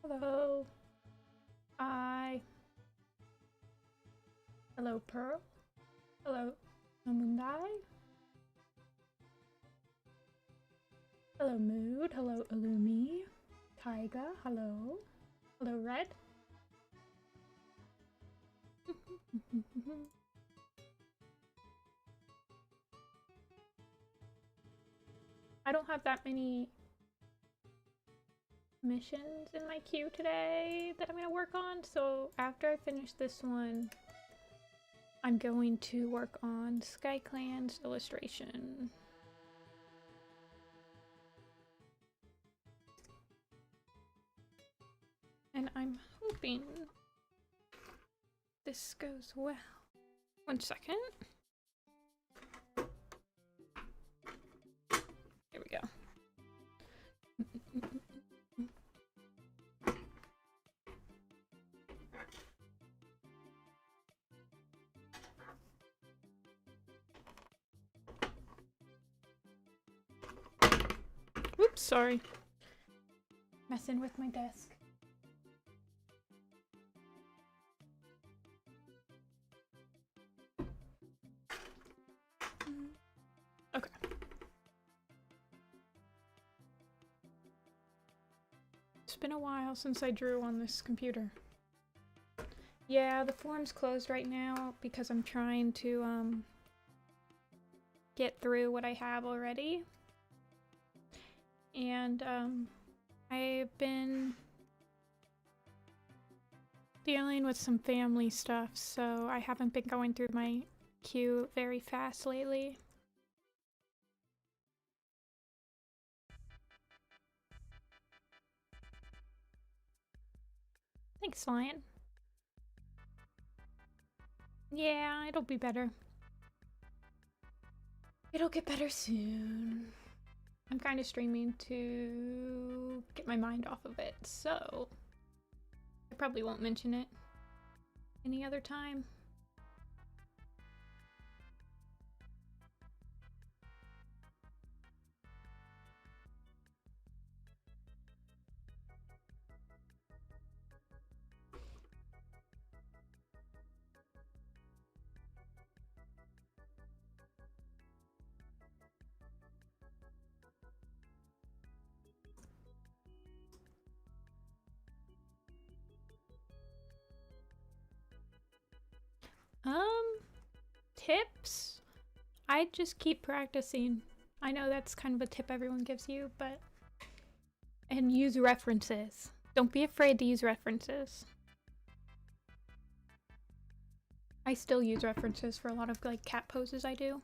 Hello. Hi. Hello, Pearl. Hello, Amundai. Hello, Mood. Hello, Illumi. Taiga. Hello. Hello, Red. I don't have that many missions in my queue today that I'm gonna work on, so after I finish this one, I'm going to work on SkyClan's illustration. And I'm hoping this goes well. 1 second. There we go. Oops, sorry. Messing with my desk. Okay. It's been a while since I drew on this computer. Yeah, the forum's closed right now because I'm trying to get through what I have already. And I've been dealing with some family stuff, so I haven't been going through my queue very fast lately. Thanks, Lion. Yeah, it'll be better. It'll get better soon. I'm kind of streaming to get my mind off of it, so I probably won't mention it any other time. Tips? I just keep practicing. I know that's kind of a tip everyone gives you, but... And use references. Don't be afraid to use references. I still use references for a lot of like cat poses I do.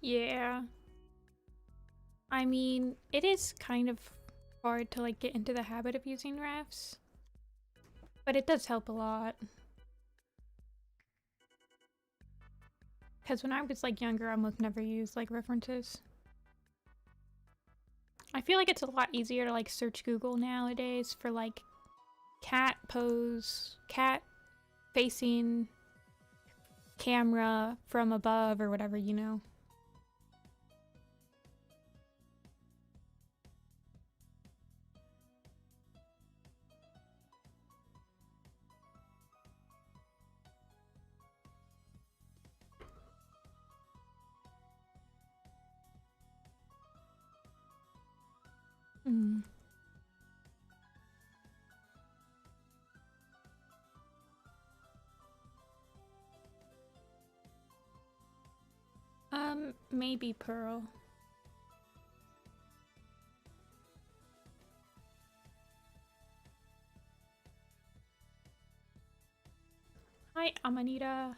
Yeah. I mean, it is kind of hard to like get into the habit of using refs, but it does help a lot. Because when I was like younger, I almost never used like references. I feel like it's a lot easier to like search Google nowadays for like cat pose, cat facing camera from above or whatever, you know. Mm. Maybe Pearl. Hi, Amanita.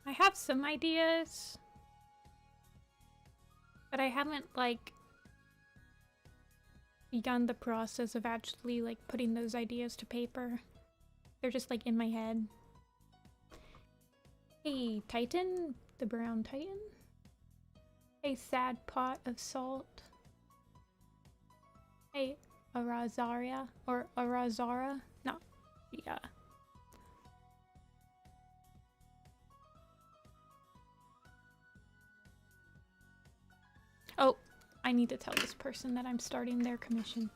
I have some ideas, but I haven't like begun the process of actually like putting those ideas to paper. They're just like in my head. Hey, Titan, the brown Titan. Hey, sad pot of salt. Hey, Arazaria or Arazara? No, yeah. Oh, I need to tell this person that I'm starting their commission.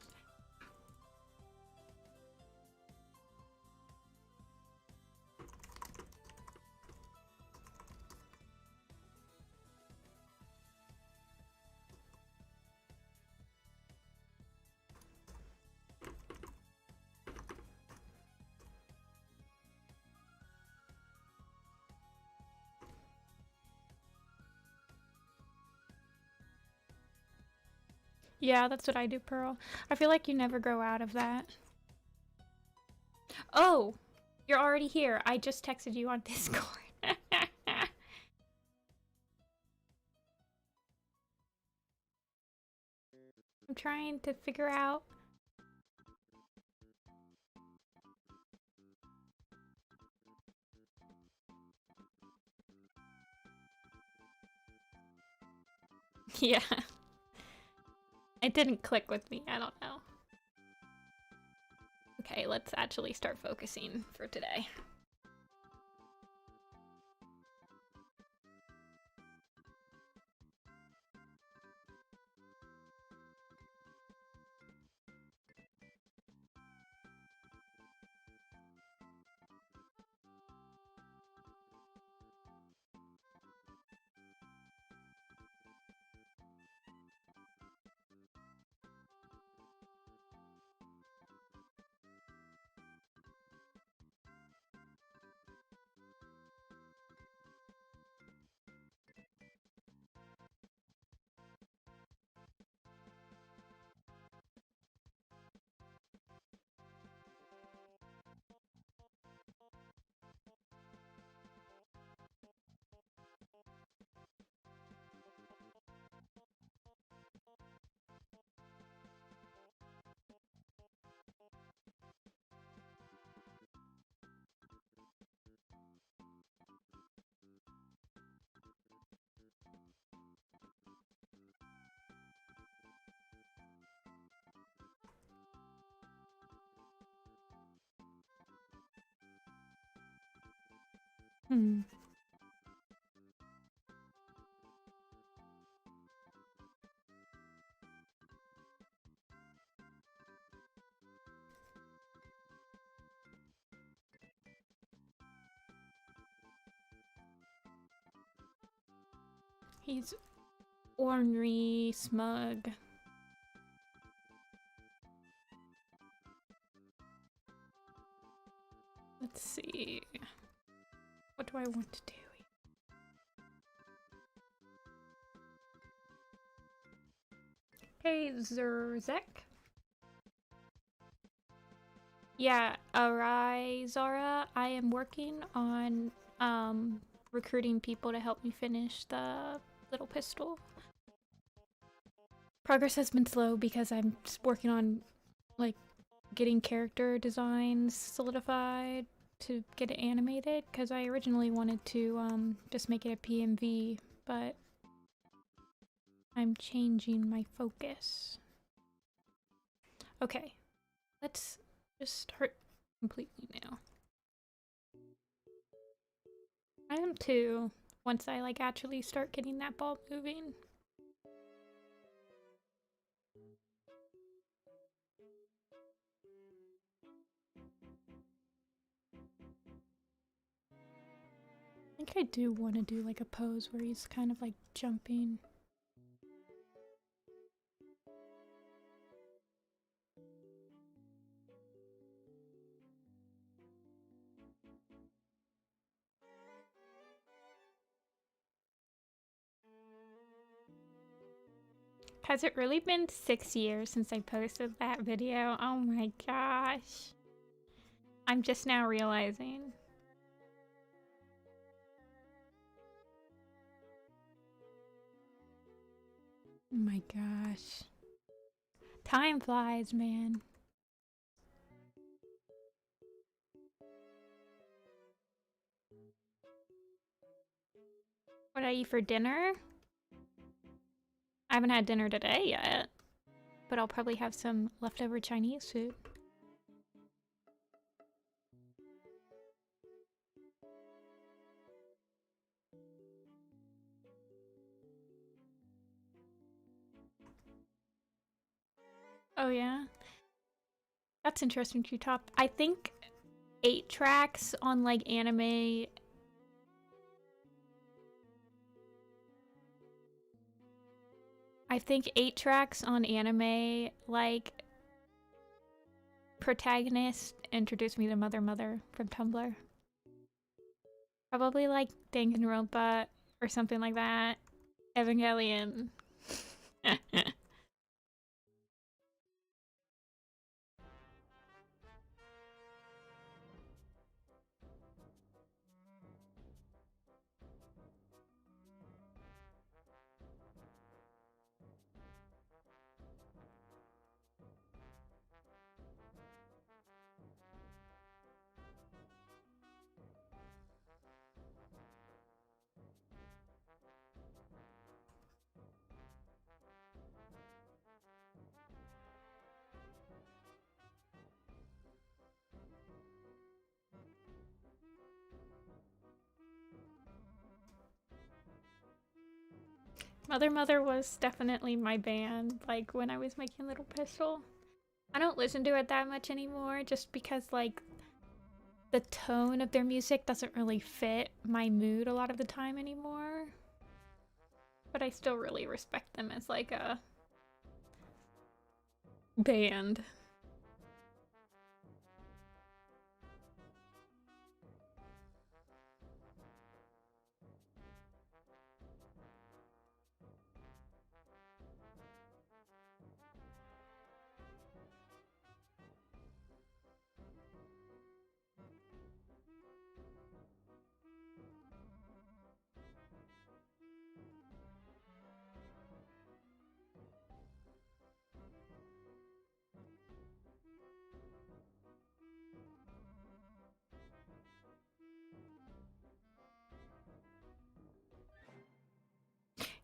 Yeah, that's what I do, Pearl. I feel like you never grow out of that. Oh, you're already here. I just texted you on Discord. I'm trying to figure out. Yeah. It didn't click with me. I don't know. Okay, let's actually start focusing for today. Hmm. He's ornery, smug. Let's see. What do I want to do? Hey, Zerzek. Yeah, alright, Zara. I am working on recruiting people to help me finish the little pistol. Progress has been slow because I'm just working on like getting character designs solidified to get it animated, because I originally wanted to just make it a PMV, but I'm changing my focus. Okay, let's just start completely now. I am too, once I like actually start getting that ball moving. I think I do want to do like a pose where he's kind of like jumping. Has it really been 6 years since I posted that video? Oh my gosh. I'm just now realizing. Oh my gosh. Time flies, man. What did I eat for dinner? I haven't had dinner today yet, but I'll probably have some leftover Chinese food. Oh yeah? That's interesting, Q-Top. I think 8 tracks on like anime... I think 8 tracks on anime, like, protagonist introduced me to Mother Mother from Tumblr. Probably like Danganronpa or something like that. Evangelion. Mother Mother was definitely my band, like, when I was making Little Pistol. I don't listen to it that much anymore, just because, like, the tone of their music doesn't really fit my mood a lot of the time anymore. But I still really respect them as, like, a band.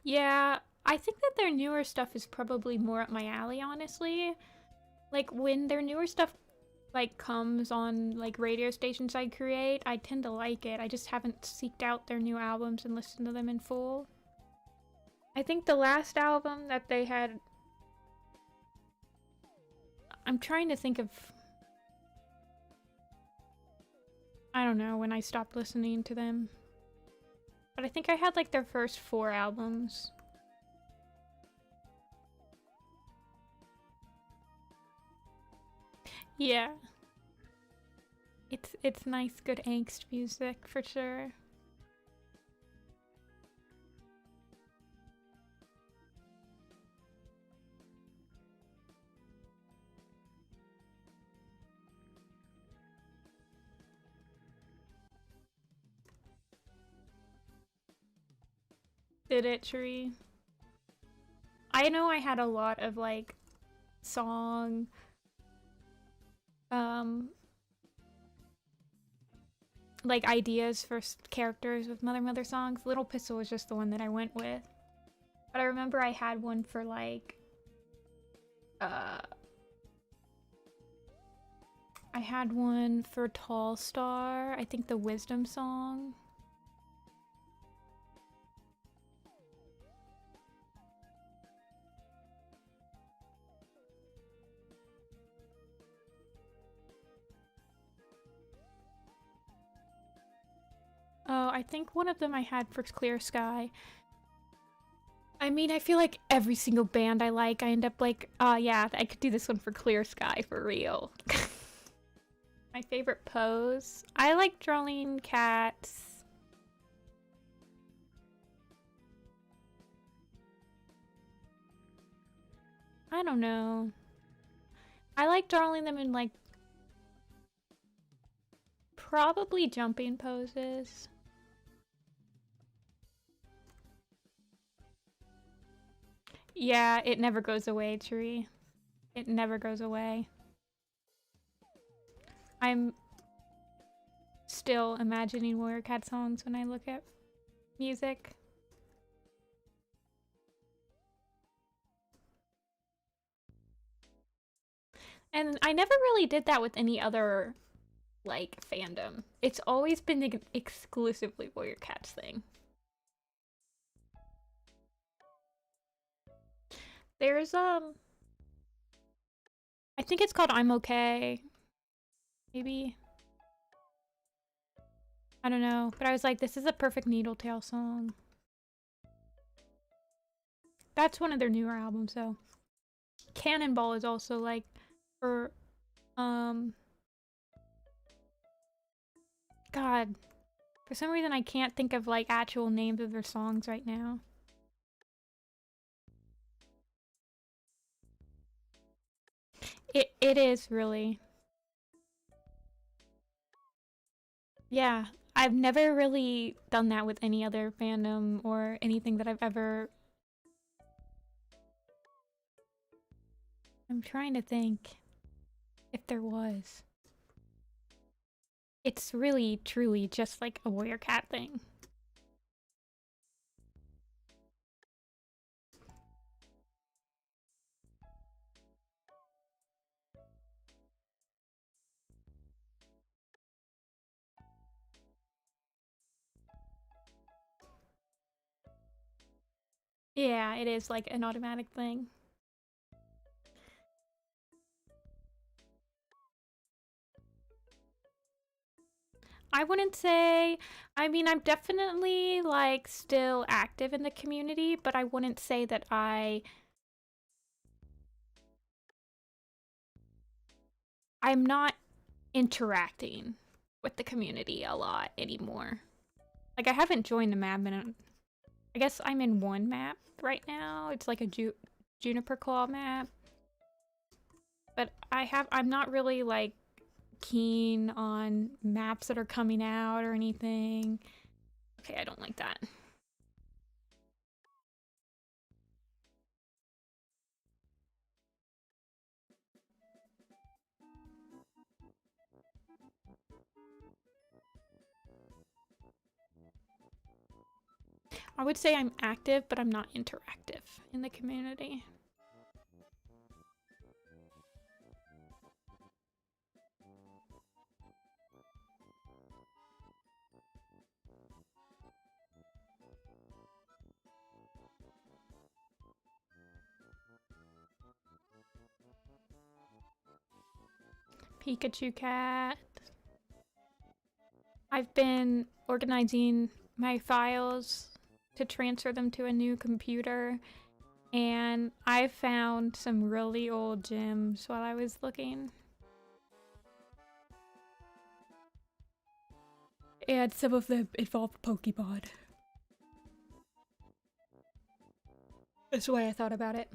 Yeah, I think that their newer stuff is probably more up my alley, honestly. Like, when their newer stuff, like, comes on, like, radio stations I create, I tend to like it. I just haven't seeked out their new albums and listened to them in full. I think the last album that they had... I'm trying to think of... I don't know, when I stopped listening to them. But I think I had, like, their first 4 albums. Yeah. It's nice, good angst music, for sure. Did it, Tree? I know I had a lot of, like, song... like, ideas for characters with Mother Mother songs. Little Pistol was just the one that I went with. But I remember I had one for, like... I had one for Tall Star. I think the Wisdom song. Oh, I think one of them I had for Clear Sky. I mean, I feel like every single band I like, I end up like, yeah, I could do this one for Clear Sky for real. My favorite pose? I like drawing cats. I don't know. I like drawing them in, like, probably jumping poses. Yeah, it never goes away, Tree. It never goes away. I'm still imagining Warrior Cat songs when I look at music. And I never really did that with any other, like, fandom. It's always been an exclusively Warrior Cats thing. There's, I think it's called I'm Okay. Maybe. I don't know. But I was like, this is a perfect Needle Tail song. That's one of their newer albums, though. Cannonball is also, like, for, God. For some reason, I can't think of, like, actual names of their songs right now. It is, really. Yeah, I've never really done that with any other fandom or anything that I've ever... I'm trying to think if there was. It's really, truly just like a Warrior Cat thing. Yeah, it is like an automatic thing. I wouldn't say, I mean, I'm definitely like still active in the community, but I wouldn't say that I'm not interacting with the community a lot anymore. Like, I haven't joined the map in I guess I'm in one map right now. It's like a Juniper Claw map. But I'm not really like keen on maps that are coming out or anything. Okay, I don't like that. I would say I'm active, but I'm not interactive in the community. Pikachu cat. I've been organizing my files to transfer them to a new computer, and I found some really old gems while I was looking. And some of them involve Pokemon. That's the way I thought about it.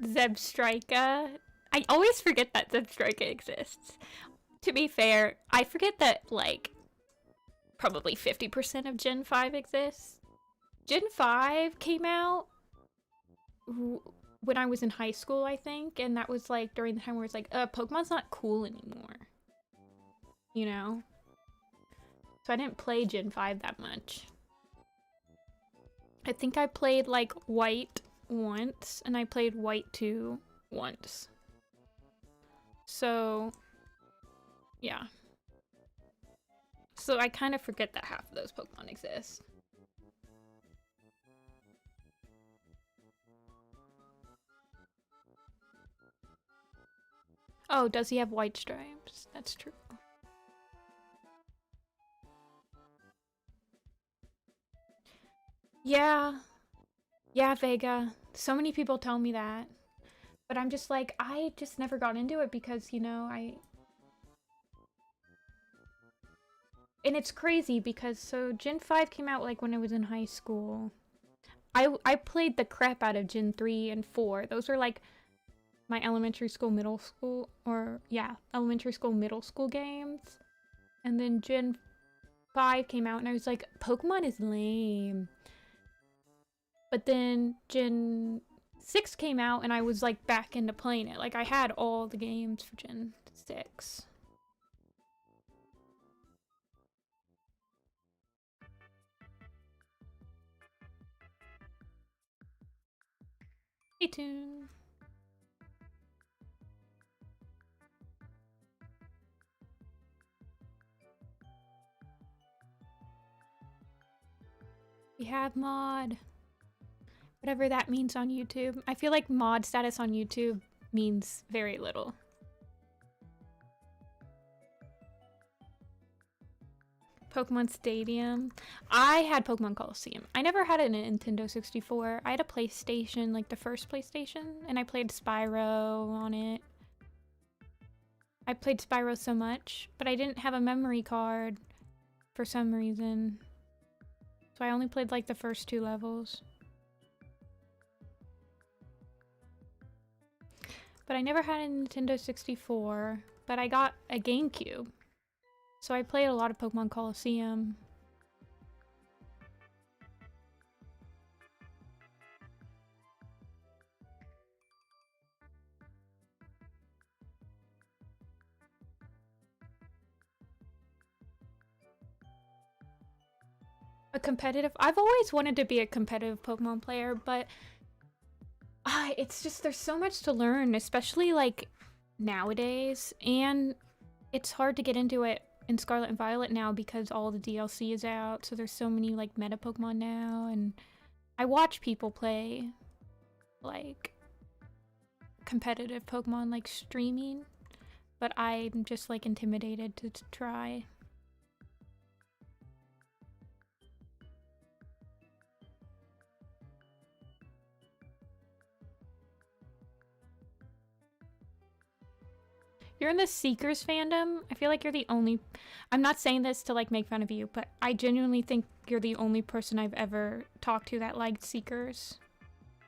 Zebstrika. I always forget that Zebstrika exists. To be fair, I forget that, like, probably 50% of Gen 5 exists. Gen 5 came out when I was in high school, I think, and that was, like, during the time where it's like, Pokemon's not cool anymore. You know? So I didn't play Gen 5 that much. I think I played, like, White once, and I played White 2 once. So, yeah. So I kind of forget that half of those Pokemon exist. Oh, does he have white stripes? That's true. Yeah. Yeah, Vega. So many people tell me that. But I'm just like, I just never got into it because, you know, And it's crazy because so Gen 5 came out like when I was in high school. I played the crap out of Gen 3 and 4. Those are like my elementary school, middle school, or yeah, elementary school, middle school games. And then Gen 5 came out and I was like, Pokemon is lame. But then Gen 6 came out and I was like back into playing it. Like I had all the games for Gen 6. Stay tuned. We have mod. Whatever that means on YouTube. I feel like mod status on YouTube means very little. Pokemon Stadium. I had Pokemon Coliseum. I never had it in a Nintendo 64. I had a PlayStation, like the first PlayStation, and I played Spyro on it. I played Spyro so much, but I didn't have a memory card for some reason. So I only played like the first 2 levels. But I never had a Nintendo 64, but I got a GameCube. So I played a lot of Pokemon Coliseum. I've always wanted to be a competitive Pokemon player, but it's just, there's so much to learn, especially like nowadays, and it's hard to get into it in Scarlet and Violet now because all the DLC is out, so there's so many like meta Pokemon now, and I watch people play like competitive Pokemon like streaming, but I'm just like intimidated to try. You're in the Seekers fandom? I feel like you're the only... I'm not saying this to like make fun of you, but I genuinely think you're the only person I've ever talked to that liked Seekers.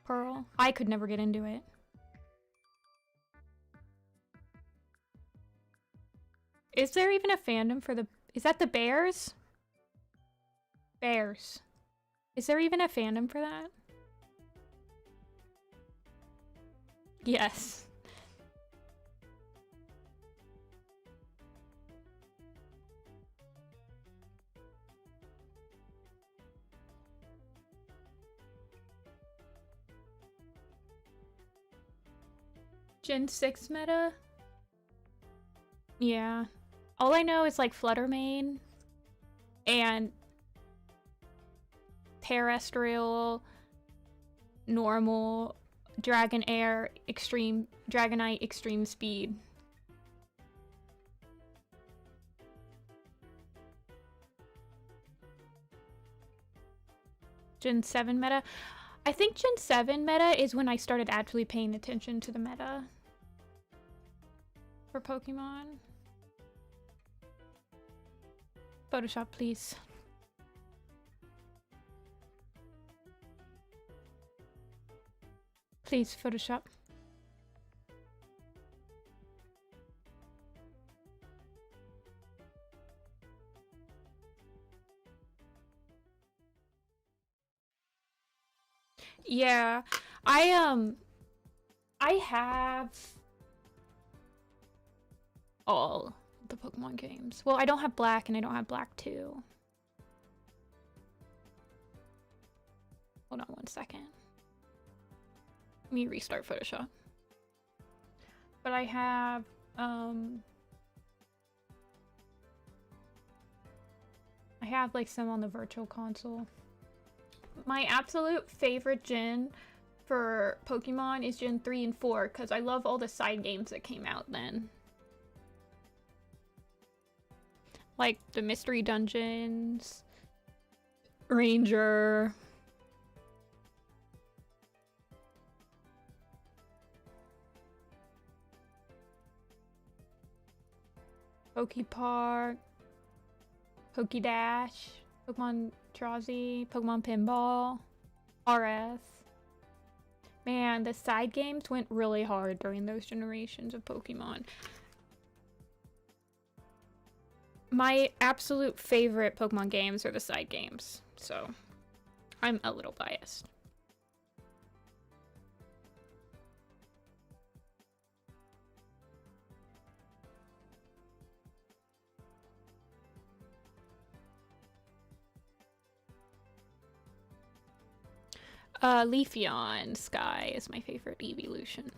Pearl. I could never get into it. Is there even a fandom for the... Is that the Bears? Bears. Is there even a fandom for that? Yes. Gen 6 meta? Yeah. All I know is like Flutter Mane and terrestrial, normal, Dragonair, extreme, Dragonite, extreme speed. Gen 7 meta? I think Gen 7 meta is when I started actually paying attention to the meta for Pokemon. Photoshop, please. Please, Photoshop. Yeah, I have all the Pokemon games. Well, I don't have Black and I don't have Black 2. Hold on one second. Let me restart Photoshop. But I have, like some on the Virtual Console. My absolute favorite gen for Pokemon is Gen 3 and 4 because I love all the side games that came out then. Like the Mystery Dungeons, Ranger, Pokepark, Pokédash, Pokemon Trozzy, Pokemon Pinball, RS. Man, the side games went really hard during those generations of Pokemon. My absolute favorite Pokemon games are the side games, so I'm a little biased. Leafeon Sky is my favorite evolution.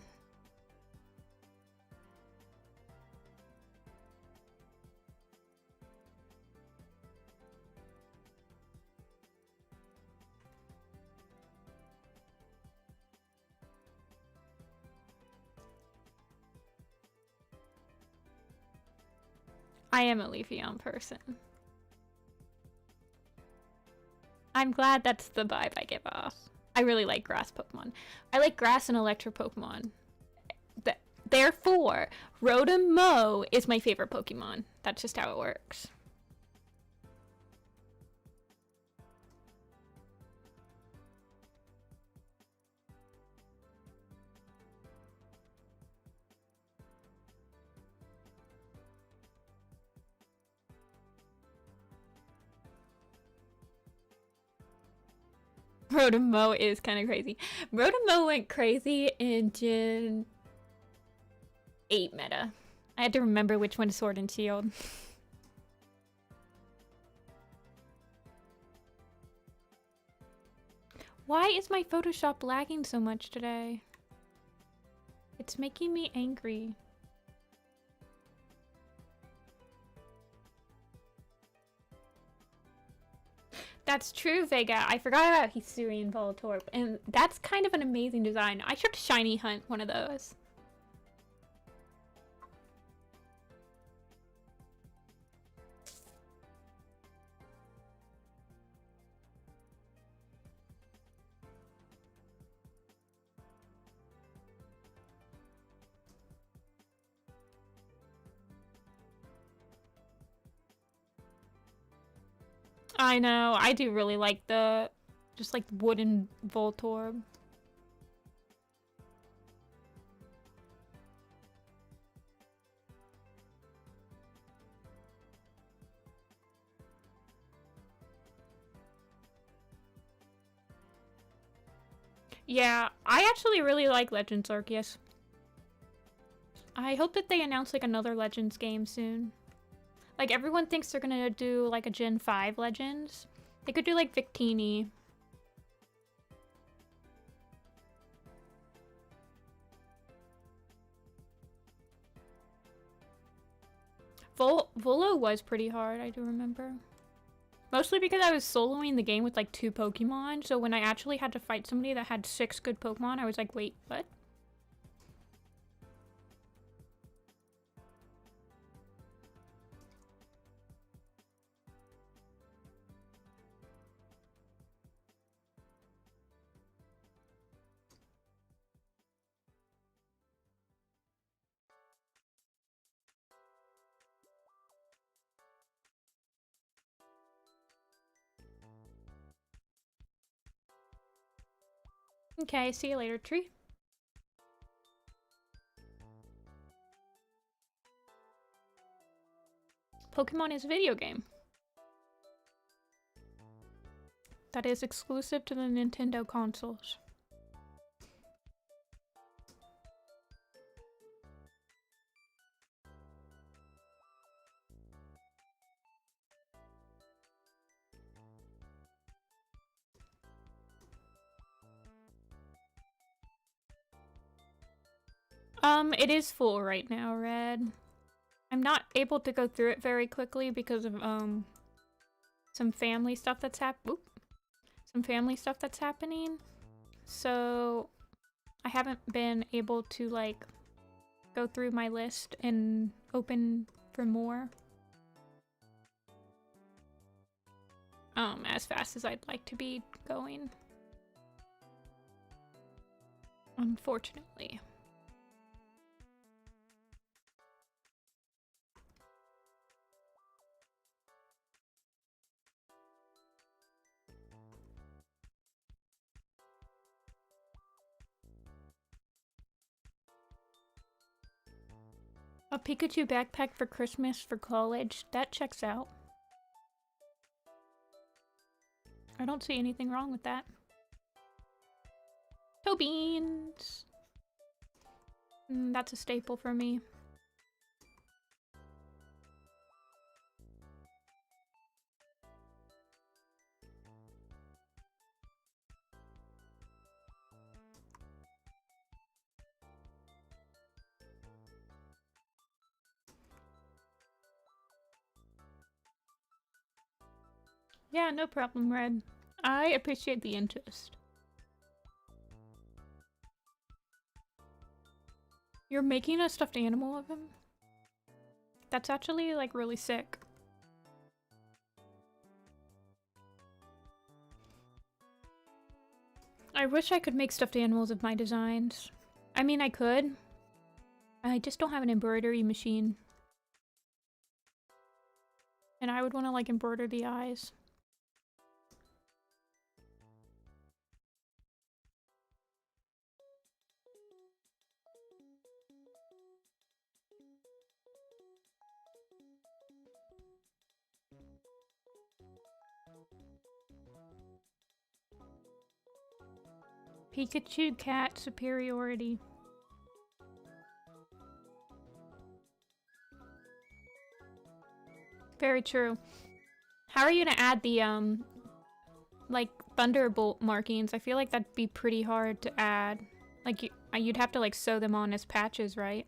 I am a Leafeon person. I'm glad that's the vibe I give off. I really like grass Pokemon. I like grass and electric Pokemon. Therefore, Rotom Mow is my favorite Pokemon. That's just how it works. Rotom Mow is kind of crazy. Rotom Mow went crazy in Gen 8 meta. I had to remember which one is Sword and Shield. Why is my Photoshop lagging so much today? It's making me angry. That's true, Vega. I forgot about Hisuian Voltorb, and that's kind of an amazing design. I should shiny hunt one of those. I know, I do really like the, just like wooden Voltorb. Yeah, I actually really like Legends Arceus. I hope that they announce like another Legends game soon. Like, everyone thinks they're gonna do, like, a Gen 5 Legends. They could do, like, Victini. Volo was pretty hard, I do remember. Mostly because I was soloing the game with, like, 2 Pokemon, so when I actually had to fight somebody that had 6 good Pokemon, I was like, wait, what? Okay, see you later, tree. Pokemon is a video game that is exclusive to the Nintendo consoles. It is full right now, Red. I'm not able to go through it very quickly because of, some family stuff that's happening. So, I haven't been able to, like, go through my list and open for more. As fast as I'd like to be going. Unfortunately. A Pikachu backpack for Christmas for college. That checks out. I don't see anything wrong with that. Toe beans! That's a staple for me. Yeah, no problem, Red. I appreciate the interest. You're making a stuffed animal of him? That's actually, like, really sick. I wish I could make stuffed animals of my designs. I mean, I could. I just don't have an embroidery machine. And I would want to, like, embroider the eyes. Pikachu cat superiority. Very true. How are you gonna add the, like, thunderbolt markings? I feel like that'd be pretty hard to add. Like, you'd have to, like, sew them on as patches, right?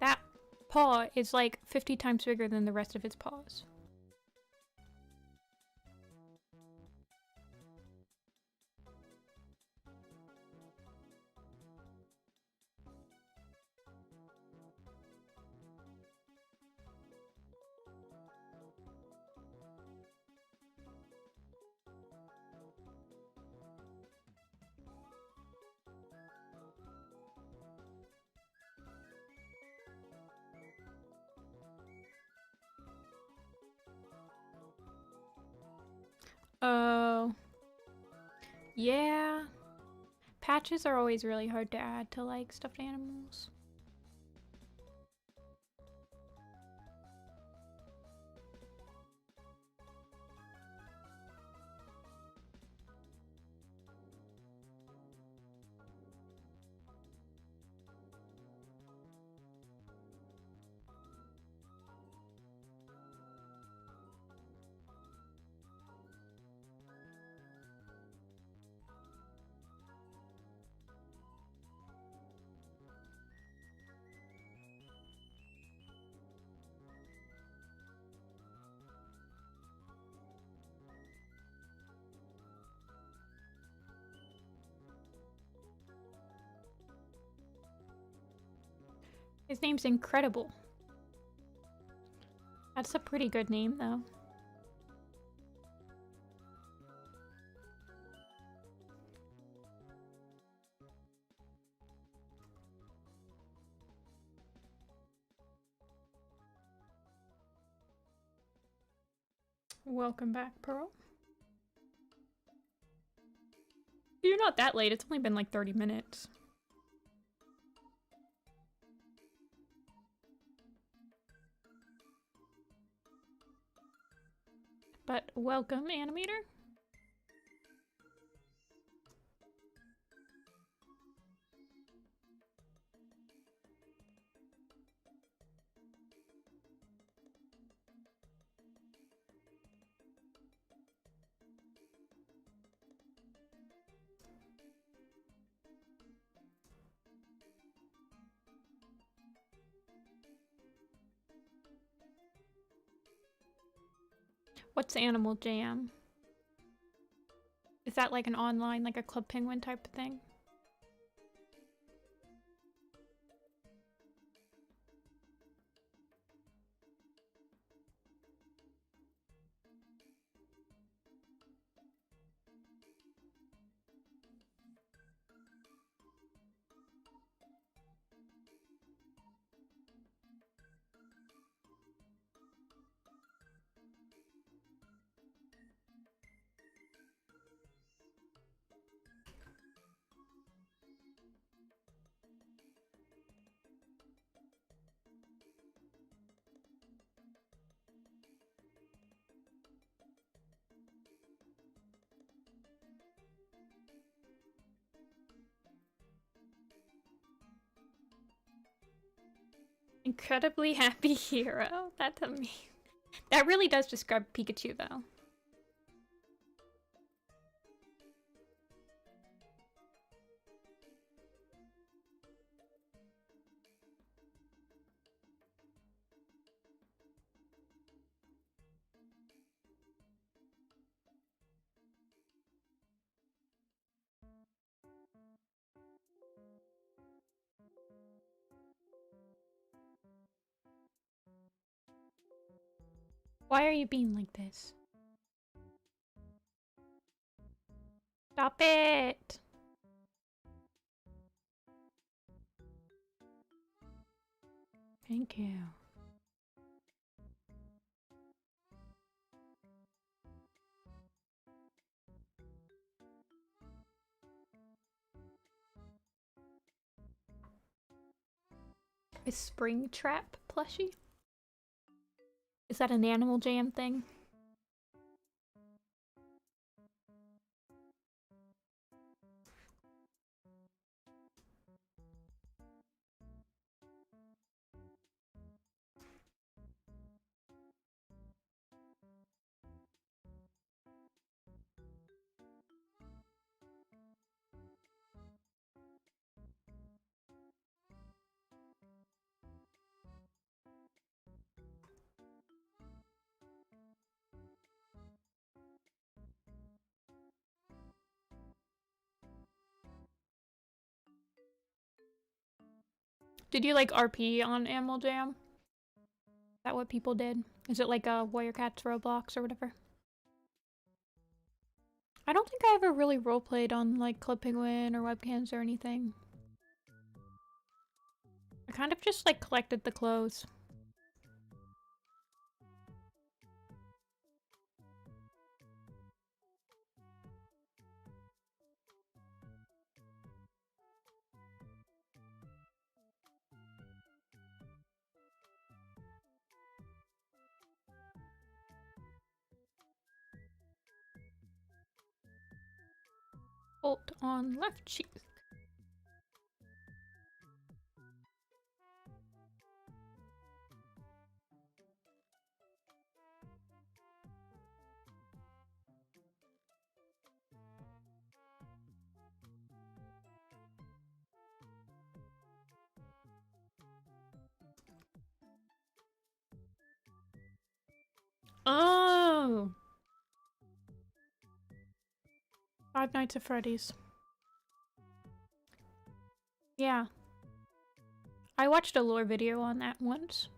That paw is, like, 50 times bigger than the rest of its paws. Oh. Yeah. Patches are always really hard to add to, like, stuffed animals. His name's Incredible. That's a pretty good name, though. Welcome back, Pearl. You're not that late. It's only been like 30 minutes. But welcome, Animator. What's Animal Jam? Is that like an online, like a Club Penguin type of thing? Incredibly happy hero. That's amazing. That really does describe Pikachu, though. Why are you being like this? Stop it! Thank you. A spring trap plushie? Is that an Animal Jam thing? Did you like RP on Animal Jam? Is that what people did? Is it like a Warrior Cats Roblox or whatever? I don't think I ever really roleplayed on like Club Penguin or webcams or anything. I kind of just like collected the clothes. Bolt on left cheek. Oh! Five Nights at Freddy's. Yeah. I watched a lore video on that once.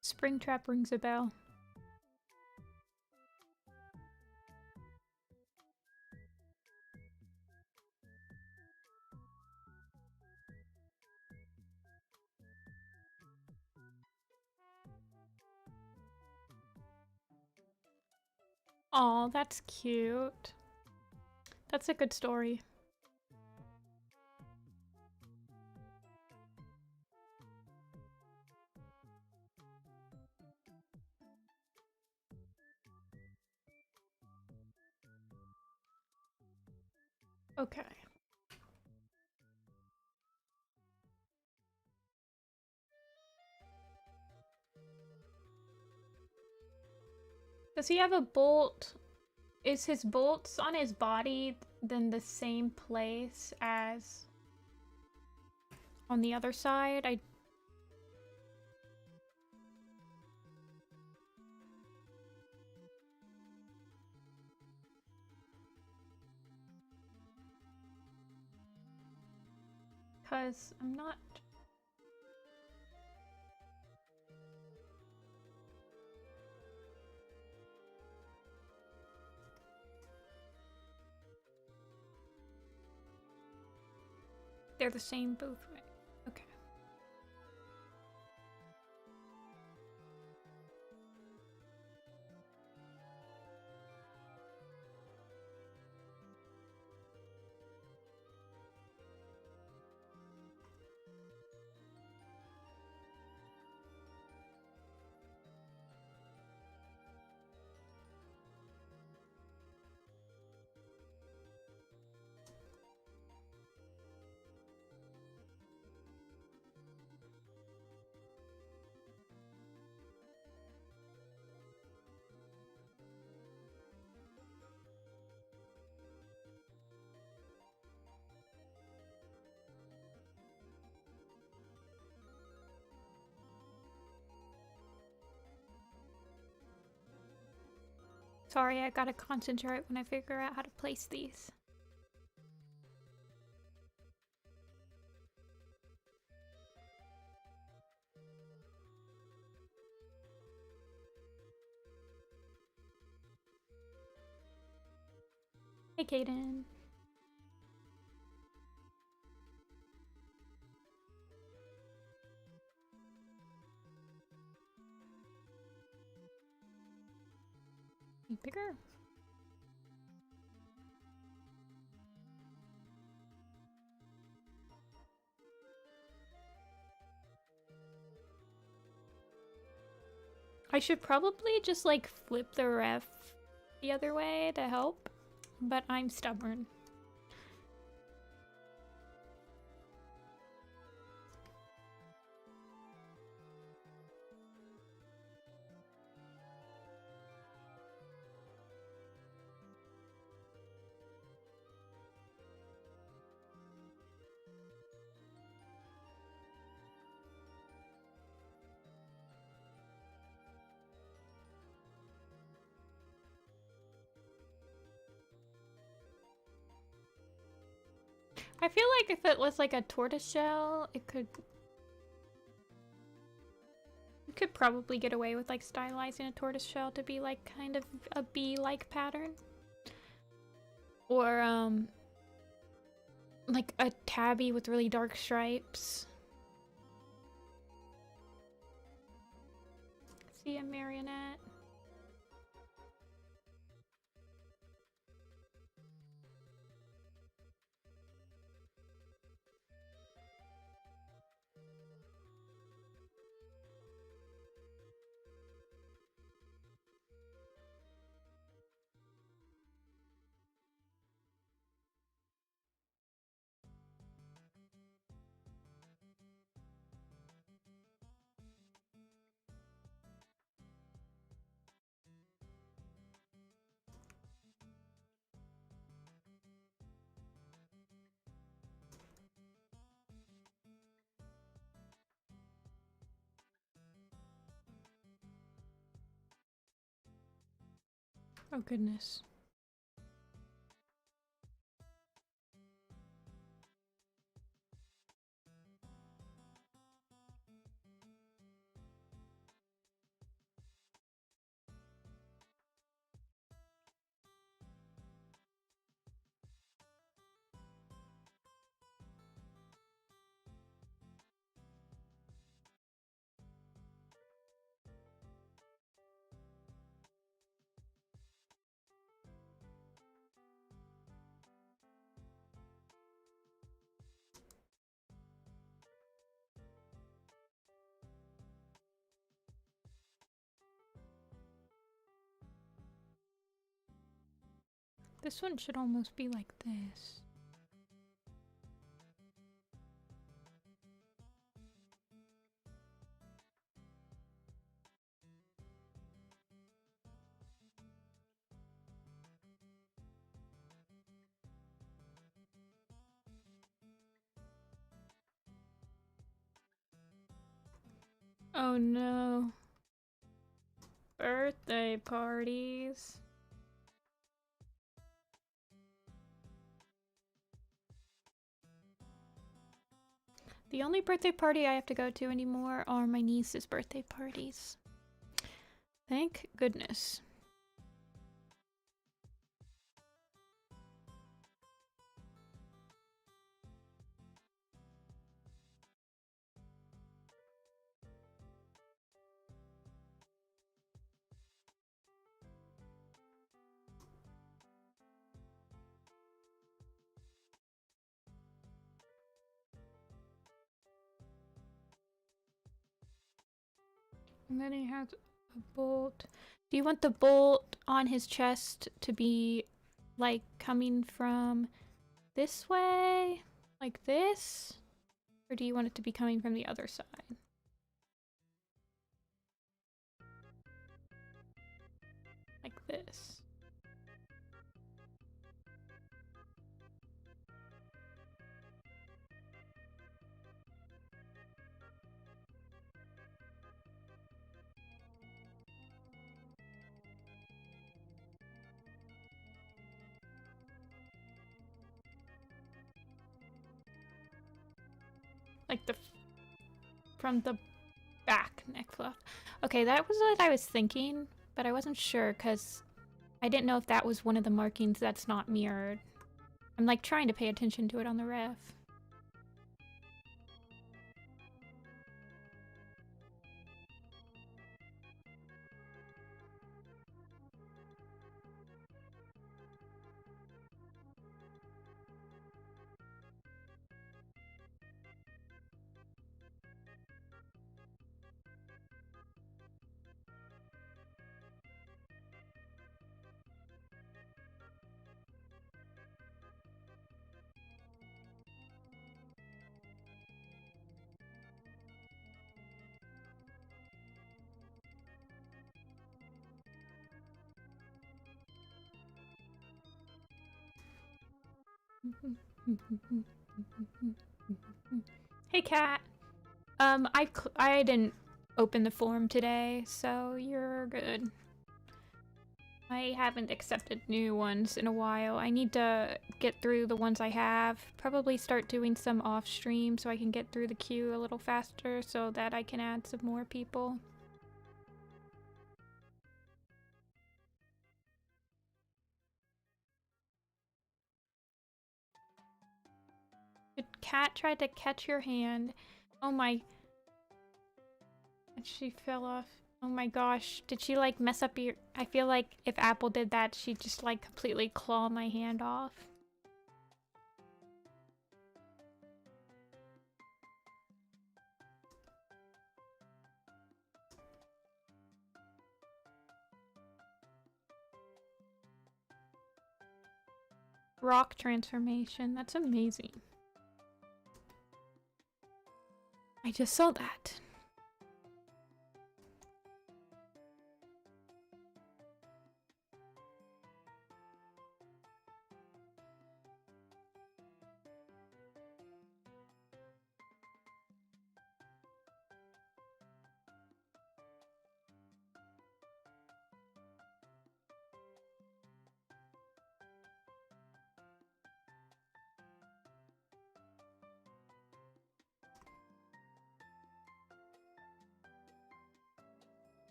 Springtrap rings a bell. Aw, that's cute. That's a good story. Okay. Does he have a bolt? Is his bolts on his body then the same place as on the other side? Because I'm not... They're the same both ways. Okay. Sorry, I gotta concentrate when I figure out how to place these. Hey, Kaden. Bigger. I should probably just like flip the ref the other way to help, but I'm stubborn. I feel like if it was like a tortoiseshell, it could probably get away with like stylizing a tortoiseshell to be like kind of a bee-like pattern. Or like a tabby with really dark stripes. See a marionette. Oh goodness. This one should almost be like this. Oh no. Birthday parties. The only birthday party I have to go to anymore are my niece's birthday parties. Thank goodness. And then he has a bolt. Do you want the bolt on his chest to be like coming from this way? Like this? Or do you want it to be coming from the other side? Like this. Like from the back neck fluff. Okay, that was what I was thinking, but I wasn't sure because I didn't know if that was one of the markings that's not mirrored. I'm like trying to pay attention to it on the ref. Hey, cat. I didn't open the form today, so you're good. I haven't accepted new ones in a while. I need to get through the ones I have. Probably start doing some off stream so I can get through the queue a little faster so that I can add some more people. The cat tried to catch your hand. Oh my... And she fell off. Oh my gosh. Did she like mess up your... I feel like if Apple did that, she'd just like completely claw my hand off. Rock transformation. That's amazing. I just saw that.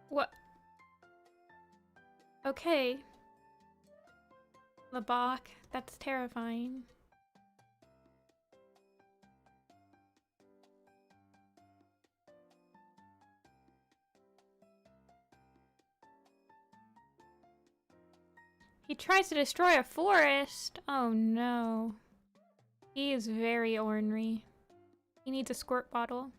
What? Okay. Labak, that's terrifying. He tries to destroy a forest. Oh no. He is very ornery. He needs a squirt bottle.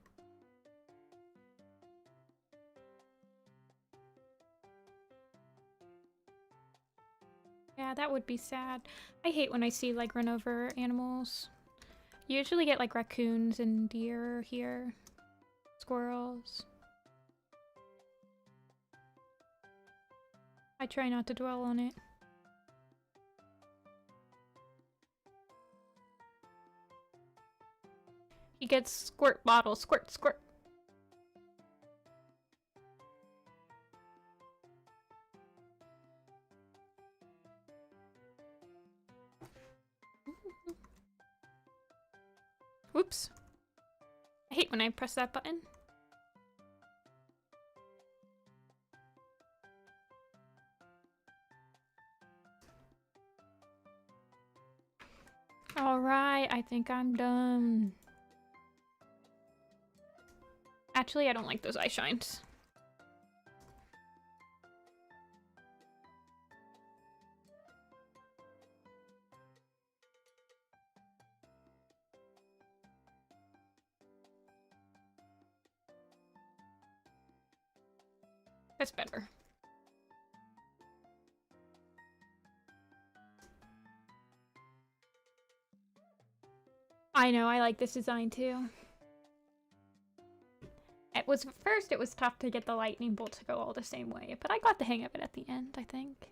Yeah, that would be sad. I hate when I see like run over animals. You usually get like raccoons and deer here. Squirrels. I try not to dwell on it. He gets squirt bottle, squirt, squirt. Whoops. I hate when I press that button. Alright, I think I'm done. Actually, I don't like those eye shines. That's better. I know, I like this design too. At first it was tough to get the lightning bolt to go all the same way, but I got the hang of it at the end, I think.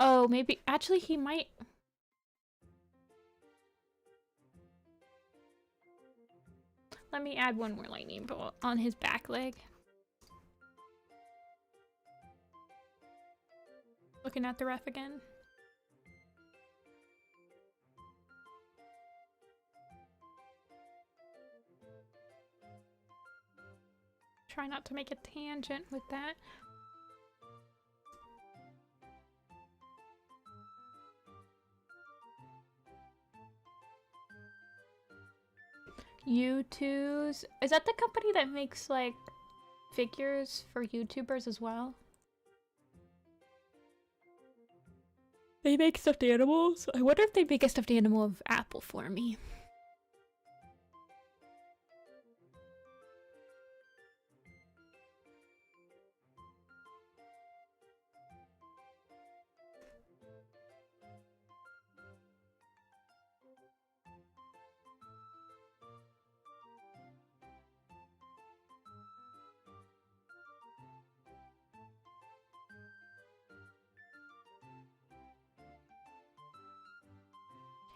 Oh, maybe, actually he might... Let me add one more lightning bolt on his back leg. Looking at the ref again. Try not to make a tangent with that. U2's, is that the company that makes like figures for YouTubers as well? They make stuffed animals? I wonder if they'd make a stuffed animal of Apple for me.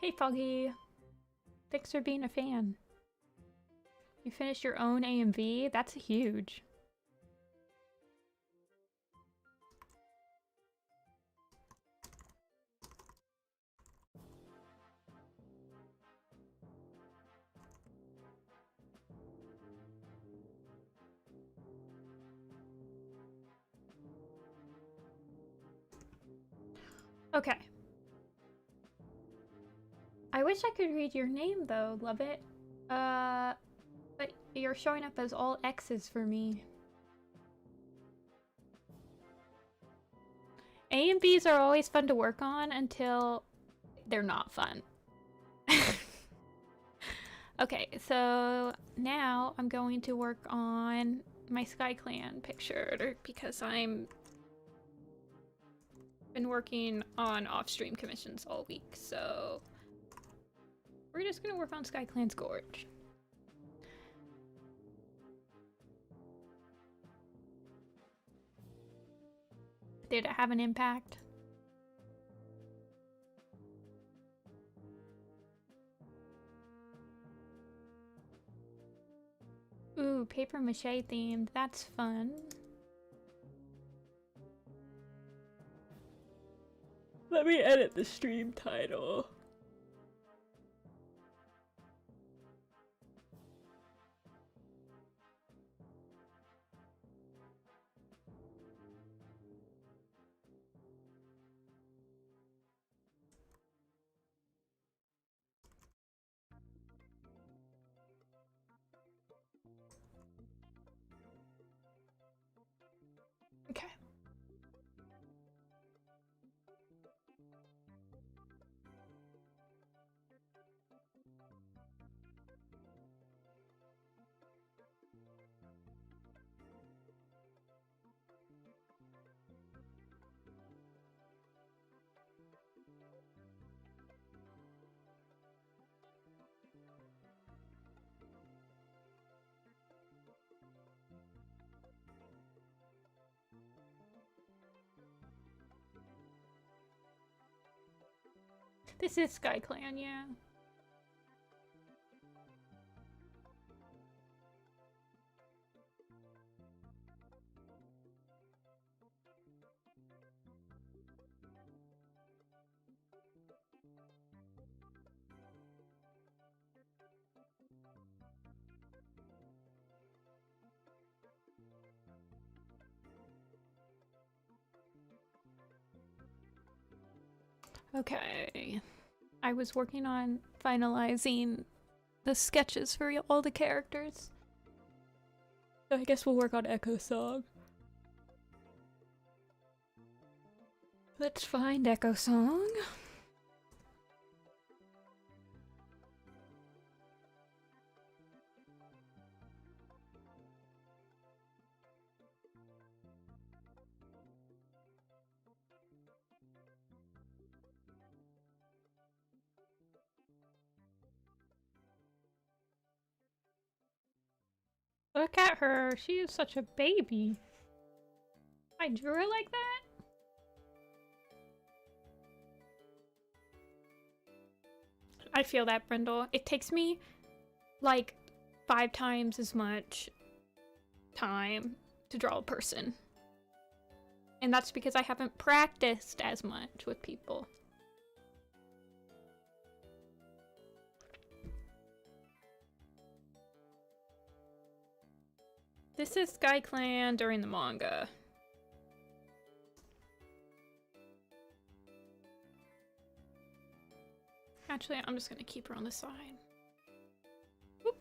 Hey Foggy, thanks for being a fan. You finished your own AMV? That's huge. Okay. I wish I could read your name though, love it. But you're showing up as all X's for me. A and B's are always fun to work on until they're not fun. Okay, so now I'm going to work on my SkyClan picture because I'm been working on off-stream commissions all week, so we're just gonna work on SkyClan's Gorge. Did it have an impact? Ooh, paper mache themed. That's fun. Let me edit the stream title. Okay. This is SkyClan, yeah. Okay. I was working on finalizing the sketches for all the characters. So I guess we'll work on Echo Song. Let's find Echo Song. Look at her. She is such a baby. I drew her like that? I feel that, Brindle. It takes me like 5 times as much time to draw a person. And that's because I haven't practiced as much with people. This is SkyClan during the manga. Actually, I'm just gonna keep her on the side. Whoop.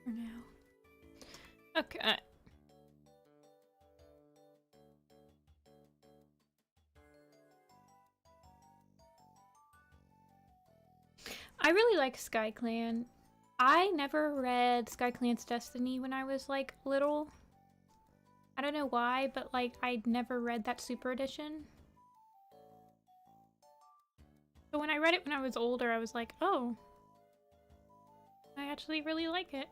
For now. Okay. I really like SkyClan. I never read SkyClan's Destiny when I was like little. I don't know why, but like I'd never read that Super Edition. So when I read it when I was older, I was like, oh, I actually really like it.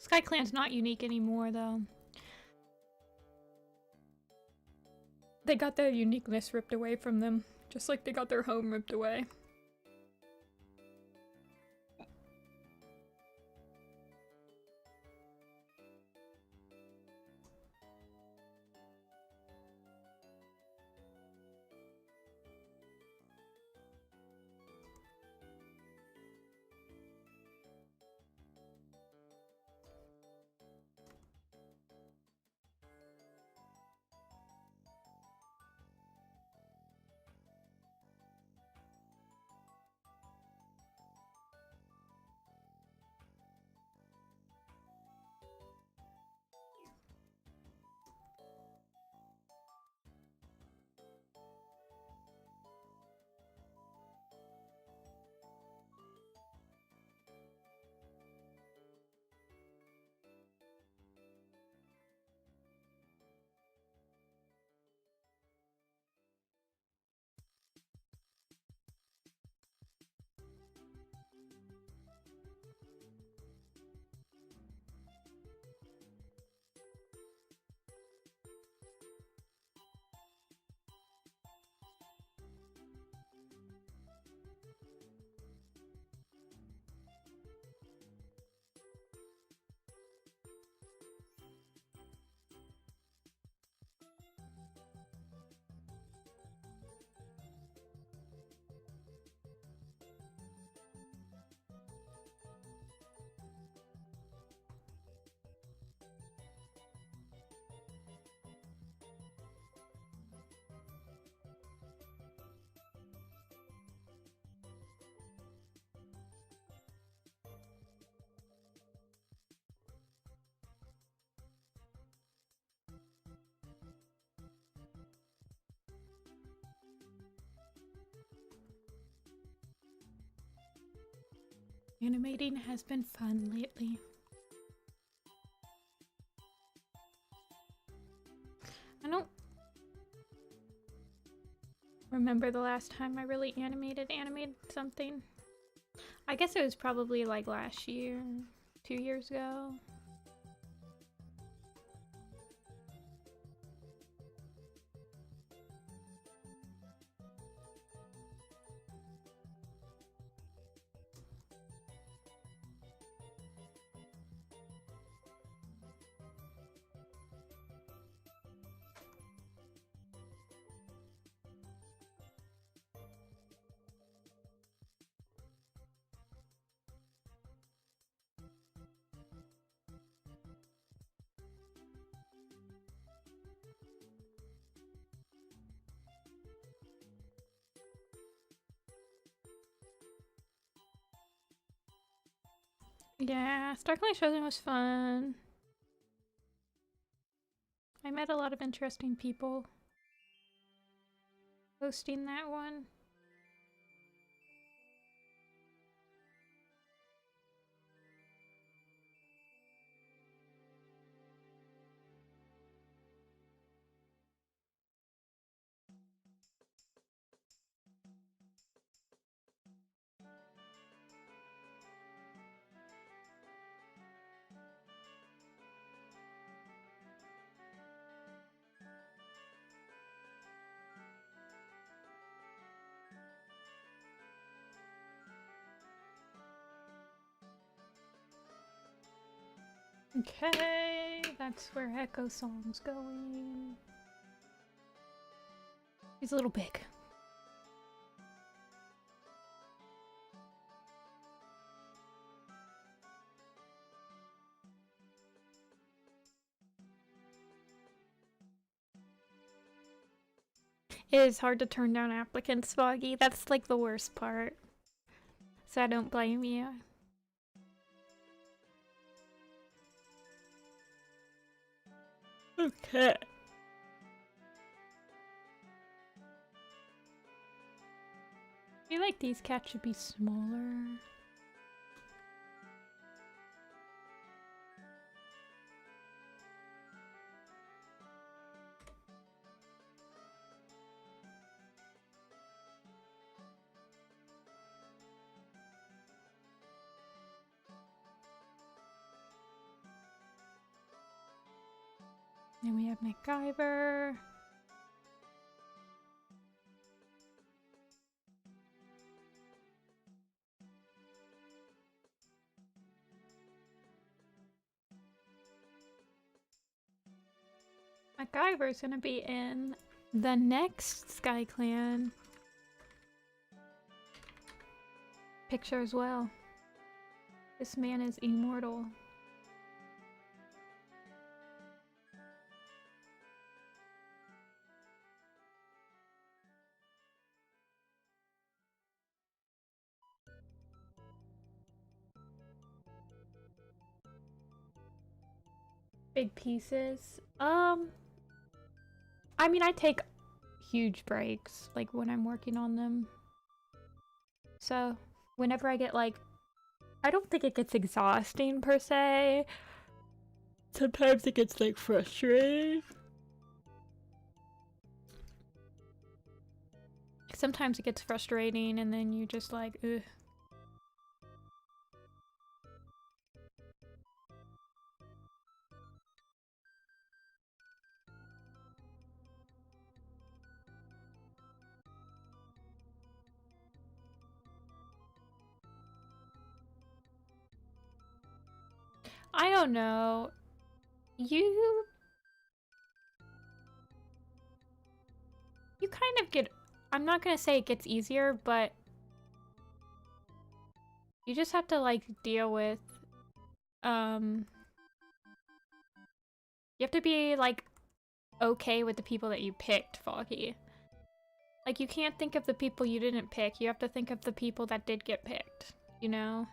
SkyClan's not unique anymore, though. They got their uniqueness ripped away from them, just like they got their home ripped away. Animating has been fun lately. I don't remember the last time I really animated something. I guess it was probably like last year, 2 years ago. Yeah, SkyClan's Chosen was fun. I met a lot of interesting people hosting that one. Okay, that's where Echo Song's going. He's a little big. It is hard to turn down applicants, Foggy. That's like the worst part. So I don't blame you. Okay. I feel like these cats should be smaller. Then we have MacGyver. MacGyver's gonna be in the next SkyClan picture as well. This man is immortal. Big pieces. I mean, I take huge breaks, like when I'm working on them. So, whenever I get like, I don't think it gets exhausting per se. Sometimes it gets like frustrating. Sometimes it gets frustrating and then you just like, ugh. I don't know. You kind of get, I'm not gonna say it gets easier, but you just have to like deal with, you have to be like okay with the people that you picked, Foggy. Like you can't think of the people you didn't pick, you have to think of the people that did get picked, you know?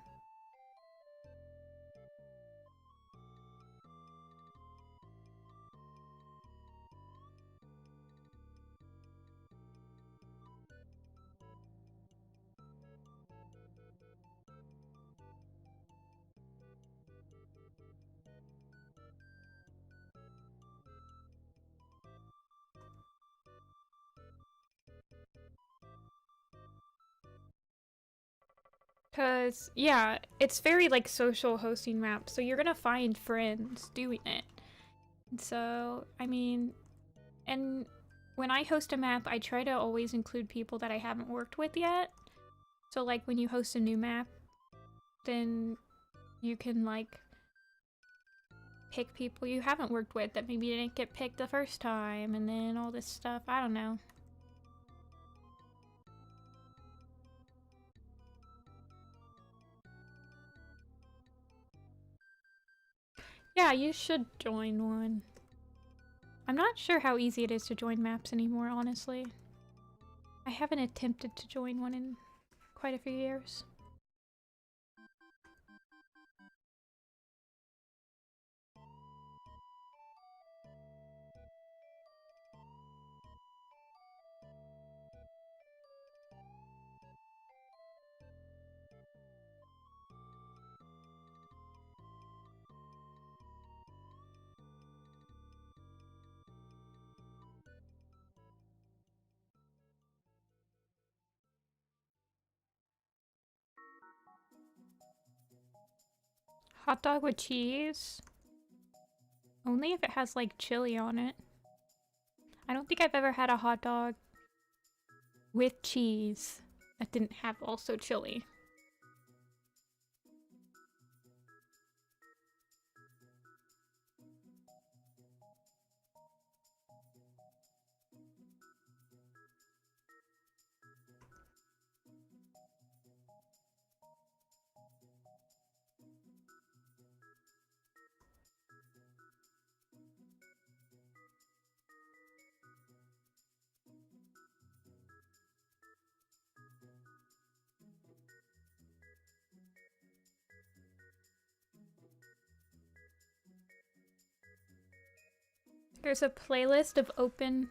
Cause, yeah, it's very like social hosting map, so you're gonna find friends doing it. And so, I mean, and when I host a map, I try to always include people that I haven't worked with yet. So like when you host a new map, then you can like pick people you haven't worked with that maybe didn't get picked the first time, and then all this stuff, I don't know. Yeah, you should join one. I'm not sure how easy it is to join maps anymore, honestly. I haven't attempted to join one in quite a few years. Hot dog with cheese? Only if it has like chili on it. I don't think I've ever had a hot dog with cheese that didn't have also chili. There's a playlist of open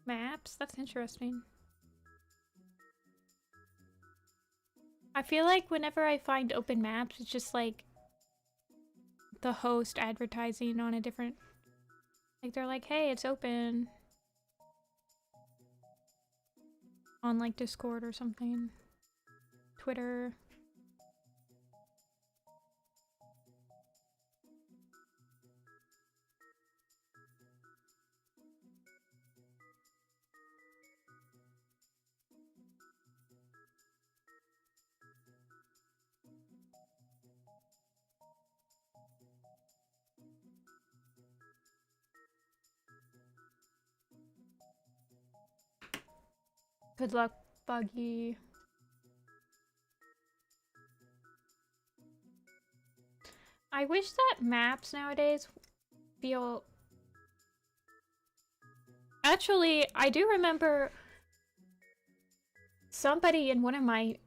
maps? That's interesting. I feel like whenever I find open maps, it's just like the host advertising on a different... Like they're like, hey, it's open. On like Discord or something. Twitter. Good luck, Buggy. I wish that maps nowadays feel... Actually, I do remember somebody in one of my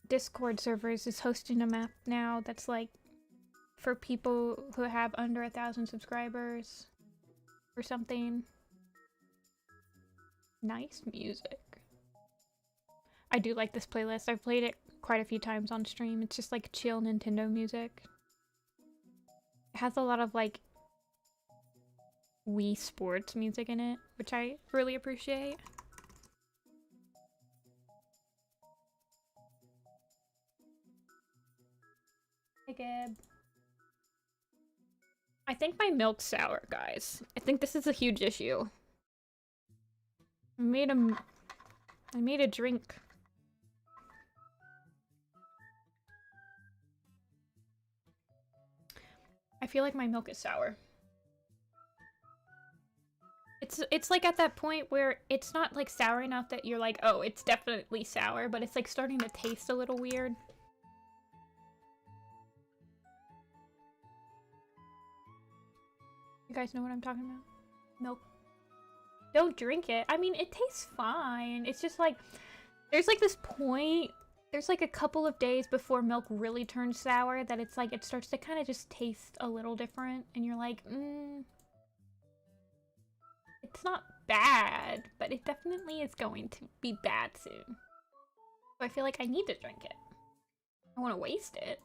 Discord servers is hosting a map now that's like for people who have under 1,000 subscribers or something. Nice music. I do like this playlist. I've played it quite a few times on stream. It's just like chill Nintendo music. It has a lot of like Wii Sports music in it, which I really appreciate. Hey, Gib. I think my milk's sour, guys. I think this is a huge issue. I made a drink. I feel like my milk is sour. It's like at that point where it's not like sour enough that you're like, oh, it's definitely sour, but it's like starting to taste a little weird. You guys know what I'm talking about? Milk. Don't drink it. I mean, it tastes fine. It's just like, there's like this point, there's like a couple of days before milk really turns sour that it's like, it starts to kind of just taste a little different. And you're like, it's not bad, but it definitely is going to be bad soon. So I feel like I need to drink it. I want to waste it.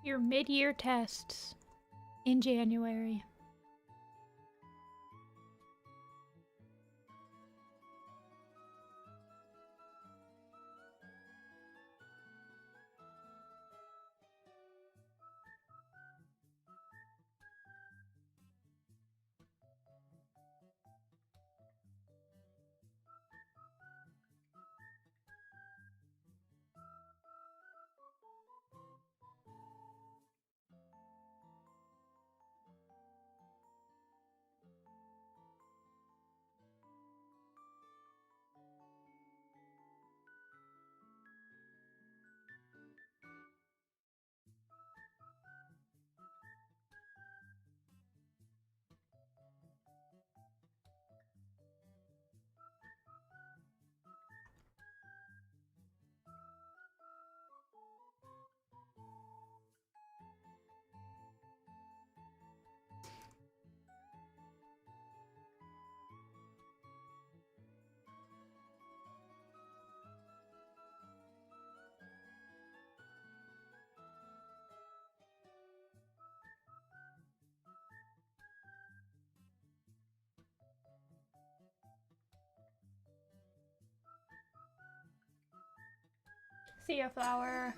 Your mid-year tests in January. See ya, Flower.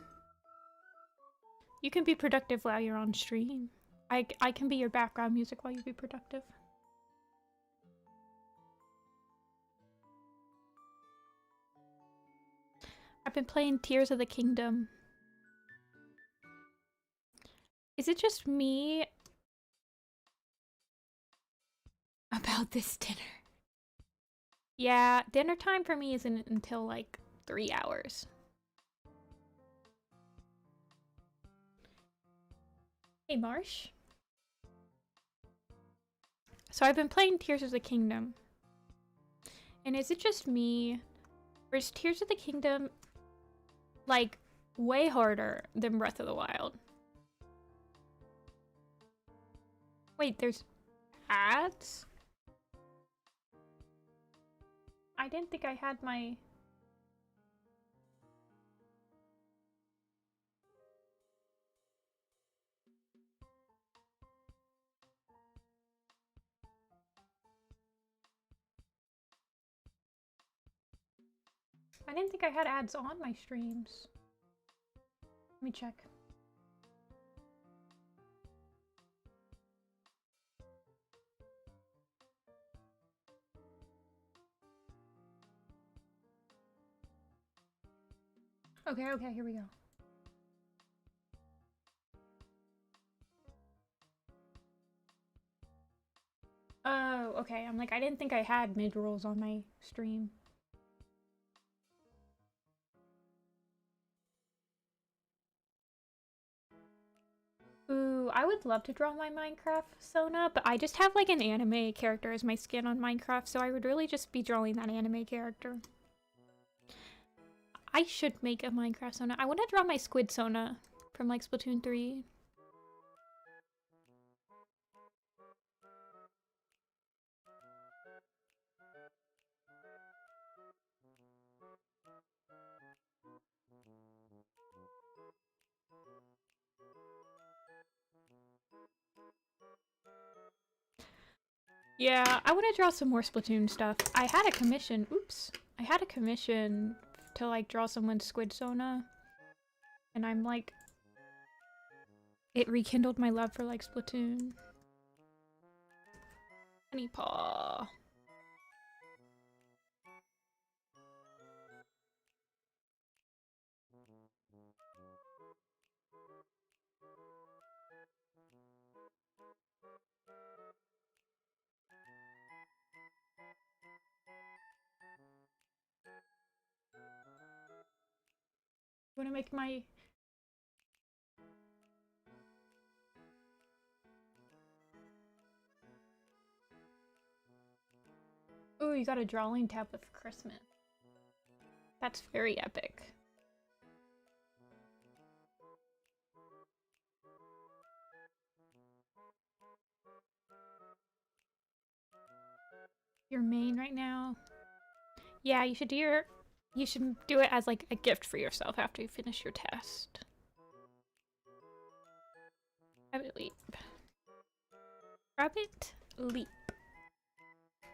You can be productive while you're on stream. I can be your background music while you be productive. I've been playing Tears of the Kingdom. Is it just me about this dinner? Yeah, dinner time for me isn't until like 3 hours. Hey, Marsh. So I've been playing Tears of the Kingdom. And is it just me? Or is Tears of the Kingdom, like, way harder than Breath of the Wild? Wait, there's ads? I didn't think I had my... I didn't think I had ads on my streams. Let me check. Okay, here we go. Oh, okay. I'm like, I didn't think I had mid-rolls on my stream. Ooh, I would love to draw my Minecraft Sona, but I just have like an anime character as my skin on Minecraft, so I would really just be drawing that anime character. I should make a Minecraft Sona. I want to draw my Squid Sona from like Splatoon 3. Yeah, I want to draw some more Splatoon stuff. I had a commission. Oops. I had a commission to like draw someone's Squid Sona. And I'm like... It rekindled my love for like Splatoon. Honey Paw. I want to make my... Ooh, you got a drawing tablet for Christmas. That's very epic. Your main right now? Yeah, you should do your... You should do it as like a gift for yourself after you finish your test. Rabbit Leap. Rabbit Leap.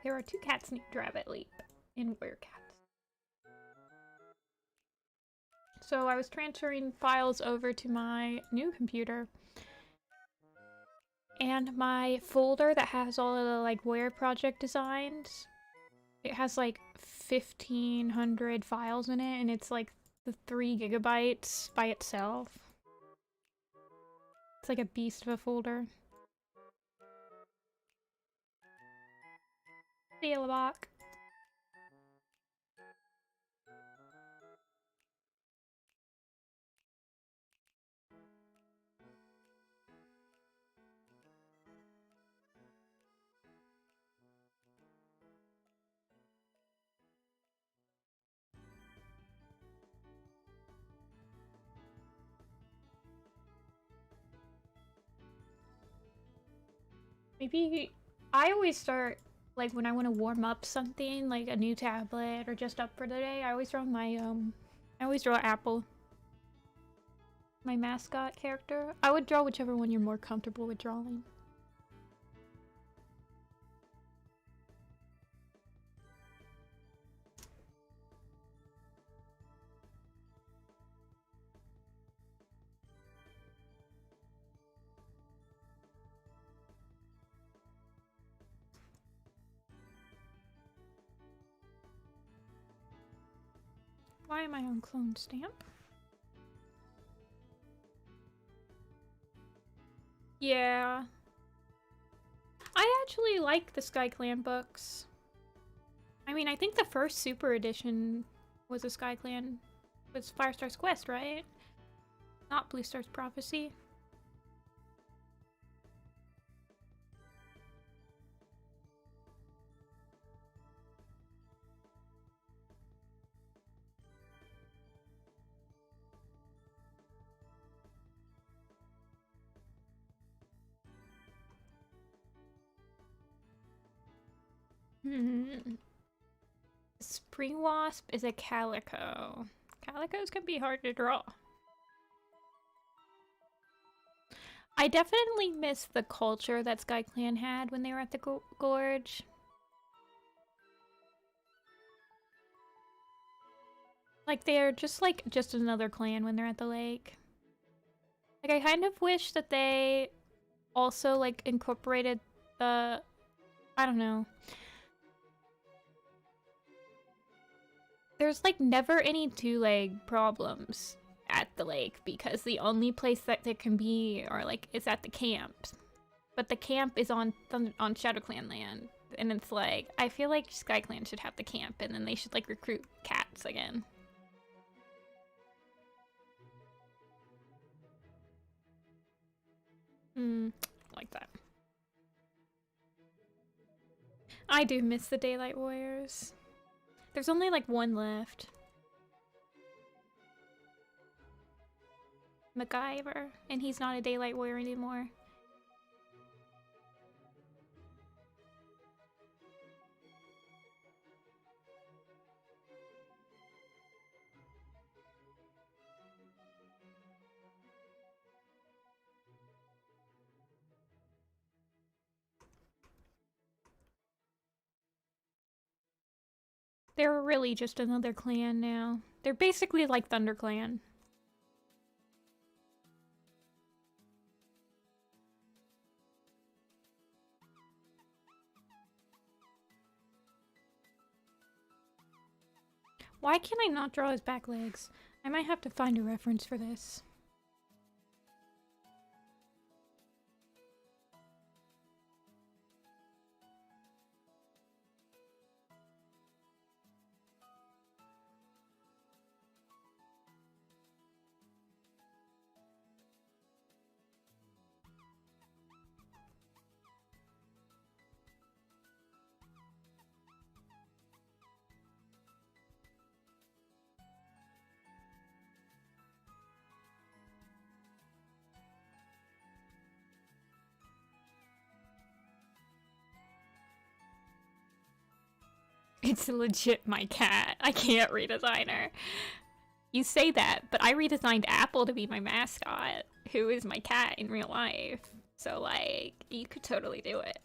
There are 2 cats named Rabbit Leap in Werecats. So I was transferring files over to my new computer. And my folder that has all of the like Were project designs, it has like 1,500 files in it, and it's like the 3 gigabytes by itself. It's like a beast of a folder. See you, Labak. Maybe I always start like when I want to warm up something, like a new tablet or just up for the day. I always draw my I always draw Apple, my mascot character. I would draw whichever one you're more comfortable with drawing. Why am I on clone stamp? Yeah. I actually like the SkyClan books. I mean, I think the first Super Edition was a SkyClan. Was Firestar's Quest, right? Not Blue Star's Prophecy. Spring Wasp is a Calico. Calicos can be hard to draw. I definitely miss the culture that SkyClan had when they were at the Gorge. Like, they're just another clan when they're at the lake. Like, I kind of wish that they also, like, incorporated the... I don't know. There's, like, never any two-leg problems at the lake because the only place that there can be is at the camps. But the camp is on ShadowClan land. And it's like, I feel like SkyClan should have the camp and then they should, like, recruit cats again. Like that. I do miss the Daylight Warriors. There's only like one left. MacGyver, and he's not a Daylight Warrior anymore. They're really just another clan now. They're basically like ThunderClan. Why can I not draw his back legs? I might have to find a reference for this. It's legit my cat. I can't redesign her. You say that, but I redesigned Apple to be my mascot, who is my cat in real life. So, like, you could totally do it.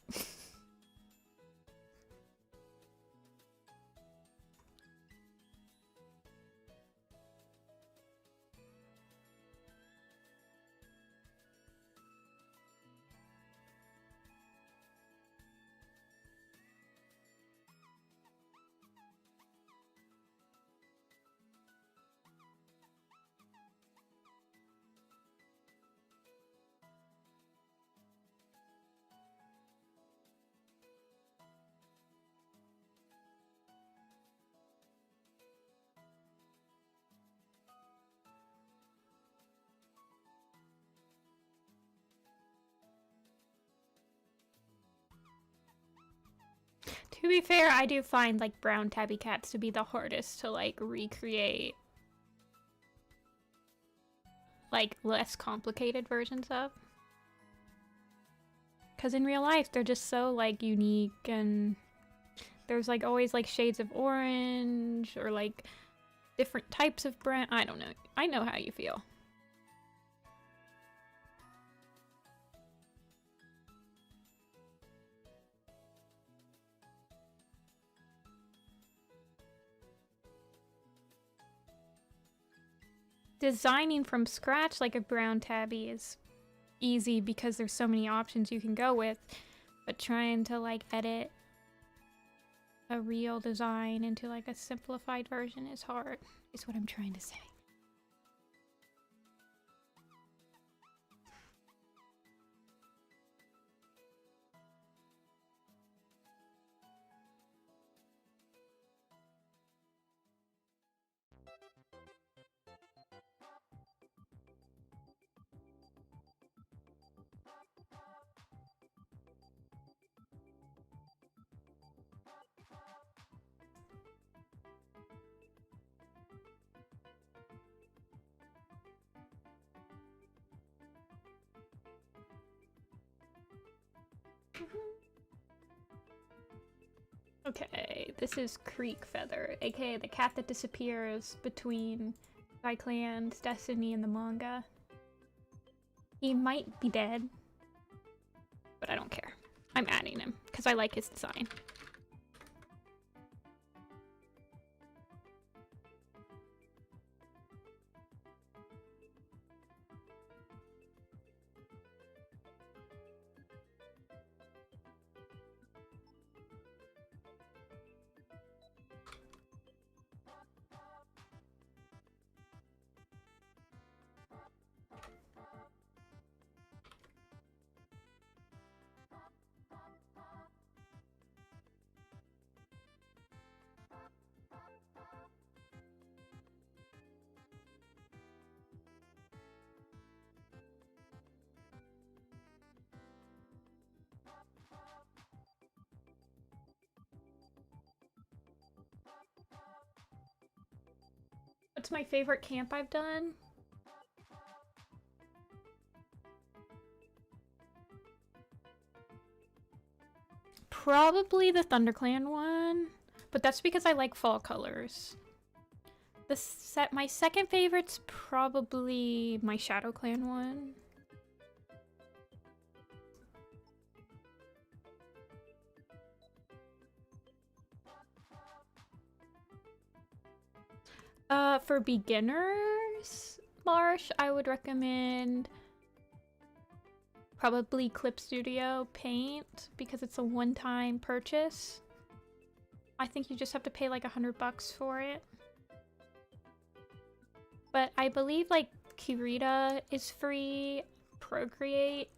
To be fair, I do find, like, brown tabby cats to be the hardest to, like, recreate, like, less complicated versions of. Because in real life, they're just so, like, unique, and there's, like, always, like, shades of orange, or, like, different types of brown. I don't know. I know how you feel. Designing from scratch like a brown tabby is easy because there's so many options you can go with, but trying to like edit a real design into like a simplified version is hard, is what I'm trying to say. Okay, this is Creek Feather, aka the cat that disappears between SkyClan's Destiny and the manga. He might be dead, but I don't care. I'm adding him, because I like his design. What's my favorite camp I've done? Probably the ThunderClan one, but that's because I like fall colors. My second favorite's probably my ShadowClan one. For beginners, Marsh, I would recommend probably Clip Studio Paint because it's a one-time purchase. I think you just have to pay like $100 for it. But I believe like Kirita is free. Procreate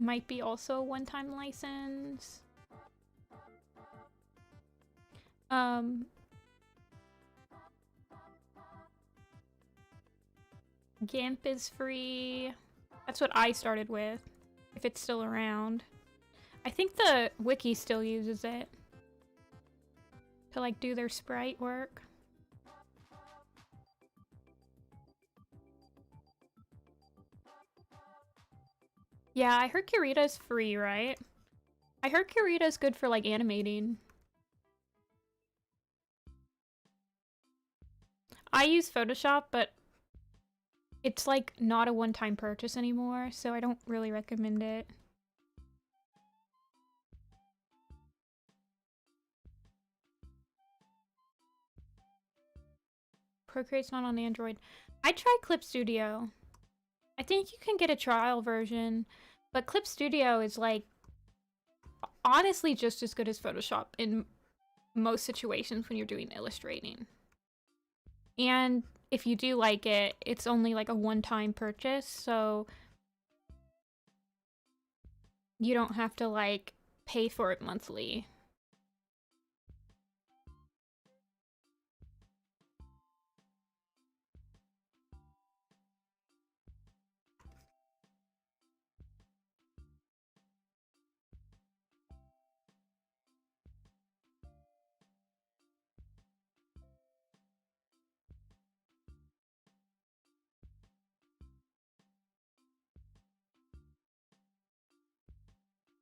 might be also a one-time license. GIMP is free. That's what I started with, if it's still around. I think the wiki still uses it to like do their sprite work. Yeah, I heard Kirita's free, right? I heard Kirita's good for like animating. I use Photoshop, but it's like not a one-time purchase anymore, so I don't really recommend it. Procreate's not on Android. I tried Clip Studio. I think you can get a trial version, but Clip Studio is like honestly just as good as Photoshop in most situations when you're doing illustrating. And if you do like it, it's only like a one-time purchase, so you don't have to like pay for it monthly.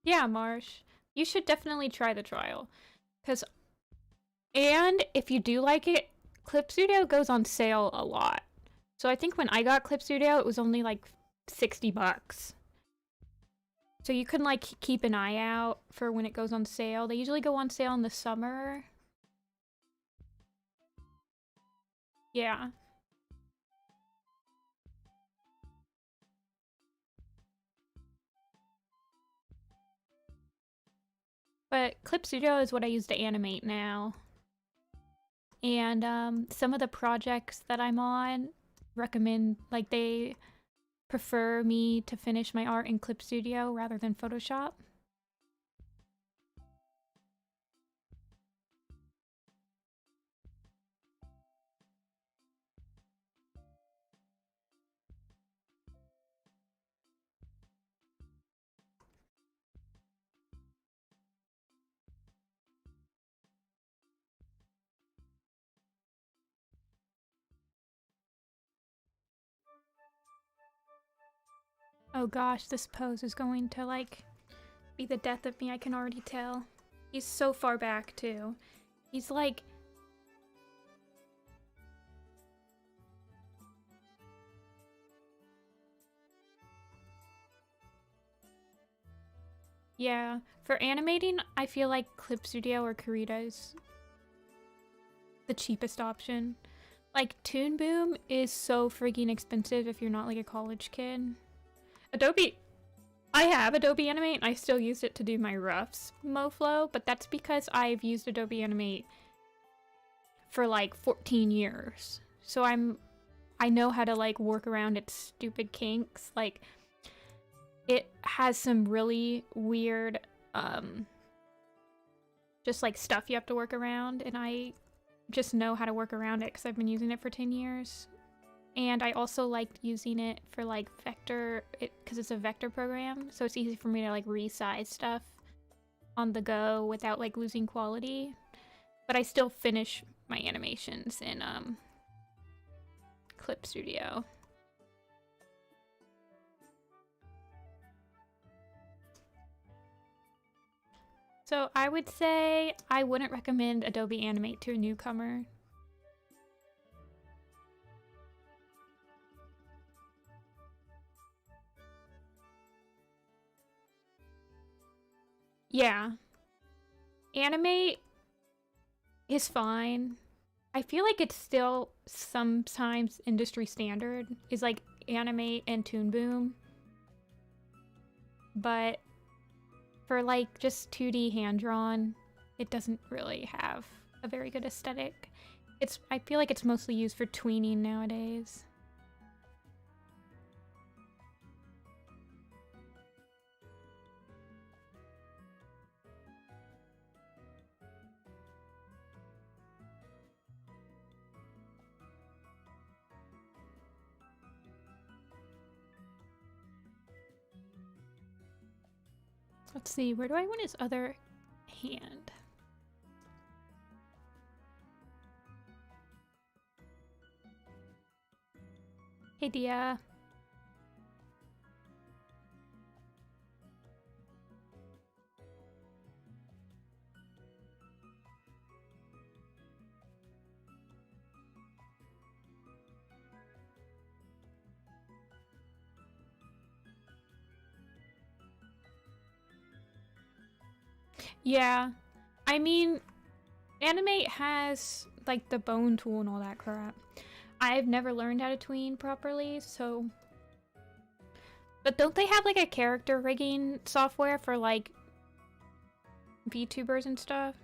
Yeah, Marsh. You should definitely try the trial. And if you do like it, Clip Studio goes on sale a lot. So I think when I got Clip Studio, it was only like $60. So you can like keep an eye out for when it goes on sale. They usually go on sale in the summer. Yeah. But Clip Studio is what I use to animate now. And some of the projects that I'm on recommend, like they prefer me to finish my art in Clip Studio rather than Photoshop. Oh gosh, this pose is going to like be the death of me, I can already tell. He's so far back, too. He's like... Yeah, for animating, I feel like Clip Studio or Krita is the cheapest option. Like, Toon Boom is so freaking expensive if you're not like a college kid. Adobe... I have Adobe Animate, and I still use it to do my roughs MoFlow, but that's because I've used Adobe Animate for like 14 years. So I know how to like work around its stupid kinks. Like, it has some really weird, just like stuff you have to work around, and I just know how to work around it because I've been using it for 10 years. And I also liked using it for like vector, because it's a vector program, so it's easy for me to like resize stuff on the go without like losing quality. But I still finish my animations in Clip Studio. So I would say I wouldn't recommend Adobe Animate to a newcomer. Yeah. Animate is fine. I feel like it's still sometimes industry standard is like Animate and Toon Boom. But for like just 2D hand-drawn, it doesn't really have a very good aesthetic. I feel like it's mostly used for tweening nowadays. Let's see, where do I want his other hand? Hey, Dia. Yeah, I mean, Animate has like the bone tool and all that crap. I've never learned how to tween properly, so... But don't they have like a character rigging software for like VTubers and stuff?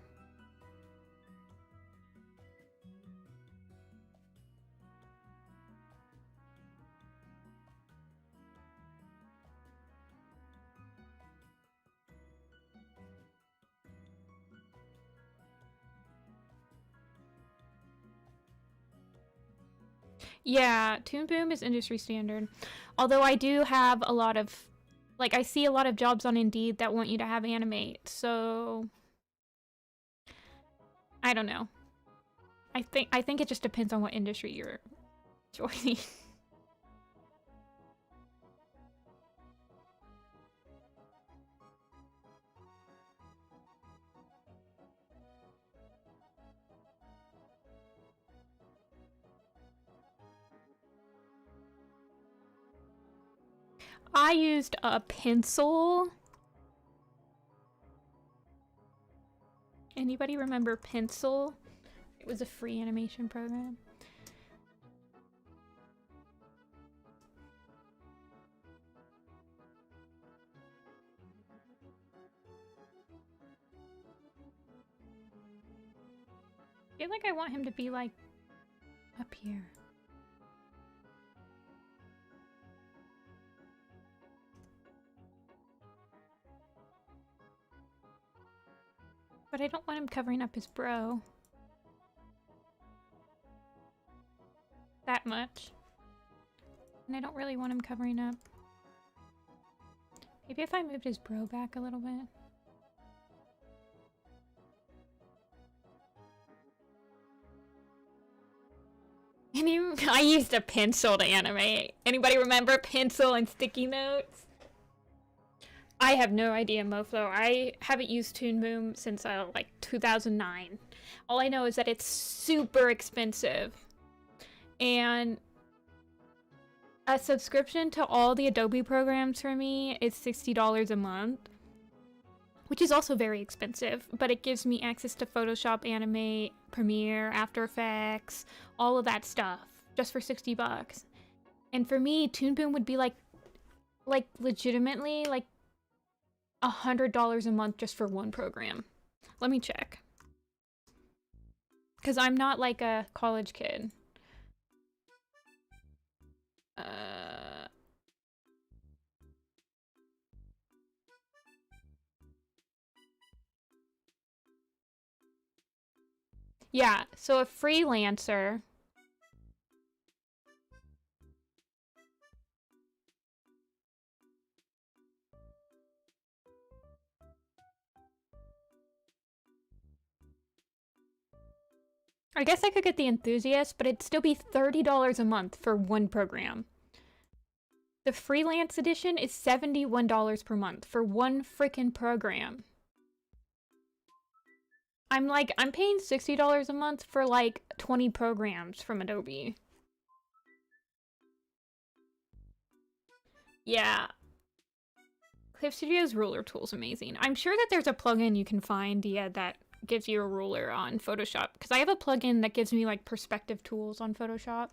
Yeah, Toon Boom is industry standard. Although I do have a lot of, like, I see a lot of jobs on Indeed that want you to have Animate, so I don't know. I think it just depends on what industry you're joining. I used a pencil. Anybody remember Pencil? It was a free animation program. I feel like I want him to be like up here. But I don't want him covering up his bro. That much. And I don't really want him covering up. Maybe if I moved his bro back a little bit. I used a pencil to animate. Anybody remember pencil and sticky notes? I have no idea, Moflo. I haven't used Toon Boom since like 2009. All I know is that it's super expensive. And a subscription to all the Adobe programs for me is $60 a month, which is also very expensive, but it gives me access to Photoshop, Animate, Premiere, After Effects, all of that stuff, just for 60 bucks. And for me, Toon Boom would be like legitimately like $100 a month just for one program. Let me check. Because I'm not like a college kid. Yeah, so a freelancer. I guess I could get the enthusiast, but it'd still be $30 a month for one program. The freelance edition is $71 per month for one freaking program. I'm paying $60 a month for like 20 programs from Adobe. Yeah. Clip Studio's ruler tool's amazing. I'm sure that there's a plugin you can find, yeah, that gives you a ruler on Photoshop. Because I have a plugin that gives me like perspective tools on Photoshop.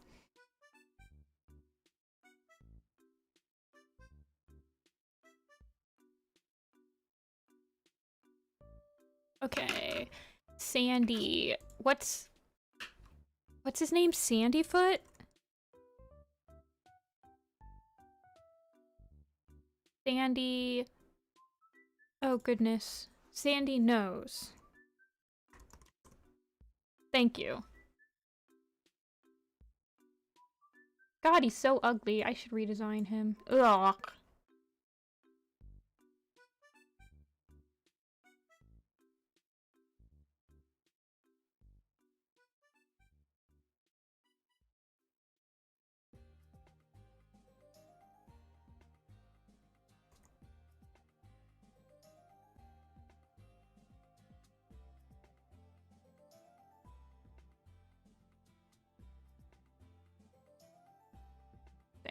Okay. Sandy. What's his name? Sandyfoot? Sandy. Oh goodness. Sandy knows. Thank you. God, he's so ugly. I should redesign him. Ugh.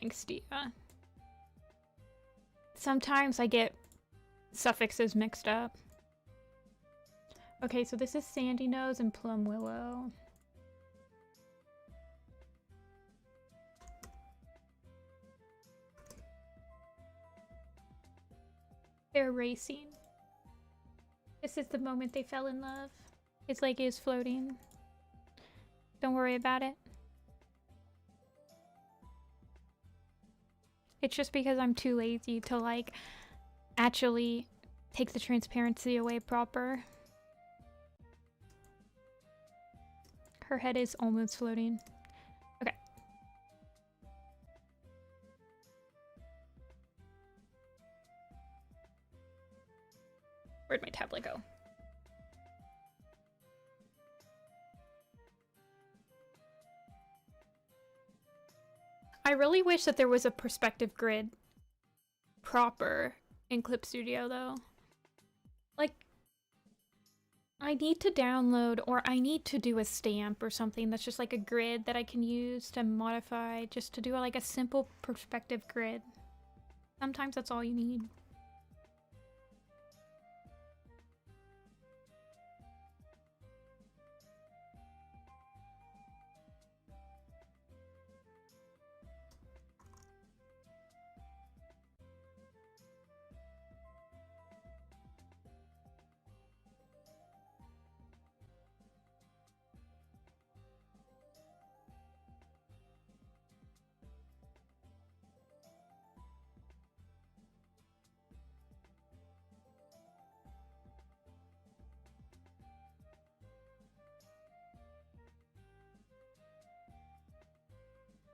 Thanks, Dia. Sometimes I get suffixes mixed up. Okay, so this is Sandy Nose and Plum Willow. They're racing. This is the moment they fell in love. His leg is floating. Don't worry about it. It's just because I'm too lazy to like actually take the transparency away proper. Her head is almost floating. Okay. Where'd my tablet go? I really wish that there was a perspective grid proper in Clip Studio though. Like, I need to download or I need to do a stamp or something that's just like a grid that I can use to modify just to do like a simple perspective grid. Sometimes that's all you need.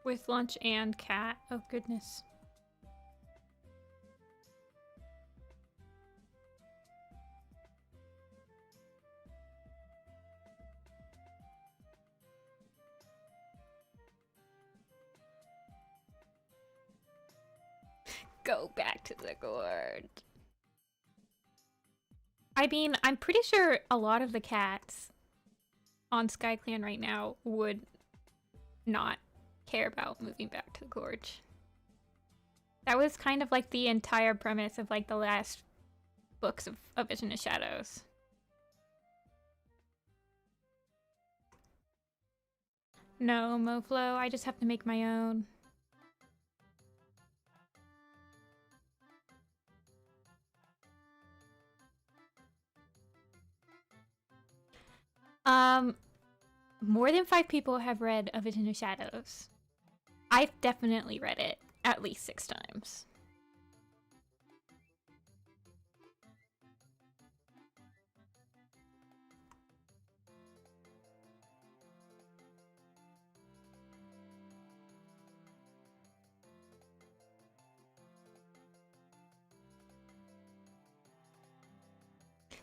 With lunch and cat. Oh goodness. Go back to the gorge. I mean, I'm pretty sure a lot of the cats on SkyClan right now would not care about moving back to the Gorge. That was kind of like the entire premise of like the last books of A Vision of Shadows. No, Moflo, I just have to make my own. More than 5 people have read A Vision of Shadows. I've definitely read it at least 6 times.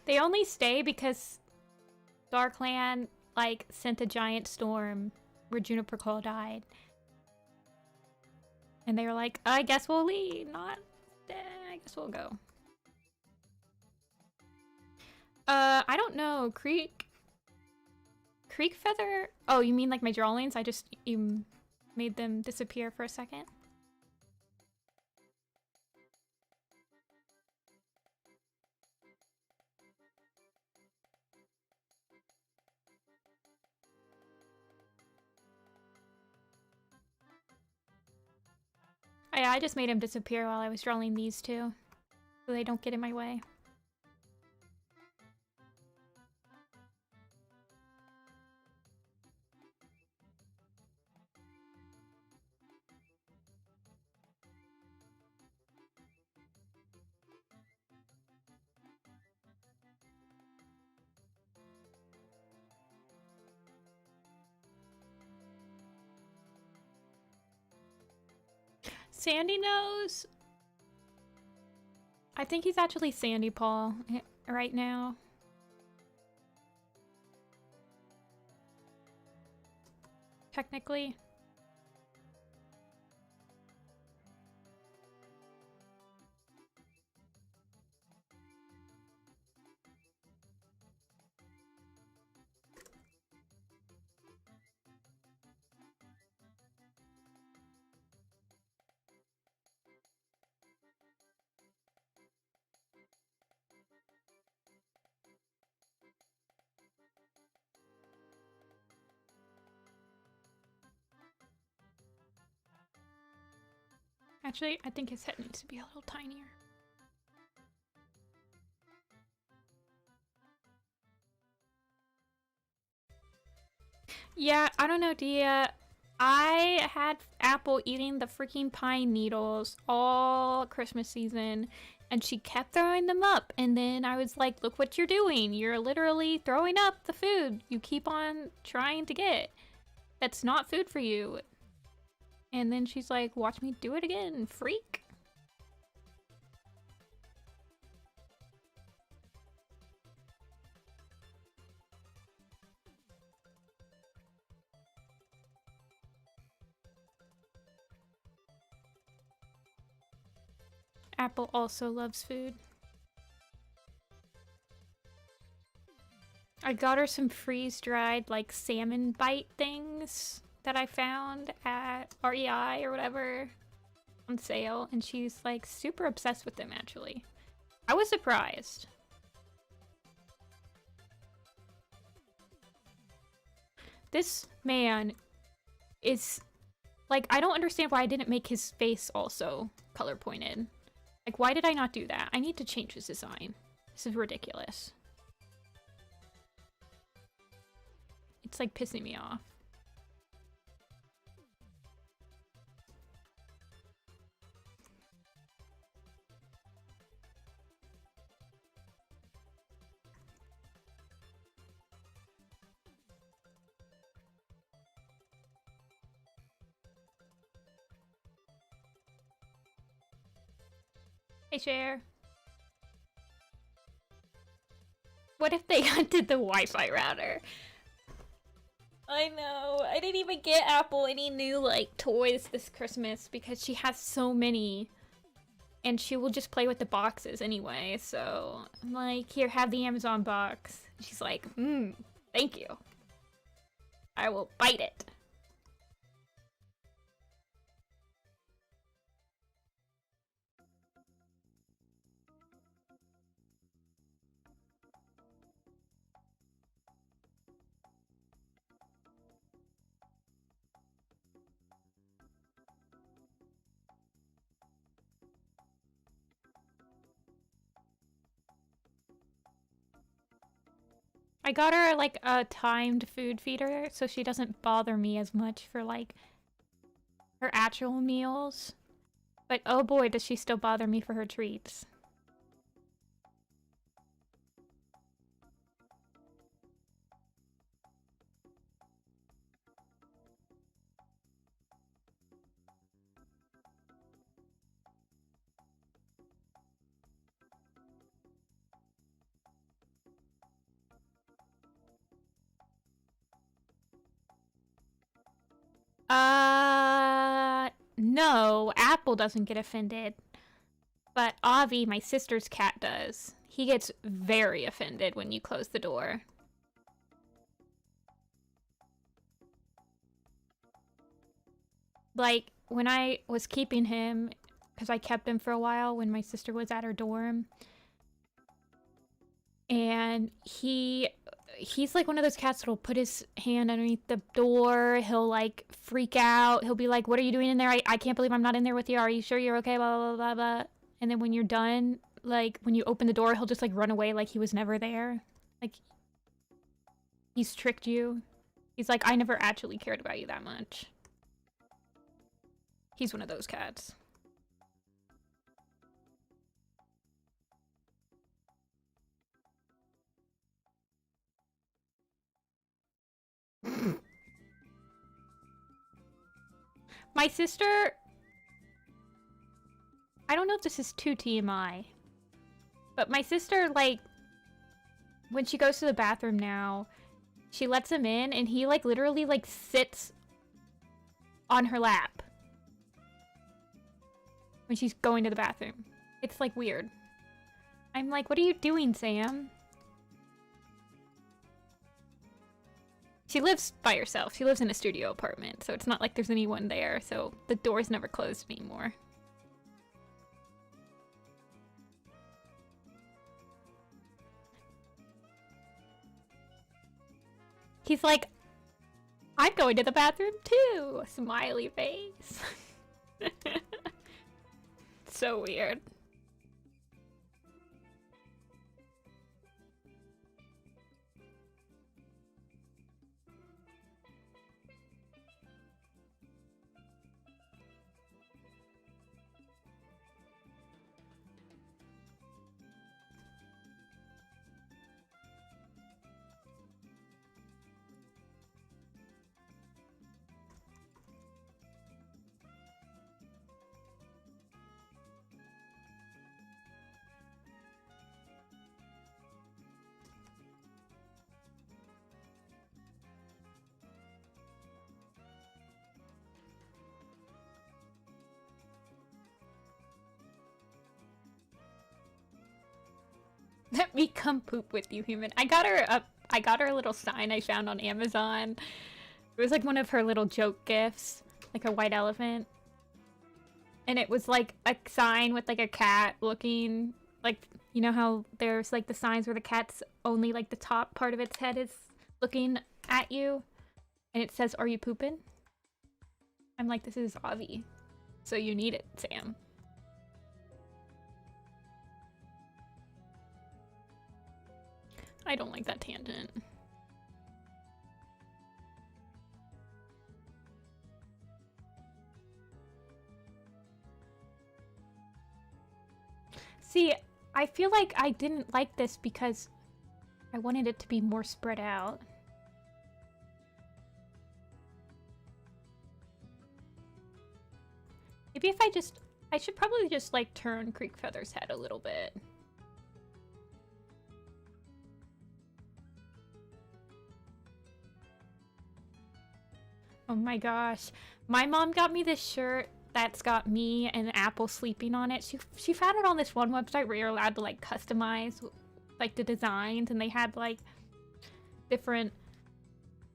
They only stay because StarClan, like, sent a giant storm where Juniper Cole died. And they were like, I guess we'll leave, not... I guess we'll go. I don't know, Creek Feather? Oh, you mean like my drawings? You made them disappear for a second? I just made him disappear while I was drawing these two, so they don't get in my way. Sandy Nose? I think he's actually Sandy Paw right now. Technically. Actually, I think his head needs to be a little tinier. Yeah, I don't know, Dia. I had Apple eating the freaking pine needles all Christmas season, and she kept throwing them up. And then I was like, look what you're doing. You're literally throwing up the food you keep on trying to get. That's not food for you. And then she's like, watch me do it again, freak. Apple also loves food. I got her some freeze-dried, like, salmon bite things that I found at REI or whatever on sale, and she's like super obsessed with them actually. I was surprised. This man is like, I don't understand why I didn't make his face also color pointed. Like, why did I not do that? I need to change his design. This is ridiculous. It's like pissing me off. Hey, Cher. What if they hunted the Wi-Fi router? I know. I didn't even get Apple any new, like, toys this Christmas because she has so many. and she will just play with the boxes anyway, so I'm like, here, have the Amazon box. She's like, thank you. I will bite it. I got her, like, a timed food feeder, so she doesn't bother me as much for, like, her actual meals. But oh boy, does she still bother me for her treats. No, Apple doesn't get offended. But Avi, my sister's cat, does. He gets very offended when you close the door. Like, when I was keeping him, because I kept him for a while when my sister was at her dorm, and he's like one of those cats that'll put his hand underneath the door. He'll like freak out. He'll be like, what are you doing in there? I can't believe I'm not in there with you. Are you sure you're okay? Blah, blah, blah, blah. And then when you're done, like when you open the door, he'll just like run away like he was never there. Like he's tricked you. He's like, I never actually cared about you that much. He's one of those cats. My sister... I don't know if this is too TMI, but my sister, like, when she goes to the bathroom now, she lets him in, and he, like, literally, like, sits on her lap when she's going to the bathroom. It's, like, weird. I'm like, what are you doing, Sam? She lives by herself. She lives in a studio apartment, so it's not like there's anyone there, so the door's never closed anymore. He's like, I'm going to the bathroom too! Smiley face. So weird. Let me come poop with you, human. I got her a little sign I found on Amazon. It was like one of her little joke gifts, like a white elephant. And it was like a sign with like a cat looking, like, you know how there's like the signs where the cat's only like the top part of its head is looking at you? And it says, are you pooping? I'm like, this is Avi. So you need it, Sam. I don't like that tangent. See, I feel like I didn't like this because I wanted it to be more spread out. Maybe if I should probably just like turn Creek Feather's head a little bit. Oh my gosh. My mom got me this shirt that's got me and Apple sleeping on it. She found it on this one website where you're allowed to like customize like the designs, and they had like different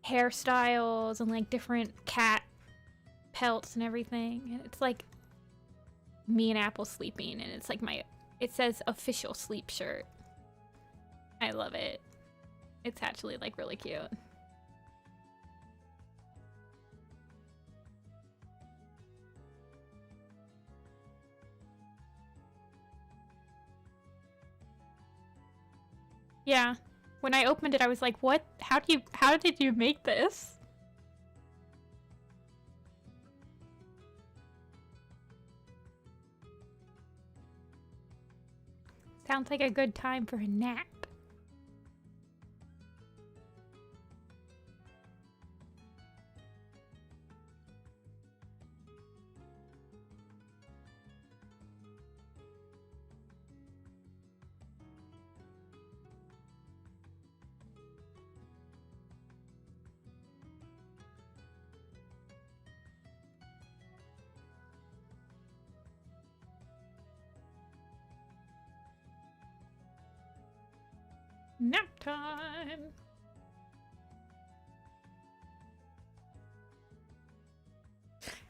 hairstyles and like different cat pelts and everything. And it's like me and Apple sleeping, and it's like it says official sleep shirt. I love it. It's actually like really cute. Yeah. When I opened it, I was like, what? How did you make this? Sounds like a good time for a nap. Nap time!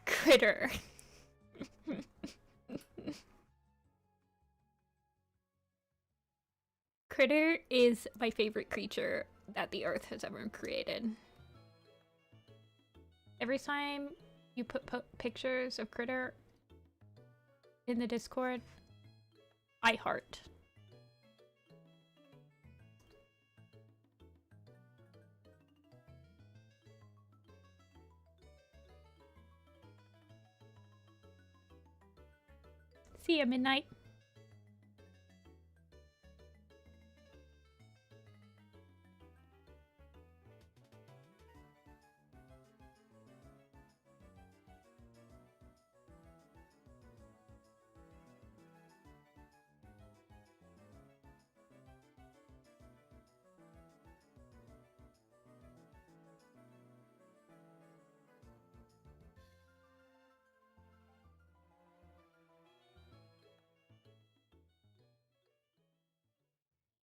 Critter. Critter is my favorite creature that the earth has ever created. Every time you put pictures of Critter in the Discord, I heart. See ya, Midnight.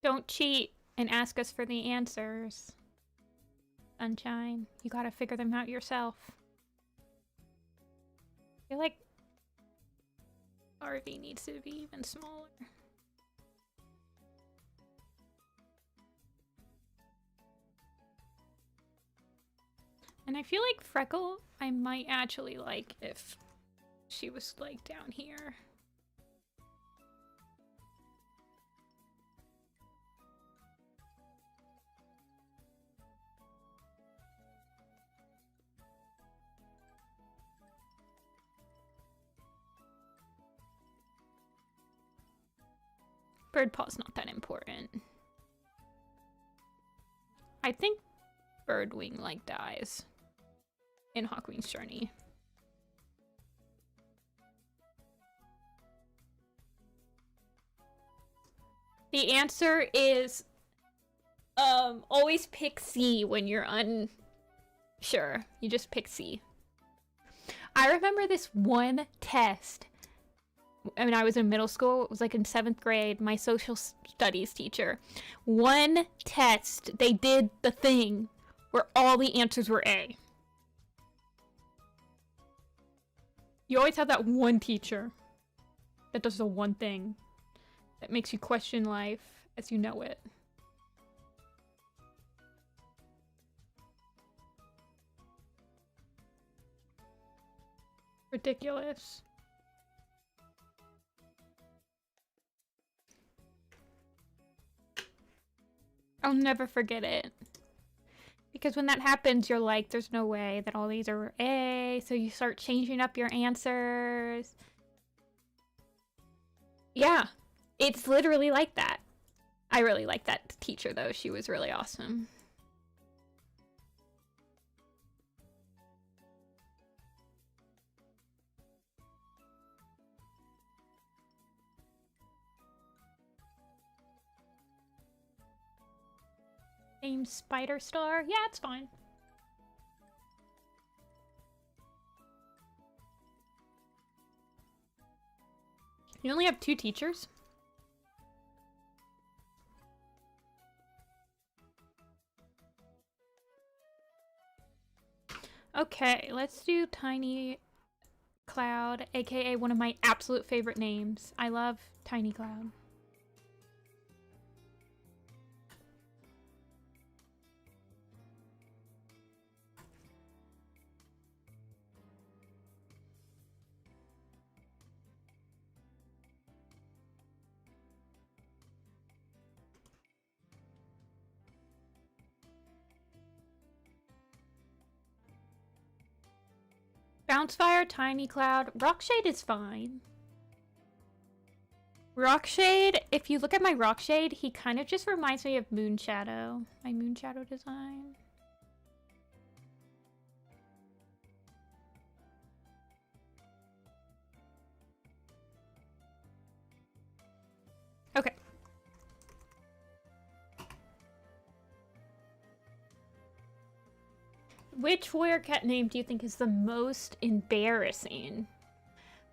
Don't cheat and ask us for the answers. Sunshine, you gotta figure them out yourself. I feel like RV needs to be even smaller. And I feel like Freckle, I might actually like if she was like down here. Bird paw's not that important. I think Birdwing like dies in Hawkwing's Journey. The answer is always pick C when you're unsure. You just pick C. I remember this one test when I was in middle school. It was like in 7th grade. My social studies teacher. One test, they did the thing where all the answers were A. You always have that one teacher that does the one thing that makes you question life as you know it. Ridiculous. I'll never forget it. Because when that happens, you're like, there's no way that all these are A, so you start changing up your answers. Yeah, it's literally like that. I really like that teacher, though. She was really awesome. Name Spider Star? Yeah, it's fine. You only have 2 teachers? Okay, let's do Tiny Cloud, aka one of my absolute favorite names. I love Tiny Cloud. Bouncefire, Tiny Cloud, Rockshade is fine. Rockshade, if you look at my Rockshade, he kind of just reminds me of Moonshadow. My Moonshadow design. Okay. Which warrior cat name do you think is the most embarrassing?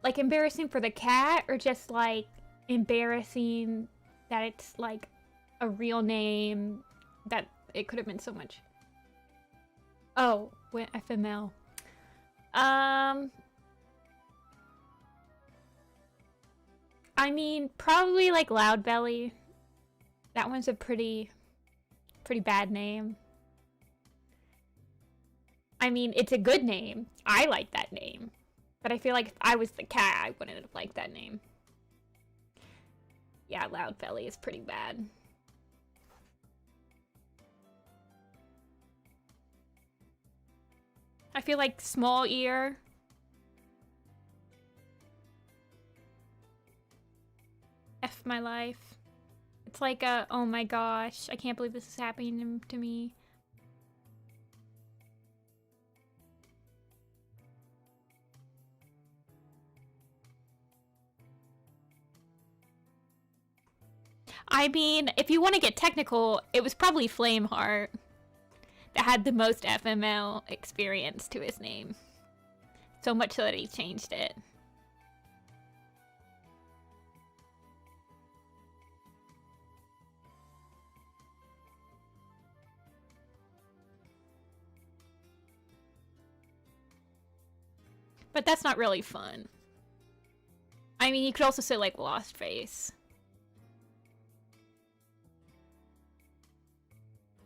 Like, embarrassing for the cat, or just, like, embarrassing that it's, like, a real name that it could have been so much? Oh, went FML. I mean, probably, like, Loudbelly. That one's a pretty bad name. I mean, it's a good name. I like that name. But I feel like if I was the cat, I wouldn't have liked that name. Yeah, Loudbelly is pretty bad. I feel like Small Ear. F my life. It's like a, oh my gosh, I can't believe this is happening to me. I mean, if you want to get technical, it was probably Flameheart that had the most FML experience to his name. So much so that he changed it. But that's not really fun. I mean, you could also say, like, Lost Face.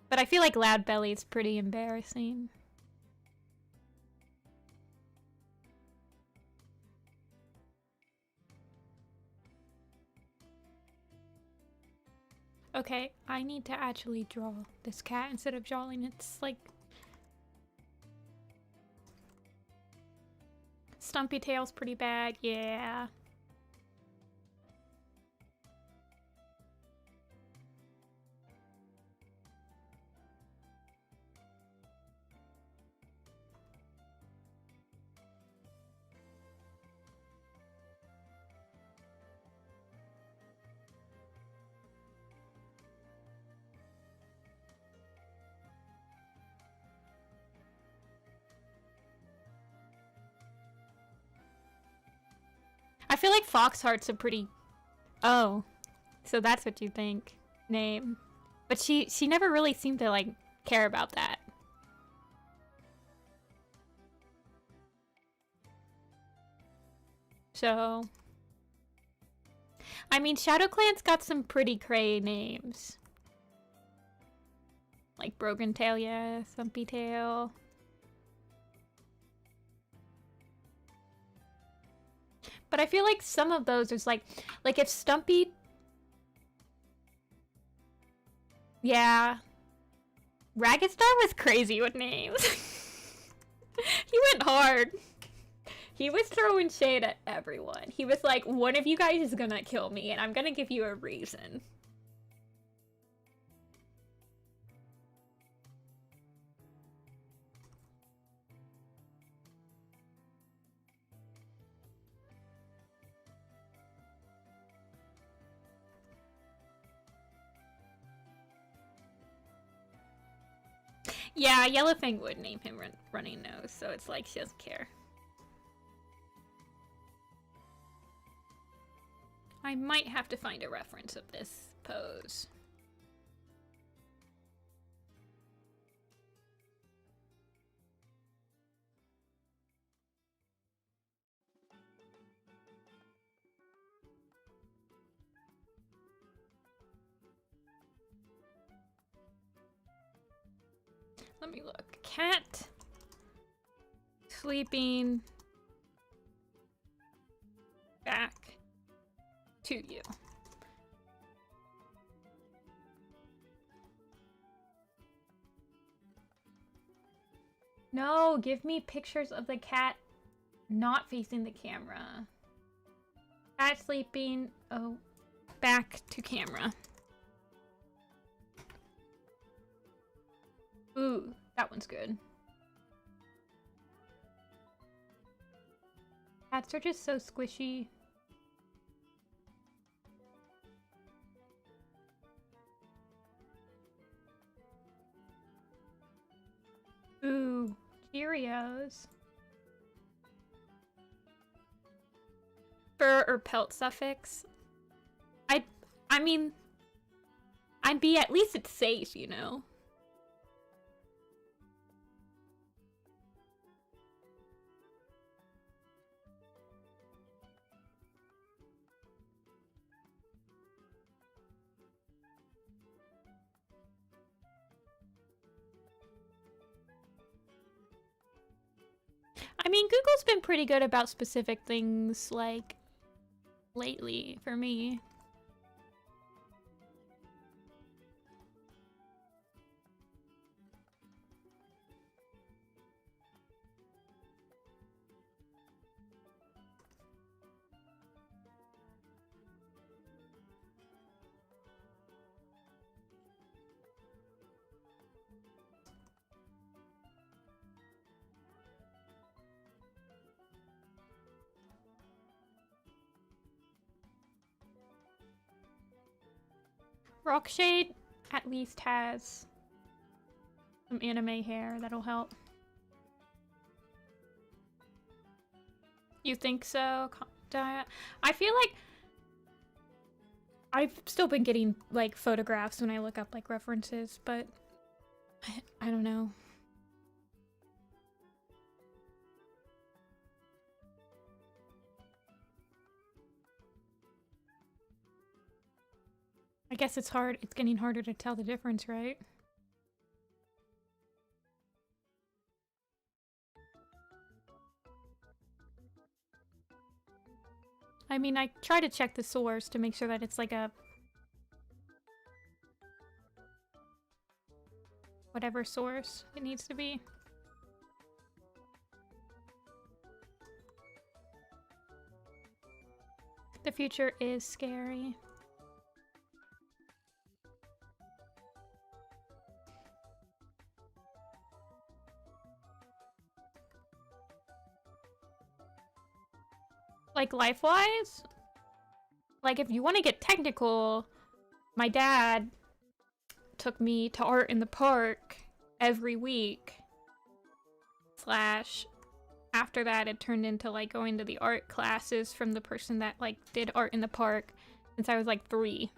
But I feel like Loudbelly is pretty embarrassing. Okay, I need to actually draw this cat instead of drawing its, like... Stumpy tail's pretty bad, yeah. I feel like Foxheart's a pretty... Oh. So that's what you think. Name. But she never really seemed to, like, care about that. So... I mean, ShadowClan's got some pretty cray names. Like Broken Tail, yeah. Thumpy Tail. But I feel like some of those is like if Stumpy... Yeah. Ragged Star was crazy with names. He went hard. He was throwing shade at everyone. He was like, one of you guys is gonna kill me, and I'm gonna give you a reason. Yeah, Yellowfang would name him Running Nose, so it's like she doesn't care. I might have to find a reference of this pose. Let me look. Cat sleeping back to you. No, give me pictures of the cat not facing the camera. Cat sleeping, oh, back to camera. Ooh, that one's good. Cats are just so squishy. Ooh, Cheerios. Fur or pelt suffix? I mean, I'd be, at least it's safe, you know? I mean, Google's been pretty good about specific things, like, lately, for me. Rockshade at least has some anime hair that'll help. You think so? I feel like I've still been getting like photographs when I look up like references, but I don't know. I guess it's hard. It's getting harder to tell the difference, right? I mean, I try to check the source to make sure that it's like a... whatever source it needs to be. The future is scary. Like, life-wise? Like, if you want to get technical, my dad took me to art in the park every week. Slash, after that, it turned into, like, going to the art classes from the person that, like, did art in the park since I was, like, 3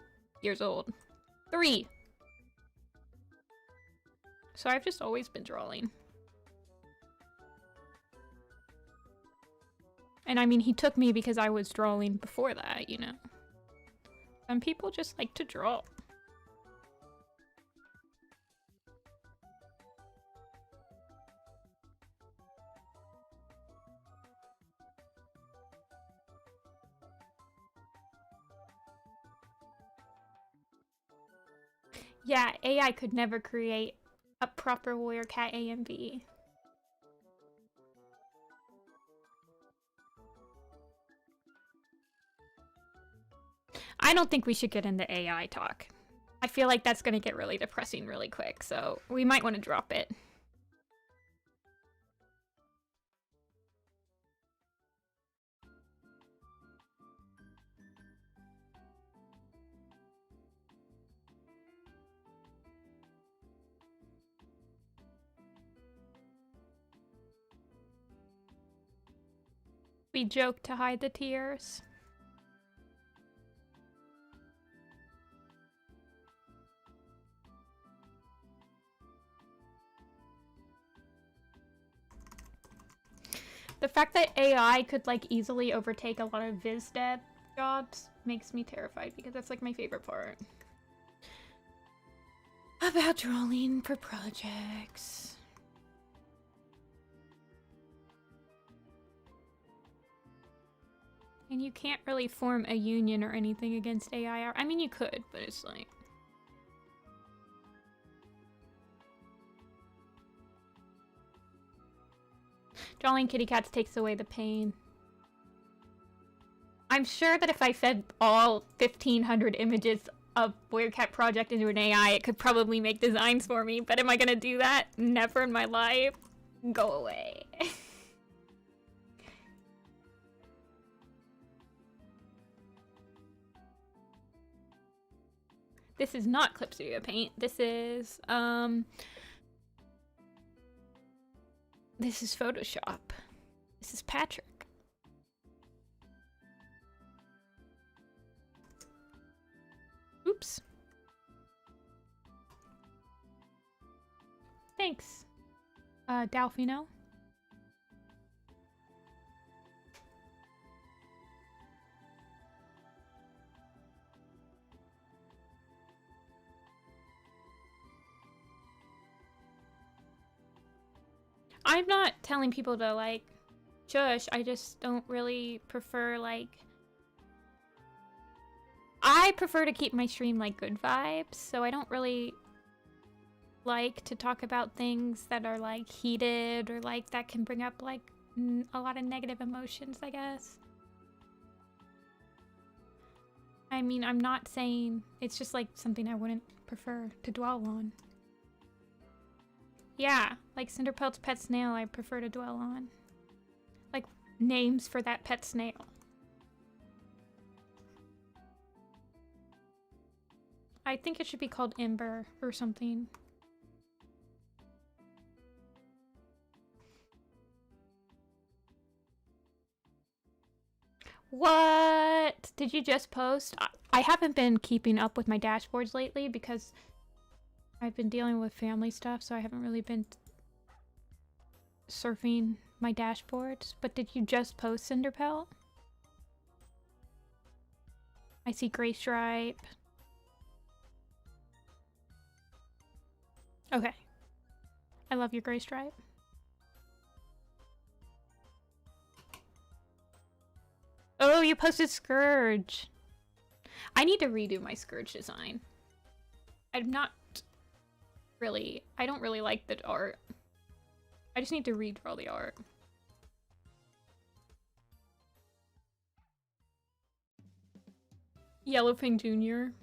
years old. 3! So I've just always been drawing. And I mean, he took me because I was drawing before that, you know? Some people just like to draw. Yeah, AI could never create a proper warrior cat AMV. I don't think we should get into AI talk. I feel like that's going to get really depressing really quick, so we might want to drop it. We joke to hide the tears. The fact that AI could like easily overtake a lot of viz dev jobs makes me terrified because that's like my favorite part about drawing for projects. And you can't really form a union or anything against AI. I mean, you could, but it's like... Drawing kitty cats takes away the pain. I'm sure that if I fed all 1,500 images of Warrior Cat Project into an AI, it could probably make designs for me, but am I gonna do that? Never in my life. Go away. This is not Clip Studio Paint. This is Photoshop. This is Patrick. Oops. Thanks, Dalfino. I'm not telling people to, like, shush. I just don't really prefer, like... I prefer to keep my stream, like, good vibes, so I don't really like to talk about things that are, like, heated or, like, that can bring up, like, a lot of negative emotions, I guess. I mean, I'm not saying... It's just, like, something I wouldn't prefer to dwell on. Yeah, like Cinderpelt's pet snail I prefer to dwell on. Like, names for that pet snail. I think it should be called Ember or something. What? Did you just post? I haven't been keeping up with my dashboards lately because I've been dealing with family stuff, so I haven't really been surfing my dashboards. But did you just post Cinderpelt? I see Gray Stripe. Okay. I love your Gray Stripe. Oh, you posted Scourge. I need to redo my Scourge design. I'm not really... I don't really like the art. I just need to redraw the art. Yellowfang Jr.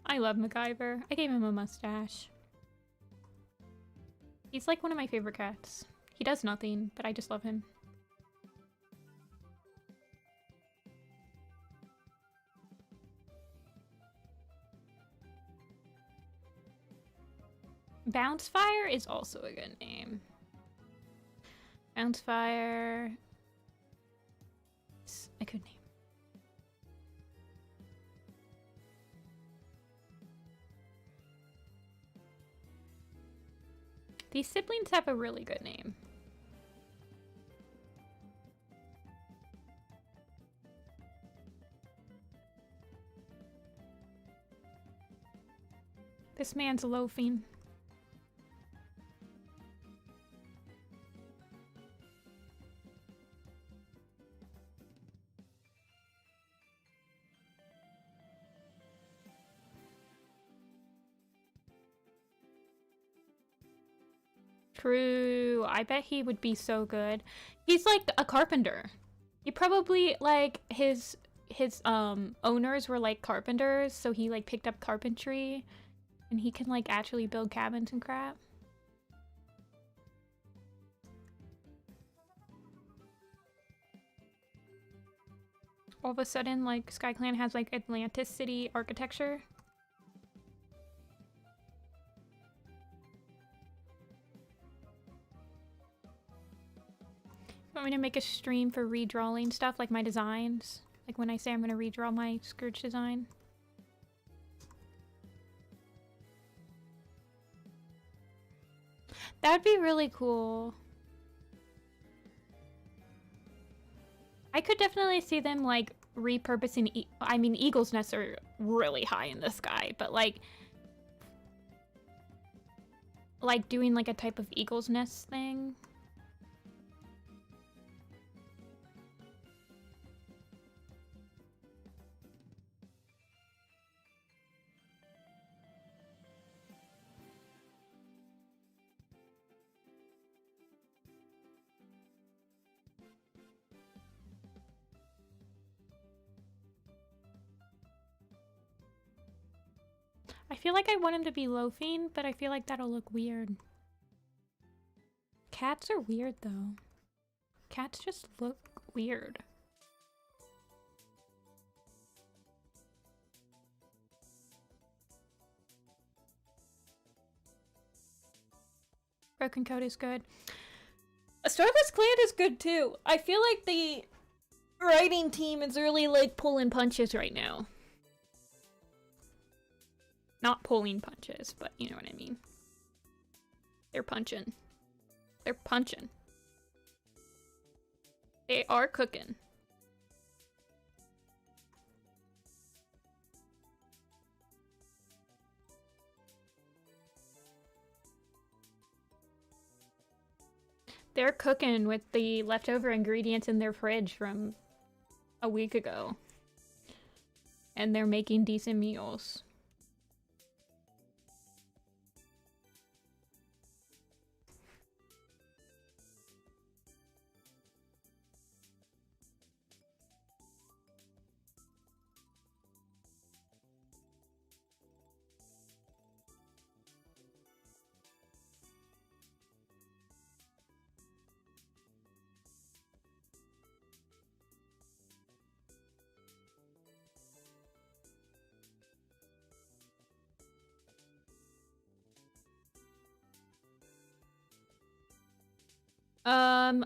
I love MacGyver. I gave him a mustache. He's like one of my favorite cats. He does nothing, but I just love him. Bouncefire is also a good name. Bouncefire is a good name. These siblings have a really good name. This man's loafing. True. I bet he would be so good. He's like a carpenter. He probably, like, his owners were like carpenters, so he like picked up carpentry and he can like actually build cabins and crap. All of a sudden, like, SkyClan has like Atlantis City architecture. Want me to make a stream for redrawing stuff, like my designs? Like when I say I'm gonna redraw my Scourge design? That'd be really cool. I could definitely see them, like, repurposing... I mean, eagle's nests are really high in the sky, but, like, doing, like, a type of eagle's nest thing. I feel like I want him to be loafing, but I feel like that'll look weird. Cats are weird, though. Cats just look weird. Broken Code is good. SkyClan's Clan is good, too. I feel like the writing team is really, like, pulling punches right now. Not pulling punches, but you know what I mean. They're punching. They're punching. They are cooking. They're cooking with the leftover ingredients in their fridge from a week ago. And they're making decent meals.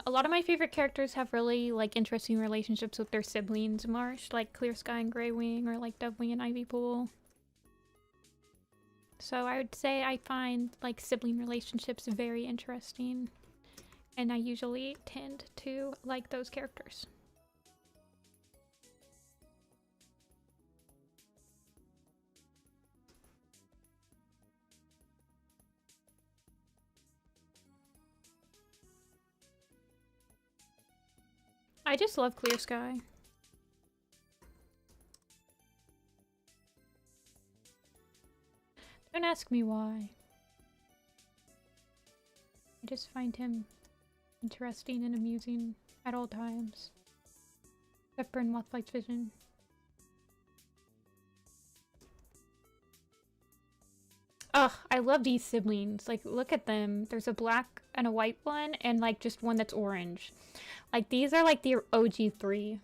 A lot of my favorite characters have really, like, interesting relationships with their siblings, Marsh, like Clear Sky and Grey Wing, or like Dovewing and Ivypool. So I would say I find, like, sibling relationships very interesting, and I usually tend to like those characters. I just love Clear Sky. Don't ask me why. I just find him interesting and amusing at all times. Except for in Mothlight's vision. Ugh, I love these siblings. Like, look at them. There's a black and a white one, and, like, just one that's orange. Like, these are, like, the OG 3.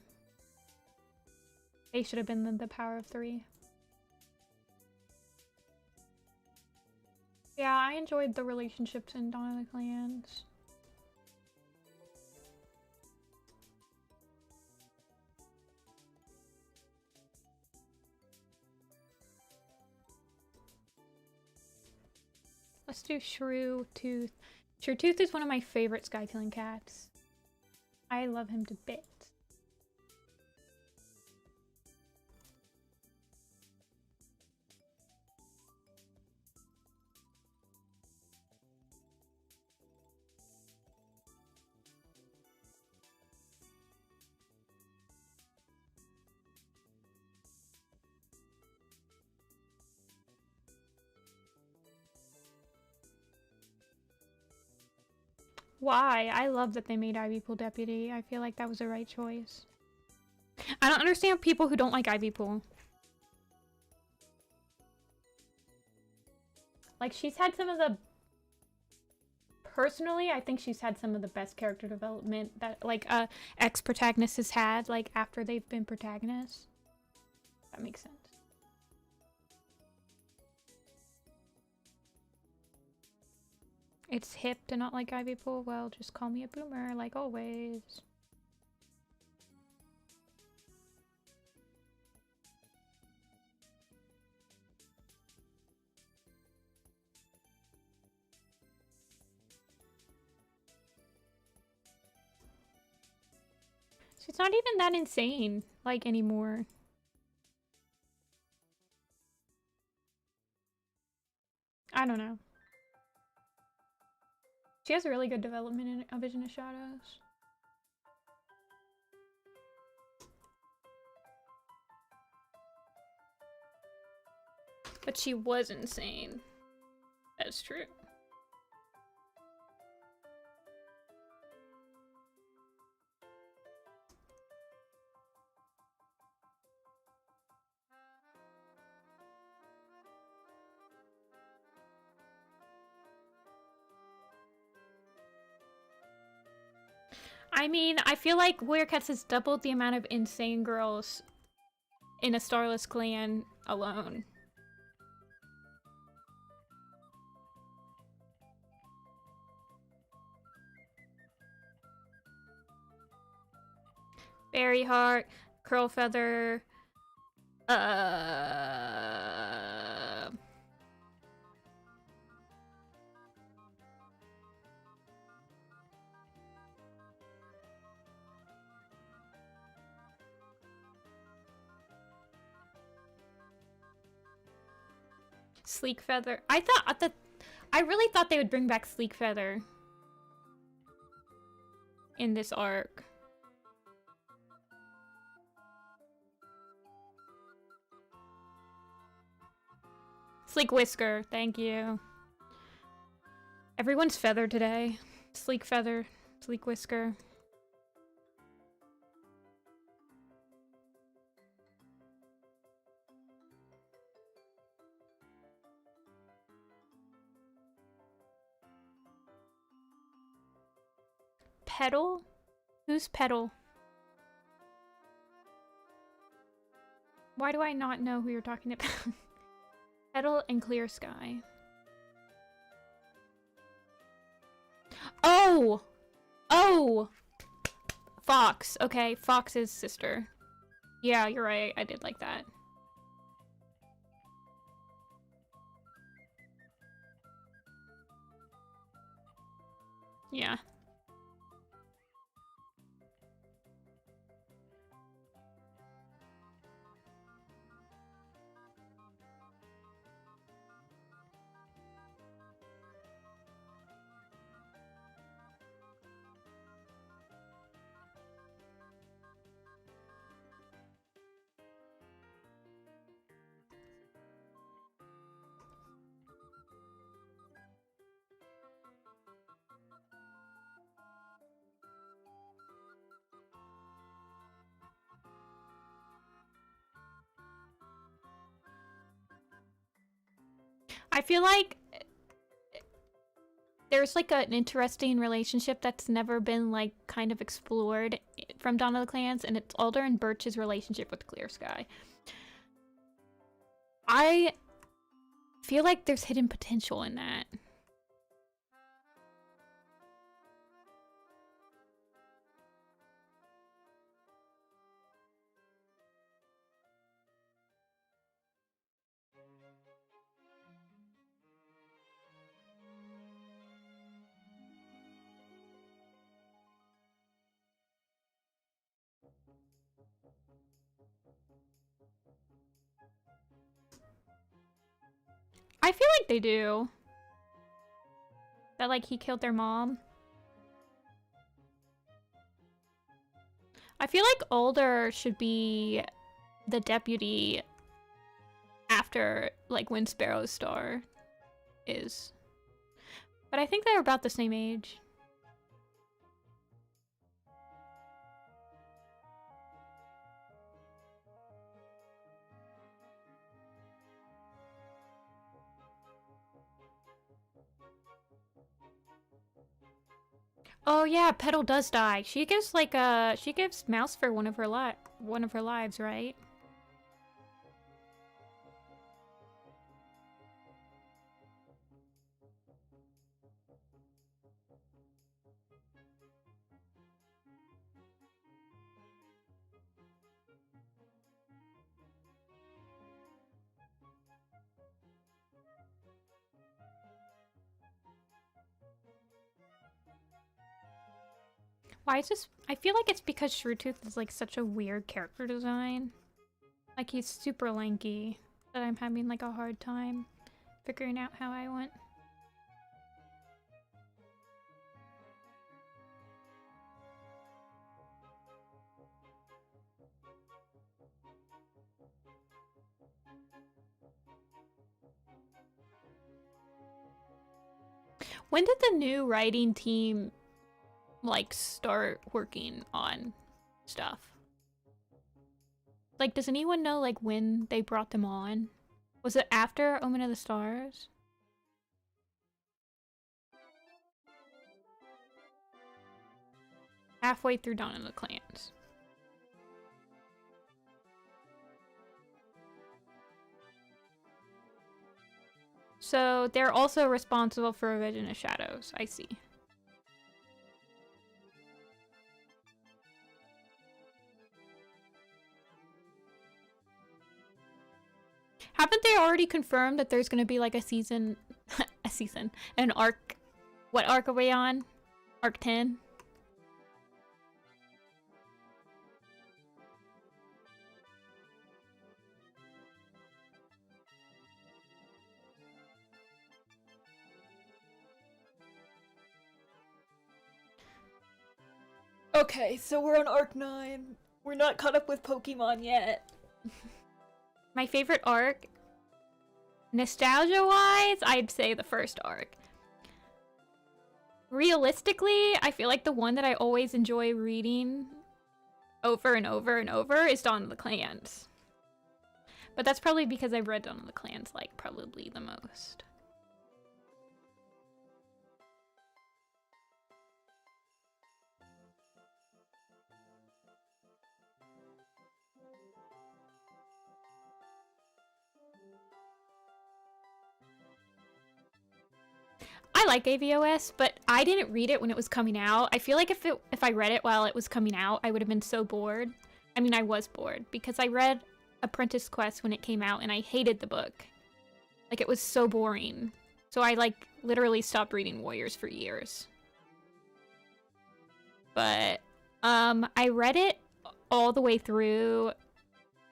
They should have been the power of 3. Yeah, I enjoyed the relationships in Dawn of the Clans. Let's do Shrew Tooth. Shrew Tooth is one of my favorite SkyClan cats. I love him to bits. Why? I love that they made Ivypool deputy. I feel like that was the right choice. I don't understand people who don't like Ivypool. Like, she's had some of the... Personally, I think she's had some of the best character development that, like, ex-protagonists has had, like, after they've been protagonists. That makes sense. It's hip to not like Ivypool. Well, just call me a boomer, like always. She's not even that insane, like, anymore. I don't know. She has a really good development in A Vision of Shadows. But she was insane. That's true. I mean, I feel like Warrior Cats has doubled the amount of insane girls in a Starless clan alone. Fairy Heart, Curl Feather, Sleek Feather. I really thought they would bring back Sleek Feather in this arc. Sleek Whisker, thank you. Everyone's feathered today. Sleek Feather, Sleek Whisker. Petal? Who's Petal? Why do I not know who you're talking about? Petal and Clear Sky. Oh! Oh! Fox. Okay, Fox's sister. Yeah, you're right. I did like that. Yeah. I feel like there's like an interesting relationship that's never been like kind of explored from Dawn of the Clans, and it's Alder and Birch's relationship with Clear Sky. I feel like there's hidden potential in that. I feel like they do. That, like, he killed their mom. I feel like Alder should be the deputy after, like, when Sparrow's star is. But I think they're about the same age. Oh yeah, Petal does die. She gives like she gives Mouse for one of her lives, right? Why is this? I feel like it's because Shrewtooth is like such a weird character design. Like he's super lanky that I'm having like a hard time figuring out how I went. When did the new writing team like start working on stuff? Like, does anyone know like when they brought them on? Was it after Omen of the Stars? Halfway through Dawn of the Clans. So they're also responsible for A Vision of Shadows. I see. Haven't they already confirmed that there's gonna be like a season, an arc? What arc are we on? Arc 10? Okay, so we're on Arc 9. We're not caught up with Pokemon yet. My favorite arc, nostalgia-wise, I'd say the first arc. Realistically, I feel like the one that I always enjoy reading over and over and over is Dawn of the Clans. But that's probably because I've read Dawn of the Clans, like, probably the most. I like AVOS, but I didn't read it when it was coming out. I feel like if I read it while it was coming out, I would have been so bored. I mean, I was bored because I read Apprentice Quest when it came out and I hated the book. Like, it was so boring. So I, like, literally stopped reading Warriors for years. But, I read it all the way through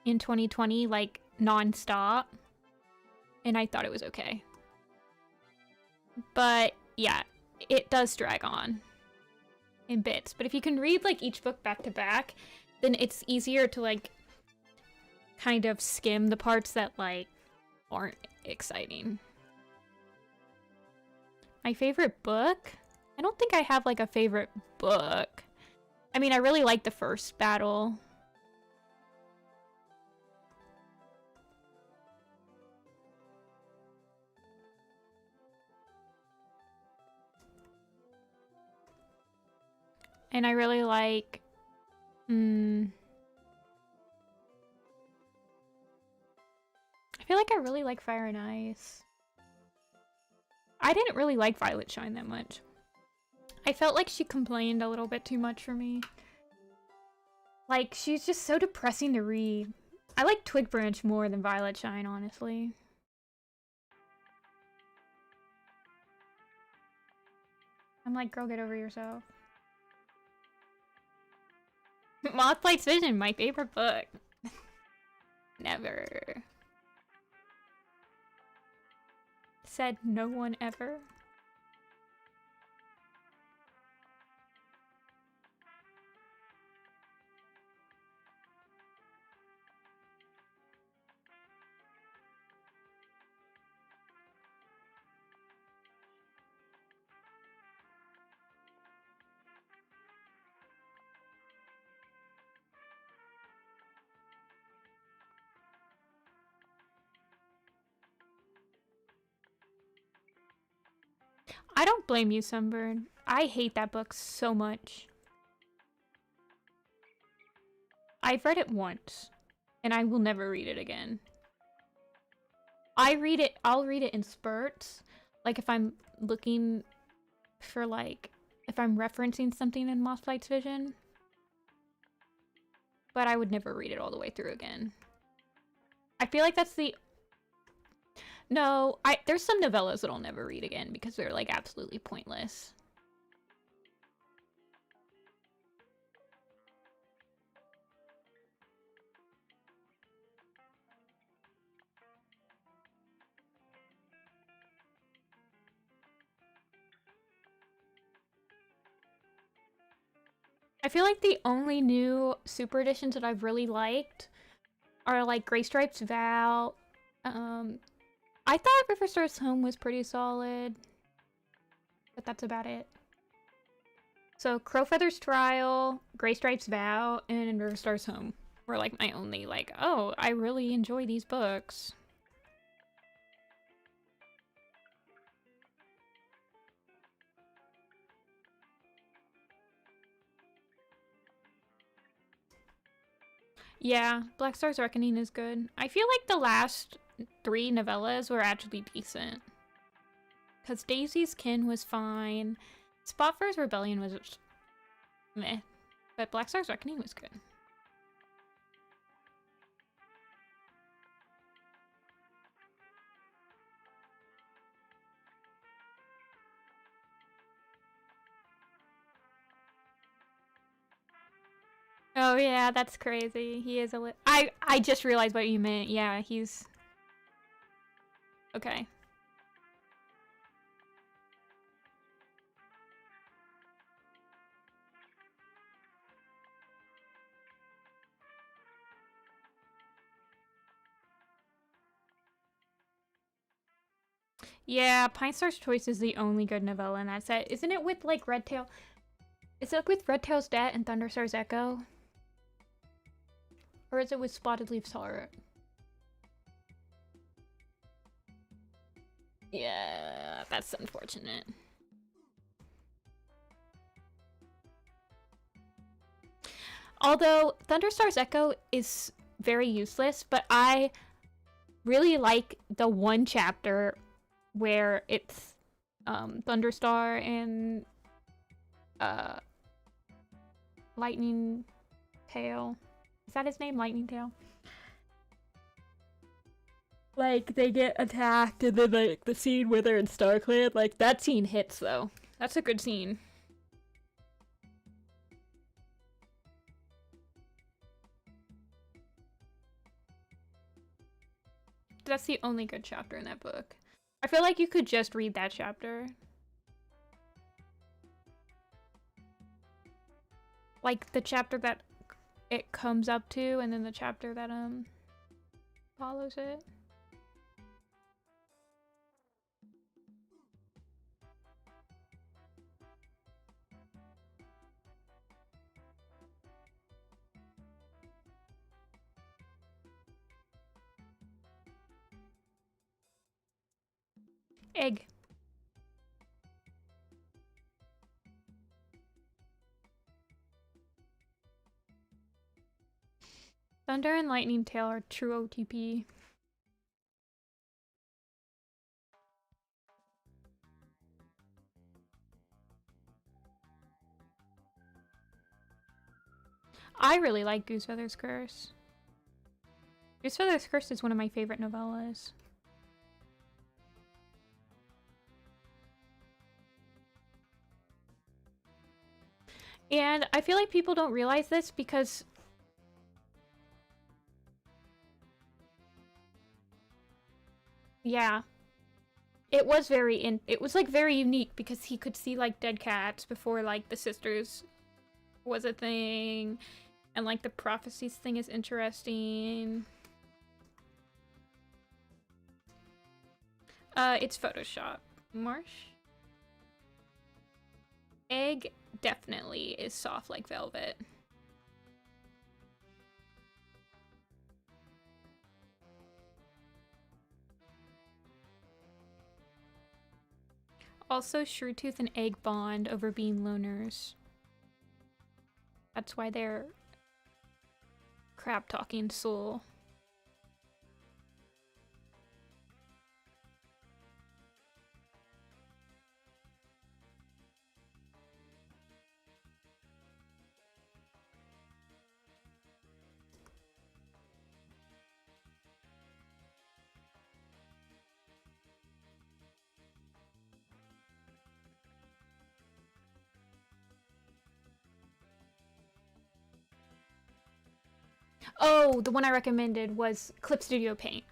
in 2020, like, non-stop. And I thought it was okay. But, yeah, it does drag on in bits. But if you can read, like, each book back to back, then it's easier to, like, kind of skim the parts that, like, aren't exciting. My favorite book? I don't think I have, like, a favorite book. I mean, I really like the first battle. And I really like... I feel like I really like Fire and Ice. I didn't really like Violet Shine that much. I felt like she complained a little bit too much for me. Like, she's just so depressing to read. I like Twig Branch more than Violet Shine, honestly. I'm like, girl, get over yourself. Mothlight's Vision, my favorite book. Never. Said no one ever. I don't blame you, Sunburn. I hate that book so much. I've read it once, and I will never read it again. I'll read it in spurts. Like, if I'm looking for, like, if I'm referencing something in Mothlight's Vision. But I would never read it all the way through again. I feel like that's the... No, there's some novellas that I'll never read again because they're, like, absolutely pointless. I feel like the only new super editions that I've really liked are like Gray Stripes Vow. I thought River Star's Home was pretty solid, but that's about it. So Crowfeather's Trial, Gray Stripes Vow, and River Star's Home were like my only like, oh, I really enjoy these books. Yeah, Black Star's Reckoning is good. I feel like the last 3 novellas were actually decent. Because Daisy's Kin was fine. Spotfire's Rebellion was meh. But Black Star's Reckoning was good. Oh yeah, that's crazy. He is a I just realized what you meant. Yeah, he's... Okay. Yeah, Pine Star's Choice is the only good novella in that set. Isn't it with, like, Redtail? Is it with Redtail's Debt and Thunderstar's Echo? Or is it with Spotted Leaf's Heart? Yeah, that's unfortunate. Although Thunderstar's Echo is very useless, but I really like the one chapter where it's Thunderstar and Lightning Tail. Is that his name? Lightning Tail? Like, they get attacked and then, like, the scene where they're in StarClan, like, that scene hits, though. That's a good scene. That's the only good chapter in that book. I feel like you could just read that chapter. Like, the chapter that it comes up to, and then the chapter that, follows it. Egg. Thunder and Lightning Tail are true OTP. I really like Goosefeather's Curse. Goosefeather's Curse is one of my favorite novellas. And I feel like people don't realize this because yeah. It was it was like very unique because he could see like dead cats before like the sisters was a thing, and like the prophecies thing is interesting. It's Photoshop. Marsh? Egg definitely is soft like velvet. Also, Shrewtooth and Egg bond over being loners. That's why they're crap-talking soul. Oh, the one I recommended was Clip Studio Paint.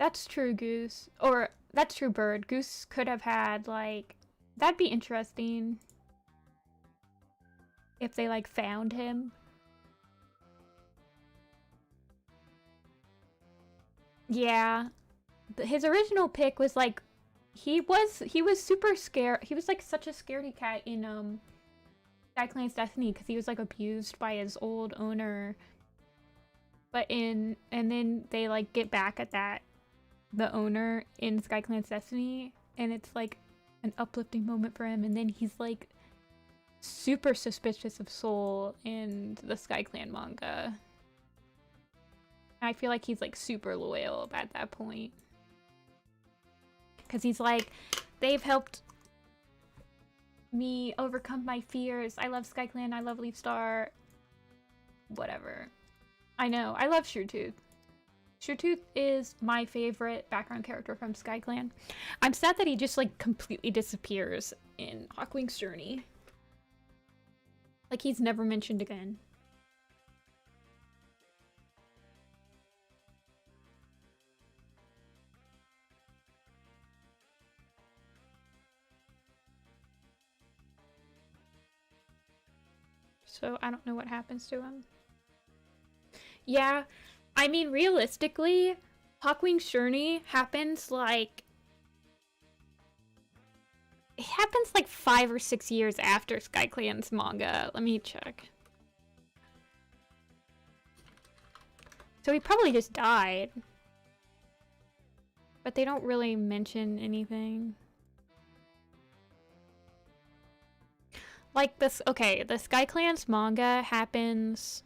That's true, Goose. Or, that's true, Bird. Goose could have had, like... That'd be interesting. If they, like, found him. Yeah. His original pick was, like... He was super scared. He was, like, such a scaredy cat in, SkyClan's Destiny, because he was, like, abused by his old owner. And then they, like, get back at the owner in SkyClan's Destiny, and it's, like, an uplifting moment for him, and then he's, like, super suspicious of Soul in the SkyClan manga. I feel like he's, like, super loyal at that point. Because he's like, they've helped me overcome my fears. I love SkyClan, I love Leaf Star. Whatever. I know, I love Shrewtooth. Shrewtooth is my favorite background character from SkyClan. I'm sad that he just, like, completely disappears in Hawkwing's Journey. Like, he's never mentioned again. So, I don't know what happens to him. Yeah, I mean, realistically, Hawkwing's Journey happens, like... It happens, like, 5 or 6 years after SkyClan's manga. Let me check. So he probably just died. But they don't really mention anything. Like, this... Okay, the SkyClan's manga happens...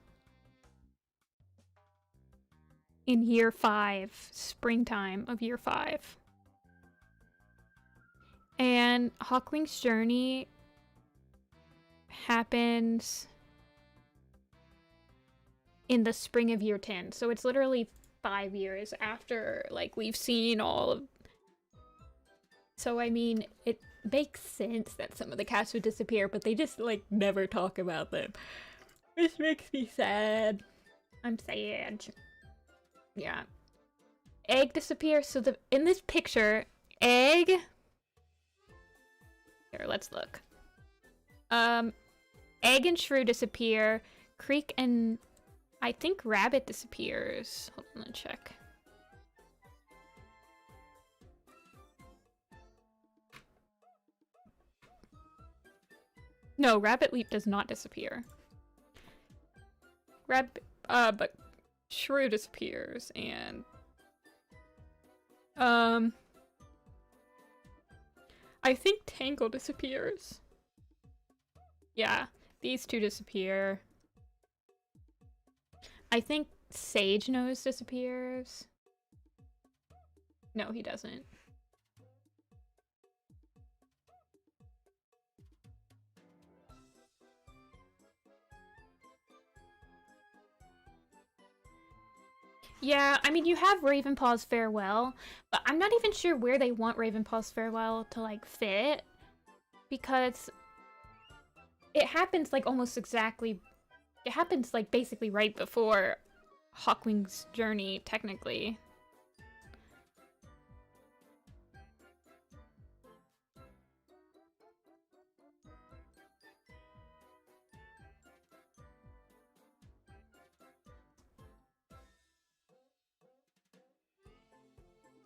in year 5, springtime of year 5. And Hawkwing's Journey happens in the spring of year 10. So it's literally 5 years after, like, we've seen all of... So, I mean, it makes sense that some of the cast would disappear, but they just, like, never talk about them. Which makes me sad. I'm sad. Yeah. Egg disappears. So in this picture, Egg... Here, let's look. Egg and Shrew disappear. Creek and... I think Rabbit disappears. Hold on, let's check. No, Rabbit Leap does not disappear. But Shrew disappears, and... I think Tangle disappears. Yeah, these two disappear. I think Sage Nose disappears. No, he doesn't. Yeah, I mean, you have Ravenpaw's Farewell, but I'm not even sure where they want Ravenpaw's Farewell to, like, fit. Because it happens, like, almost exactly... It happens, like, basically right before Hawkwing's Journey, technically.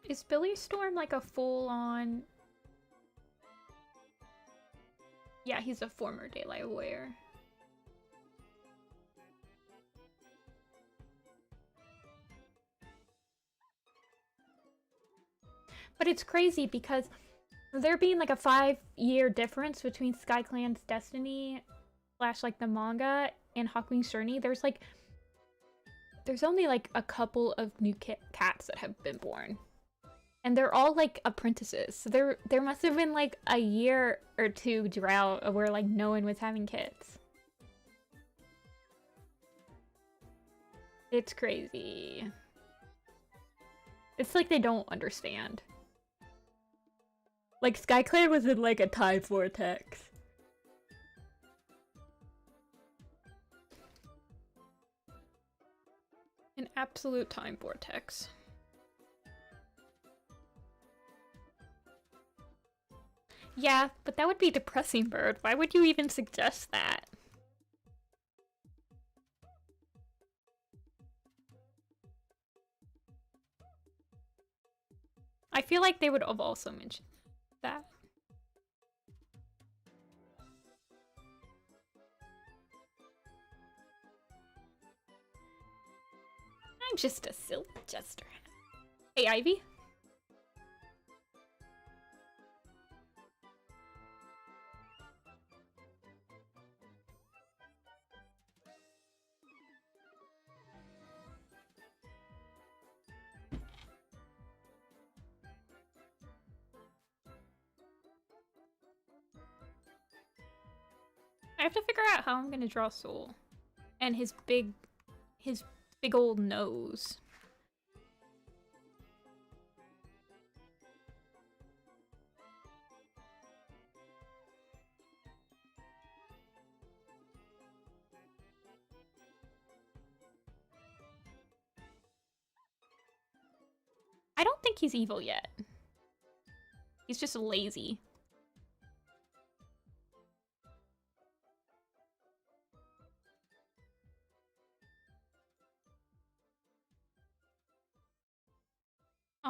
Is Billy Storm, like, a full-on... Yeah, he's a former Daylight Warrior. But it's crazy because there being, like, a 5-year difference between SkyClan's Destiny / like, the manga and Hawkwing's Journey, there's, like... There's only, like, a couple of new cats that have been born. And they're all, like, apprentices. So there must have been, like, a year or 2 drought where, like, no one was having kids. It's crazy. It's like they don't understand. Like, SkyClan was in, like, a time vortex. An absolute time vortex. Yeah, but that would be depressing, Bird. Why would you even suggest that? I feel like they would have also mentioned that. I'm just a silly jester. Hey, Ivy? I have to figure out how I'm gonna draw Soul. And his big old nose. I don't think he's evil yet. He's just lazy.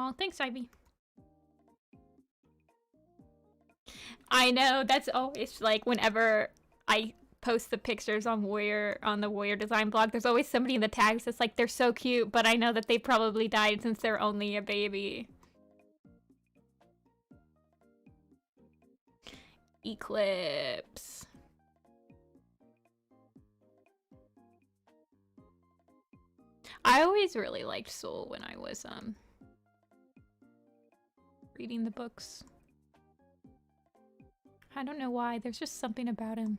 Oh, thanks, Ivy. I know, that's always like whenever I post the pictures on the Warrior Design blog, there's always somebody in the tags that's like, they're so cute, but I know that they probably died since they're only a baby. Eclipse. I always really liked Soul when I was reading the books. I don't know why, there's just something about him.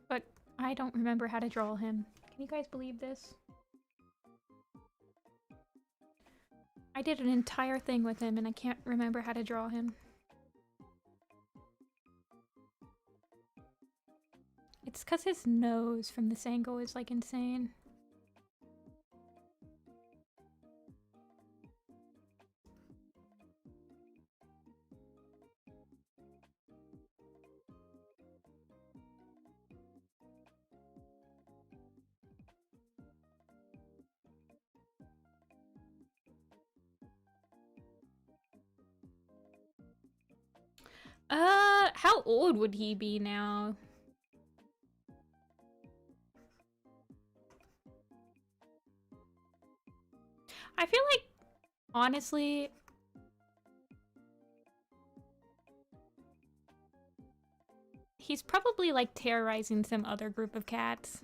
But I don't remember how to draw him. Can you guys believe this? I did an entire thing with him and I can't remember how to draw him. It's because his nose from this angle is like insane. How old would he be now? I feel like, honestly, he's probably like terrorizing some other group of cats.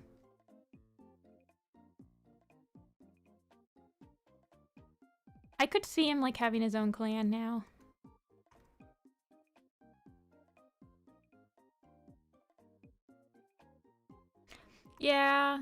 I could see him like having his own clan now. Yeah.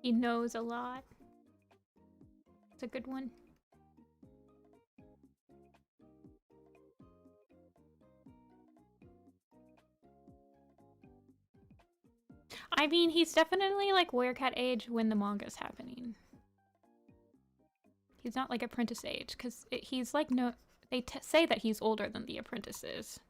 He knows a lot. It's a good one. I mean, he's definitely like Werecat age when the manga's happening. He's not like apprentice age, because he's like no... They say that he's older than the apprentices.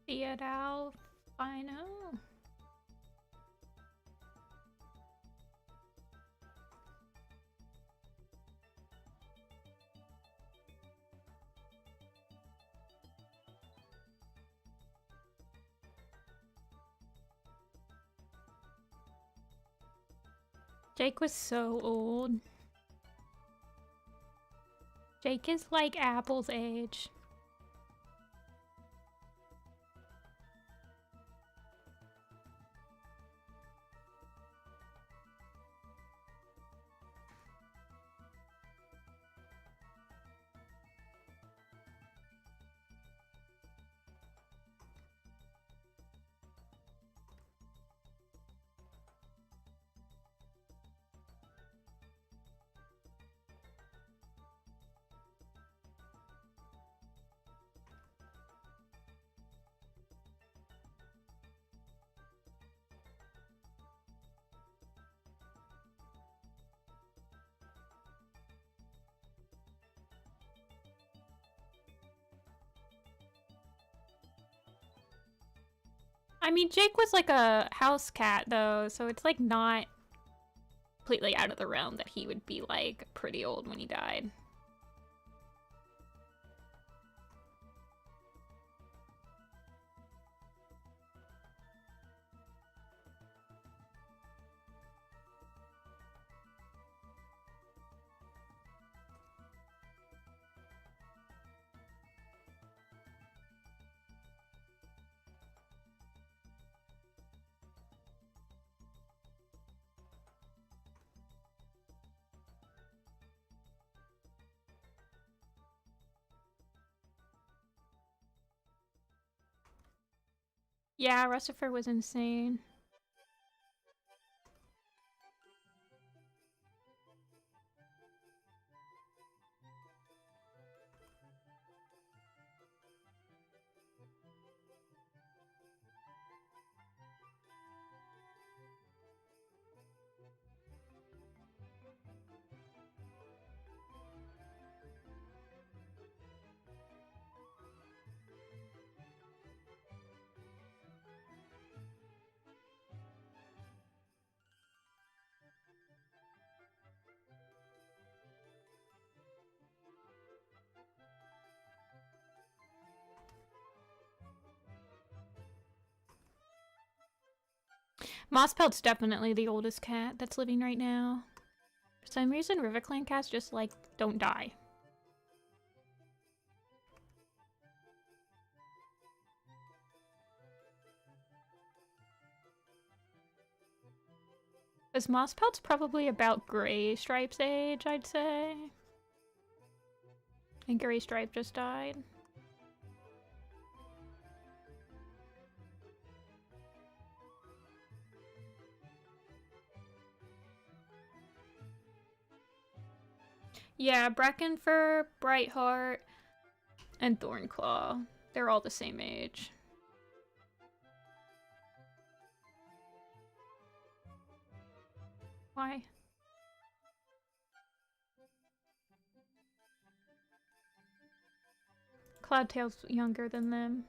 See it out. I know. Jake was so old. Jake is like Apple's age. I mean, Jake was like a house cat, though, so it's like not completely out of the realm that he would be like pretty old when he died. Yeah, Russifer was insane. Mosspelt's definitely the oldest cat that's living right now. For some reason, RiverClan cats just, like, don't die. Because Mosspelt's probably about Gray Stripe's age, I'd say. And Gray Stripe just died. Yeah, Brackenfur, Brightheart, and Thornclaw. They're all the same age. Why? Cloudtail's younger than them.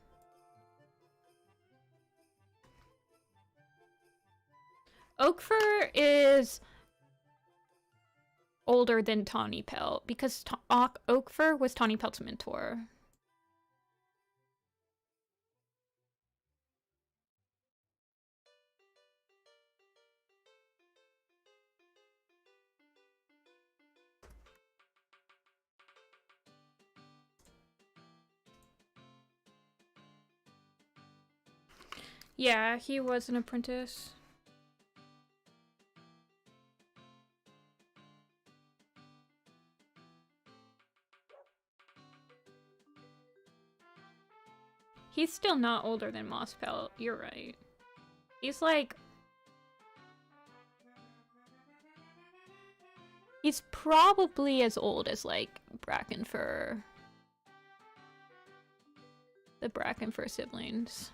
Oakfur is older than Tawny Pelt because Oakfur was Tawny Pelt's mentor. Yeah, he was an apprentice. He's still not older than Mosspelt, you're right. He's like... He's probably as old as, like, Brackenfur. The Brackenfur siblings.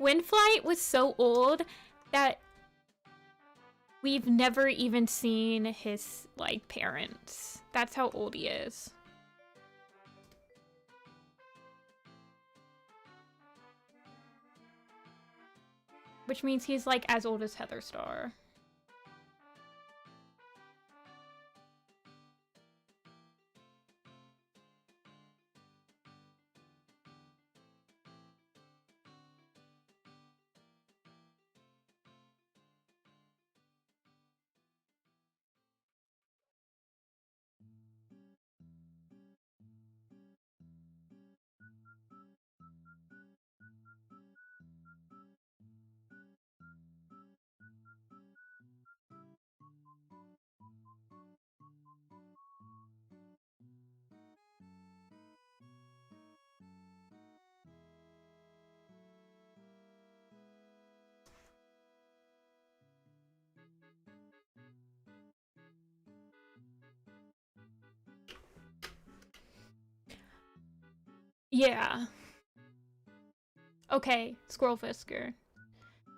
Windflight was so old that we've never even seen his, like, parents. That's how old he is. Which means he's, like, as old as Heather Star. Yeah. Okay, Squirrel Fisker.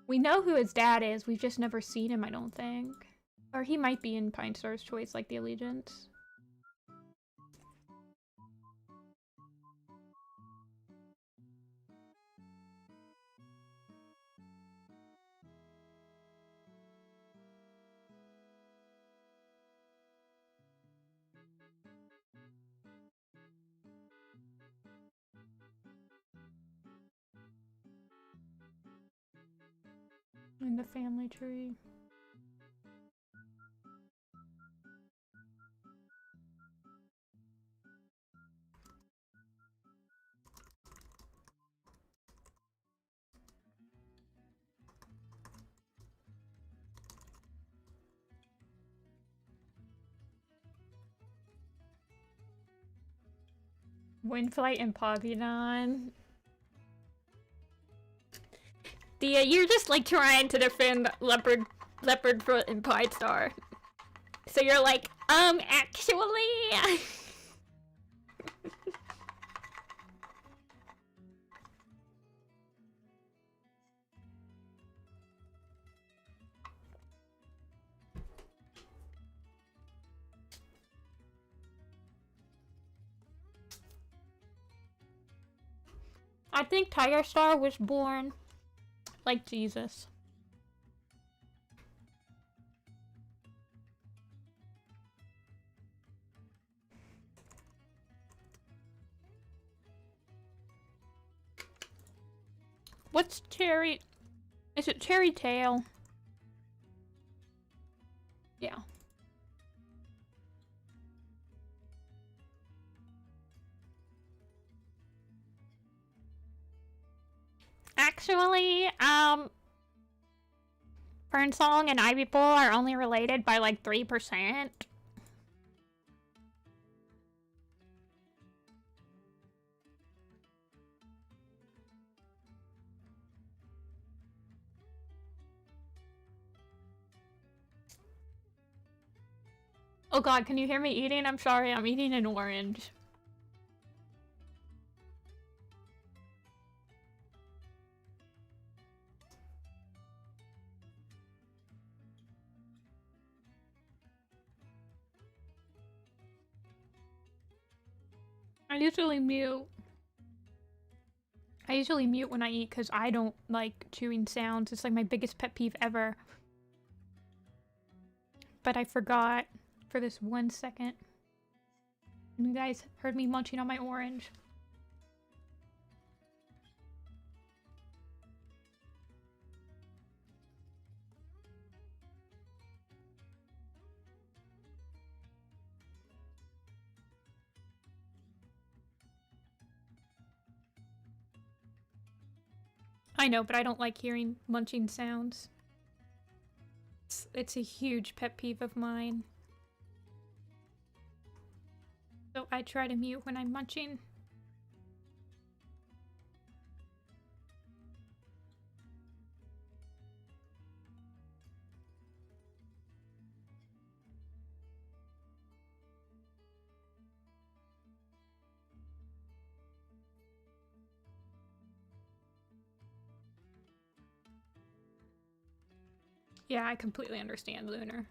We know who his dad is, we've just never seen him, I don't think. Or he might be in Pine Star's Choice, like the Allegiance. In the family tree. Windflight and Poggydon. Thea, you're just like trying to defend Leopardfoot and Pine Star. So you're like, actually. I think Tiger Star was born like Jesus. What's Cherry? Is it Cherry Tail? Yeah. Actually, Fernsong and Ivy Bull are only related by like 3%. Oh god, can you hear me eating? I'm sorry, I'm eating an orange. I usually mute. I usually mute when I eat because I don't like chewing sounds. It's like my biggest pet peeve ever. But I forgot for this 1 second. You guys heard me munching on my orange. I know, but I don't like hearing munching sounds. It's a huge pet peeve of mine. So I try to mute when I'm munching. Yeah, I completely understand, Lunar.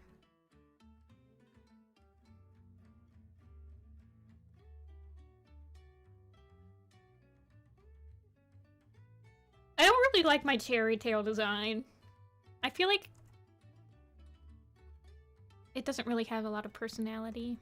I don't really like my cherry tail design. I feel like it doesn't really have a lot of personality.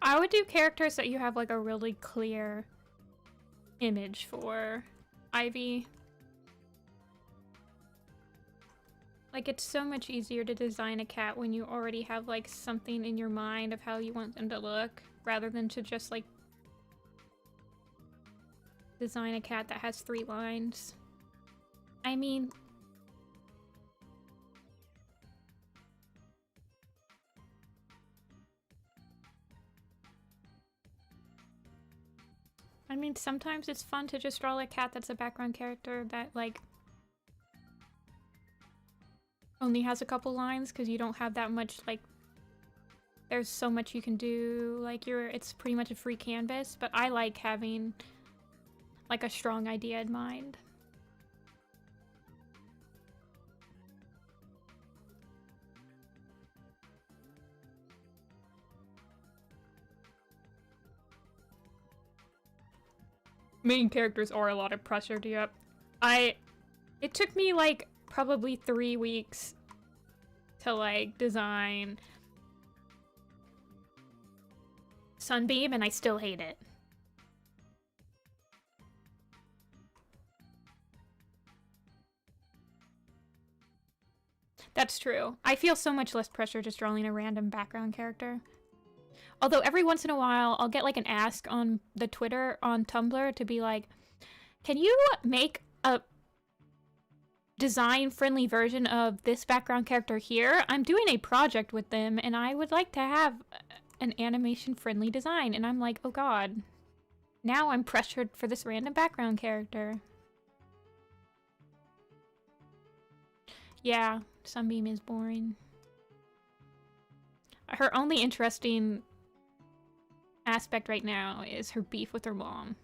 I would do characters that you have like a really clear image for. Ivy. Like, it's so much easier to design a cat when you already have like something in your mind of how you want them to look, rather than to just like design a cat that has 3 lines. I mean, sometimes it's fun to just draw a cat that's a background character that, like, only has a couple lines, because you don't have that much, like, there's so much you can do, like, it's pretty much a free canvas, but I like having, like, a strong idea in mind. Main characters are a lot of pressure to up. It took me like probably 3 weeks to like design Sunbeam, and I still hate it. That's true. I feel so much less pressure just drawing a random background character. Although every once in a while, I'll get like an ask on the Twitter, on Tumblr, to be like, can you make a design-friendly version of this background character here? I'm doing a project with them, and I would like to have an animation-friendly design. And I'm like, oh god. Now I'm pressured for this random background character. Yeah, Sunbeam is boring. Her only interesting aspect right now is her beef with her mom.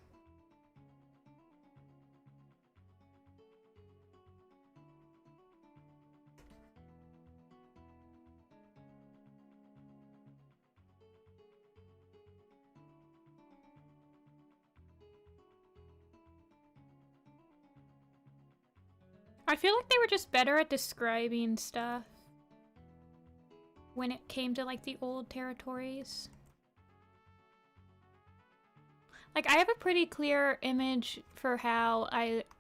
I feel like they were just better at describing stuff when it came to like the old territories. Like, I have a pretty clear image for how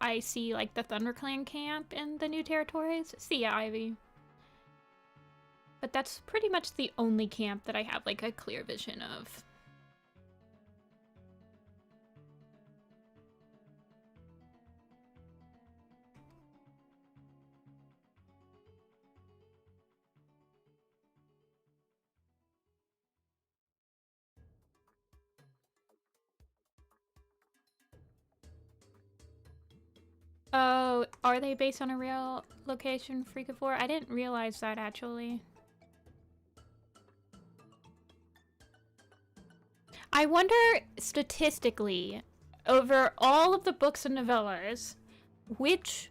I see, like, the ThunderClan camp in the new territories. See ya, Ivy. But that's pretty much the only camp that I have, like, a clear vision of. Oh, are they based on a real location, Freakaphore? I didn't realize that, actually. I wonder, statistically, over all of the books and novellas, which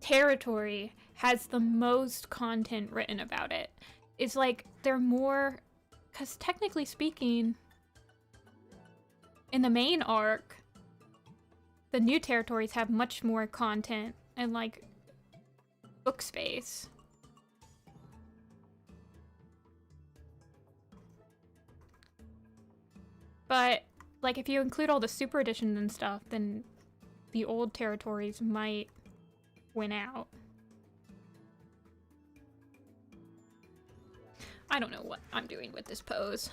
territory has the most content written about it? It's like, they're more... Because technically speaking, in the main arc, the new territories have much more content and, like, book space. But, like, if you include all the super editions and stuff, then the old territories might win out. I don't know what I'm doing with this pose.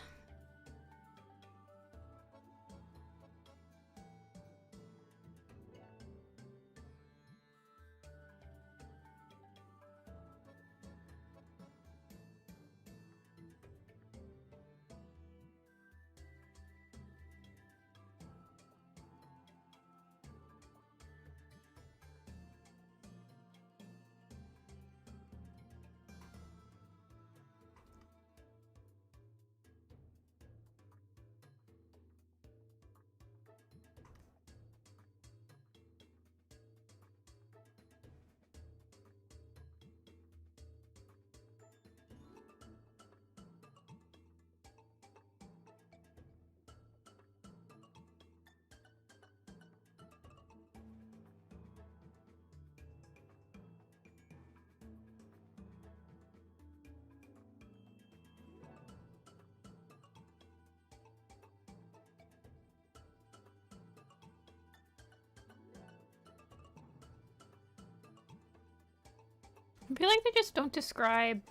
I feel like they just don't describe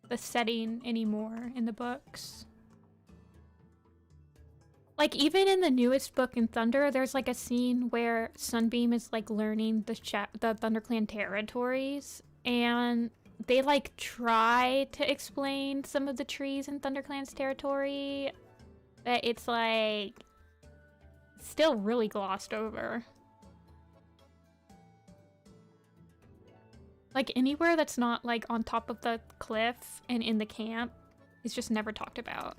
the setting anymore in the books. Like, even in the newest book in Thunder, there's like a scene where Sunbeam is like learning the ThunderClan territories, and they like try to explain some of the trees in ThunderClan's territory, but it's like still really glossed over. Like, anywhere that's not like on top of the cliff and in the camp is just never talked about.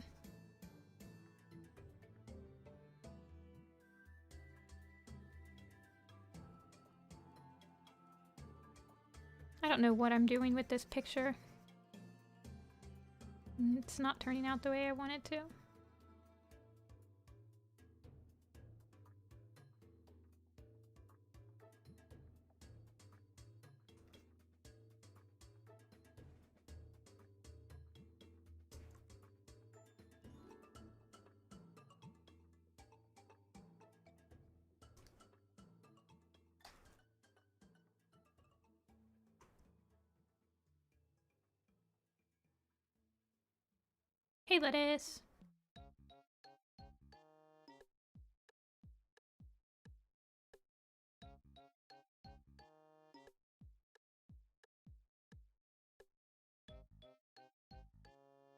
I don't know what I'm doing with this picture. It's not turning out the way I want it to. Hey, lettuce.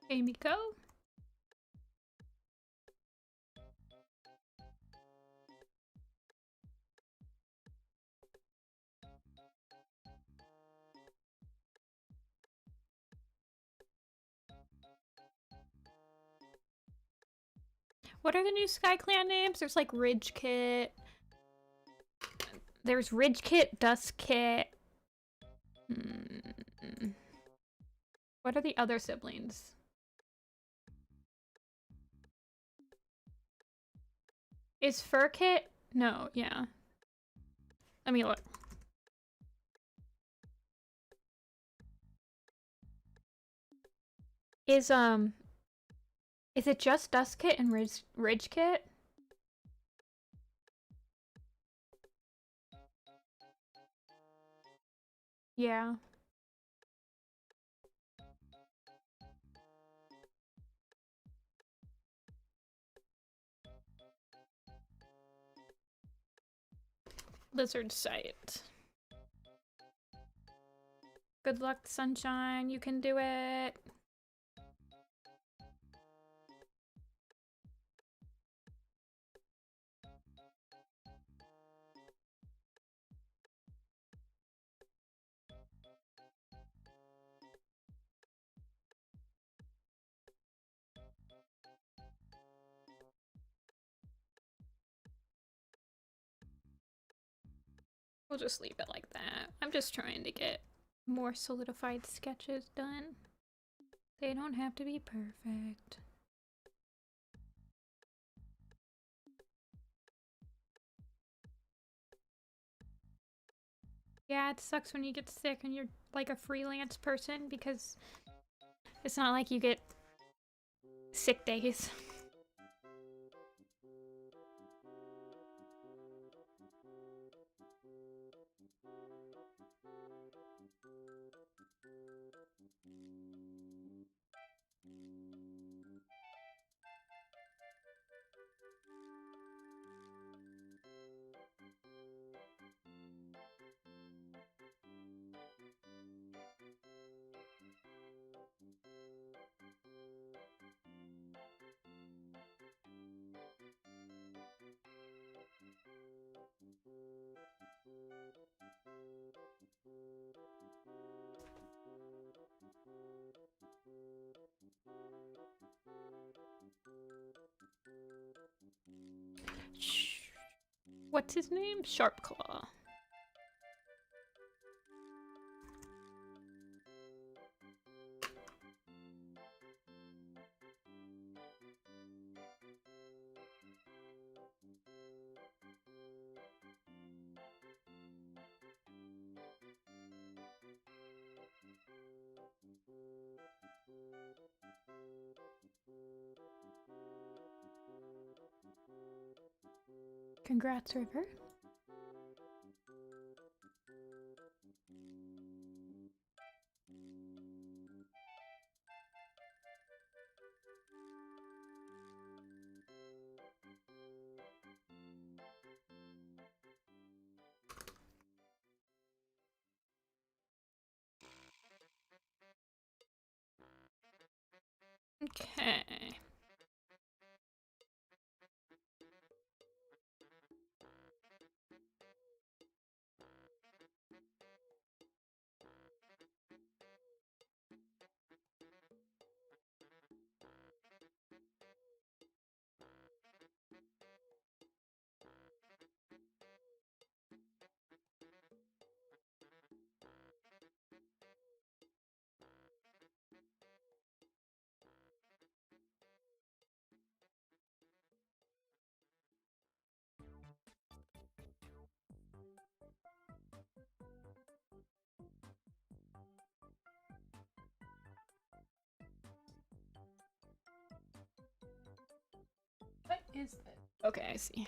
Hey, Miko. What are the new SkyClan names? There's like Ridge Kit. There's Ridge Kit, Dusk Kit. What are the other siblings? Is Fur Kit? No, yeah. Let me look. Is it just Dusk Kit and Ridge Kit? Yeah. Lizard Sight. Good luck, Sunshine. You can do it. We'll just leave it like that. I'm just trying to get more solidified sketches done. They don't have to be perfect. Yeah, it sucks when you get sick and you're like a freelance person because it's not like you get sick days. What's his name? Sharpclaw. Congrats, River. Okay. What is this? Okay, I see.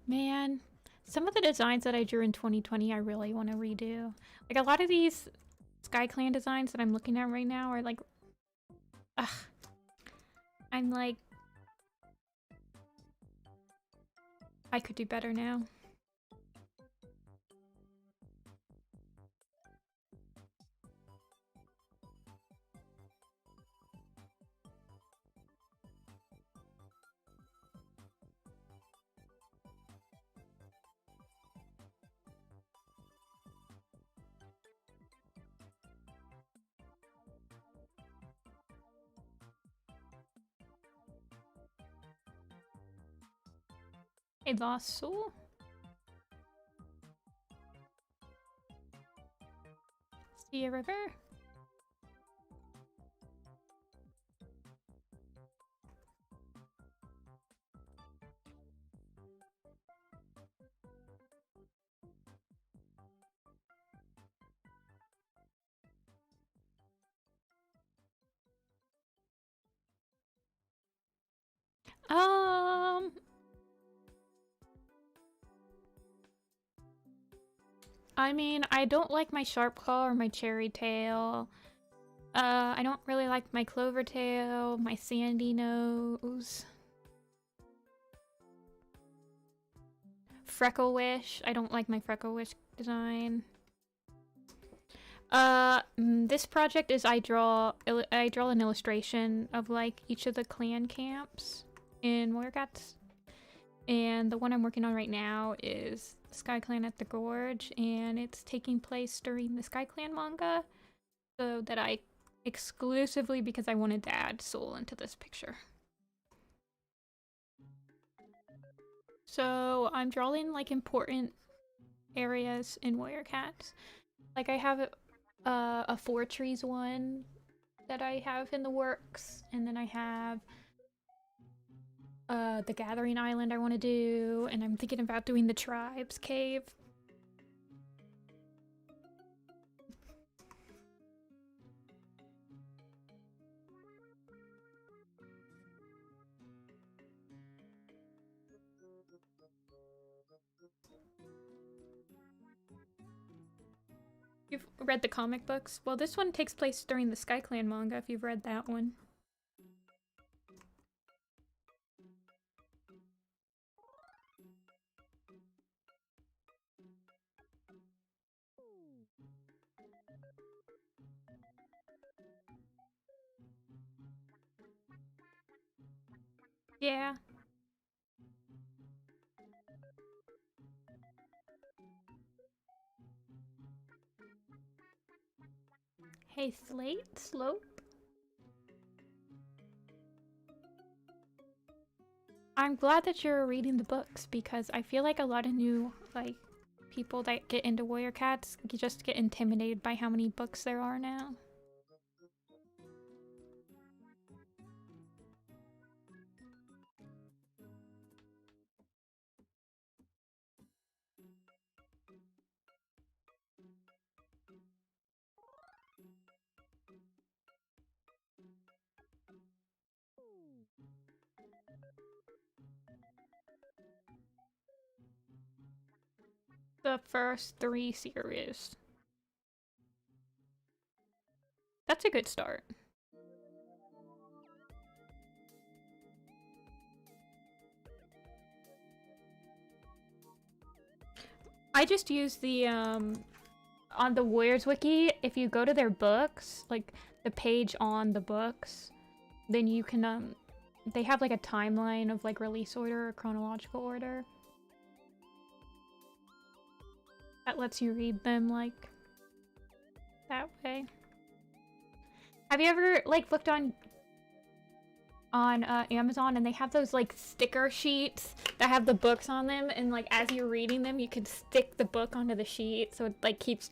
Man, some of the designs that I drew in 2020 I really want to redo. Like, a lot of these SkyClan designs that I'm looking at right now are like... Ugh. I'm like... I could do better now. A lost soul? See a river? I mean, I don't like my sharp claw or my cherry tail. I don't really like my clover tail, my sandy nose. Freckle wish. I don't like my freckle wish design. This project is I draw an illustration of like each of the clan camps in Warrior Cats. And the one I'm working on right now is SkyClan at the Gorge, and it's taking place during the SkyClan manga. So that I exclusively because I wanted to add soul into this picture. So I'm drawing like important areas in Warrior Cats. Like I have a Four Trees one that I have in the works, and then I have the Gathering Island I want to do, and I'm thinking about doing the Tribes Cave. You've read the comic books? Well, this one takes place during the SkyClan manga, if you've read that one. Yeah. Hey, Slate? Slope? I'm glad that you're reading the books, because I feel like a lot of new, like, people that get into Warrior Cats just get intimidated by how many books there are now. the first 3 series. That's a good start. I just use the, on the Warriors Wiki, if you go to their books, like, the page on the books, then you can, they have, like, a timeline of, like, release order or chronological order. That lets you read them, like, that way. Have you ever, like, looked on Amazon and they have those, like, sticker sheets that have the books on them, and, like, as you're reading them, you can stick the book onto the sheet so it, like, keeps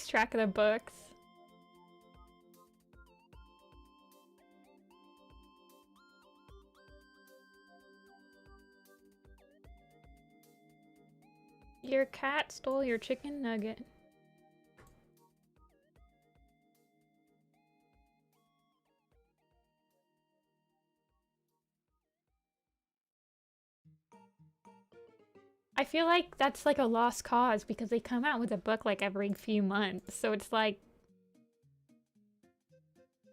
track of the books. Your cat stole your chicken nugget. I feel like that's like a lost cause because they come out with a book like every few months, so it's like...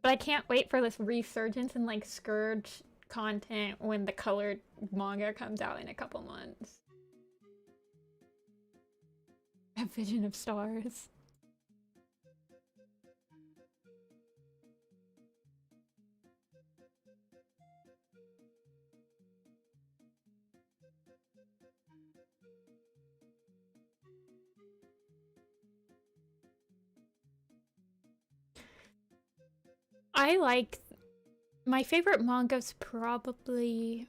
But I can't wait for this resurgence in like Scourge content when the colored manga comes out in a couple months. A Vision of Stars. I like... My favorite manga's probably...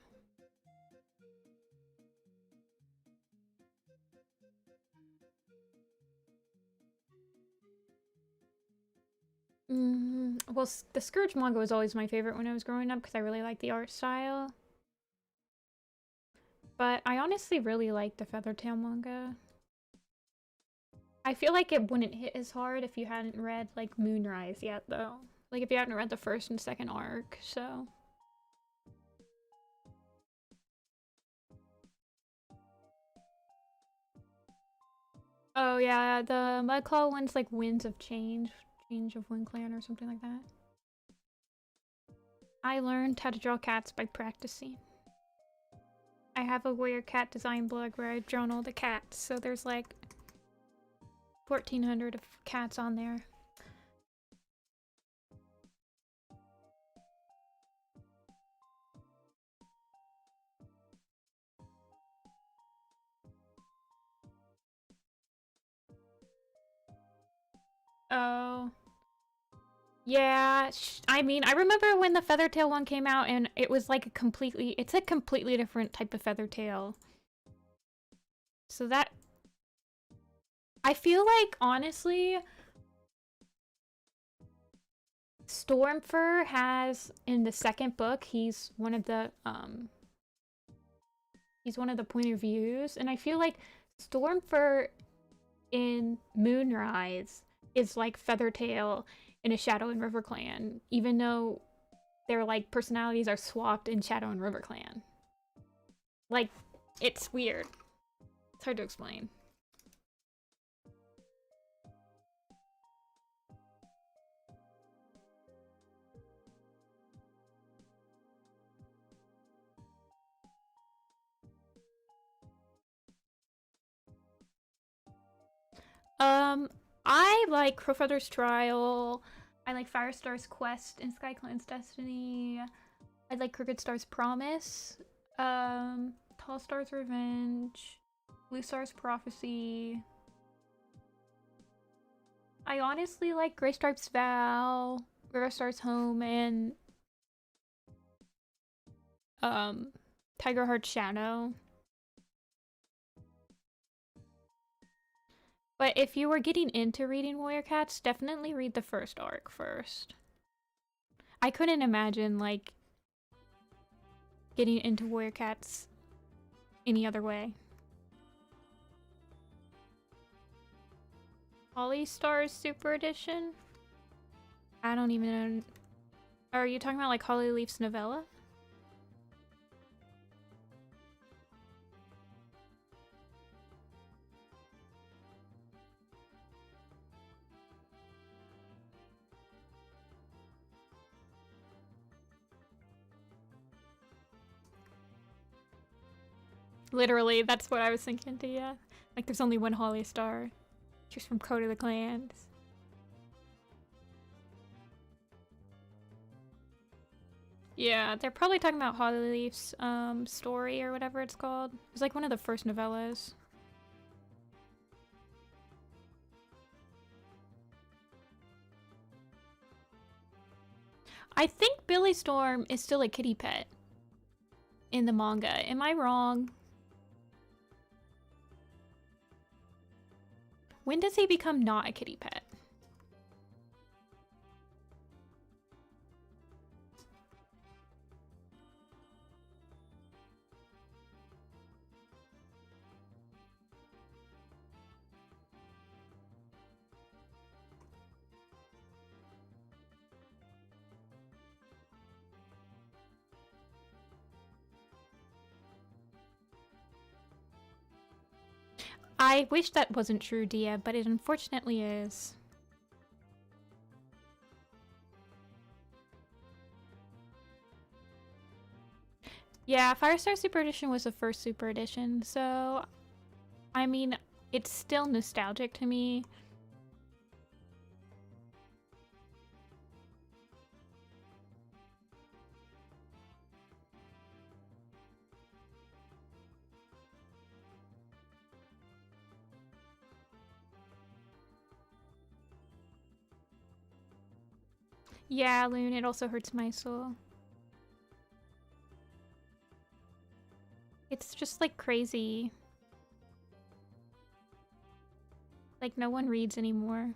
well, the Scourge manga was always my favorite when I was growing up because I really liked the art style. But I honestly really like the Feathertail manga. I feel like it wouldn't hit as hard if you hadn't read, like, Moonrise yet, though. Like, if you hadn't read the first and second arc, so... Oh, yeah, the Mudclaw one's, like, Winds of Change. Change of Wind Clan or something like that. I learned how to draw cats by practicing. I have a Warrior Cat design blog where I've drawn all the cats, so there's, like, 1,400 of cats on there. Oh. Yeah, I mean, I remember when the Feathertail one came out and it was like it's a completely different type of Feathertail. So that... I feel like, honestly, Stormfur has, in the second book, he's one of the point of views, and I feel like Stormfur in Moonrise is like Feathertail in a Shadow and River Clan, even though their, like, personalities are swapped in Shadow and River Clan. Like, it's weird. It's hard to explain. I like Crowfeather's Trial. I like Firestar's Quest and SkyClan's Destiny. I like Crooked Star's Promise. Tall Star's Revenge. Blue Star's Prophecy. I honestly like Gray Stripe's Vow, River Star's Home, and Tiger Heart's Shadow. But if you were getting into reading Warrior Cats, definitely read the first arc first. I couldn't imagine, like, getting into Warrior Cats any other way. Holly Stars Super Edition? I don't even know. Are you talking about, like, Holly Leaf's novella? Literally, that's what I was thinking too, yeah. Like, there's only one Holly Star. She's from Code of the Clans. Yeah, they're probably talking about Holly Leaf's story or whatever it's called. It was like one of the first novellas. I think Billy Storm is still a kitty pet in the manga. Am I wrong? When does he become not a kitty pet? I wish that wasn't true, Dia, but it unfortunately is. Yeah, Firestar Super Edition was the first Super Edition, so... I mean, it's still nostalgic to me. Yeah, Loon, it also hurts my soul. It's just like crazy. Like no one reads anymore.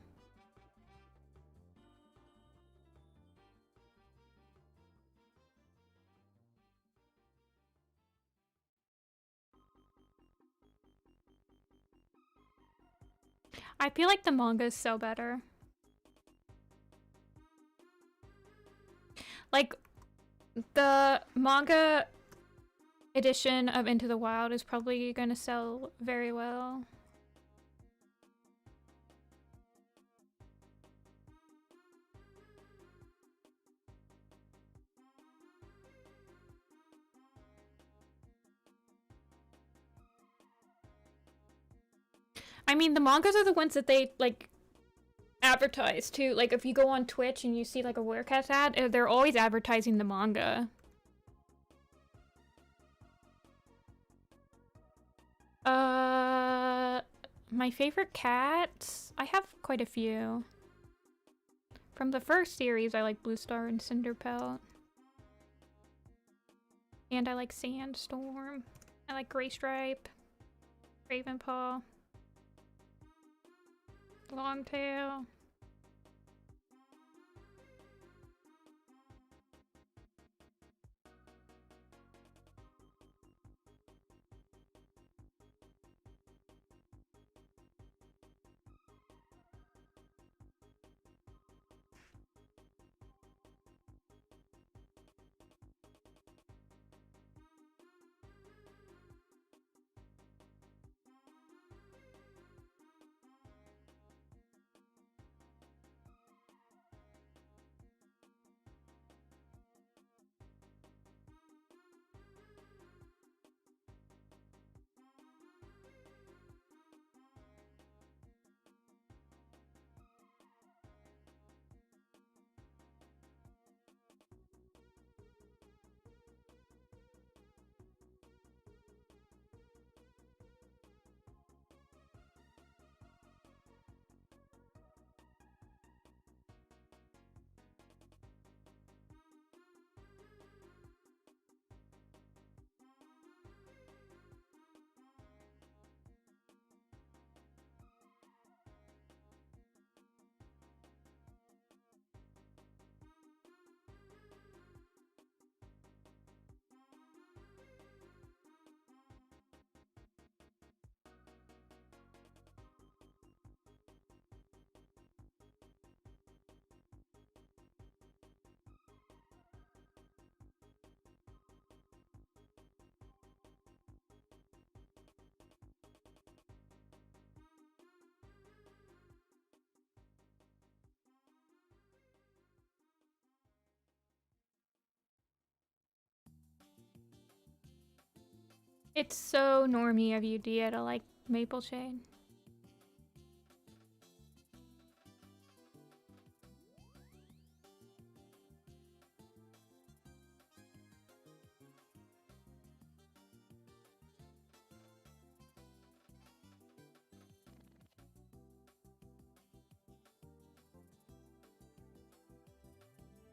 I feel like the mangas sell better. Like, the manga edition of Into the Wild is probably gonna sell very well. I mean, the mangas are the ones that they, like, advertise, too. Like, if you go on Twitch and you see, like, a Werecat ad, they're always advertising the manga. My favorite cats? I have quite a few. From the first series, I like Blue Star and Cinderpelt. And I like Sandstorm. I like Graystripe. Ravenpaw. Longtail. It's so normie of you, Dia, to like Maple Shade.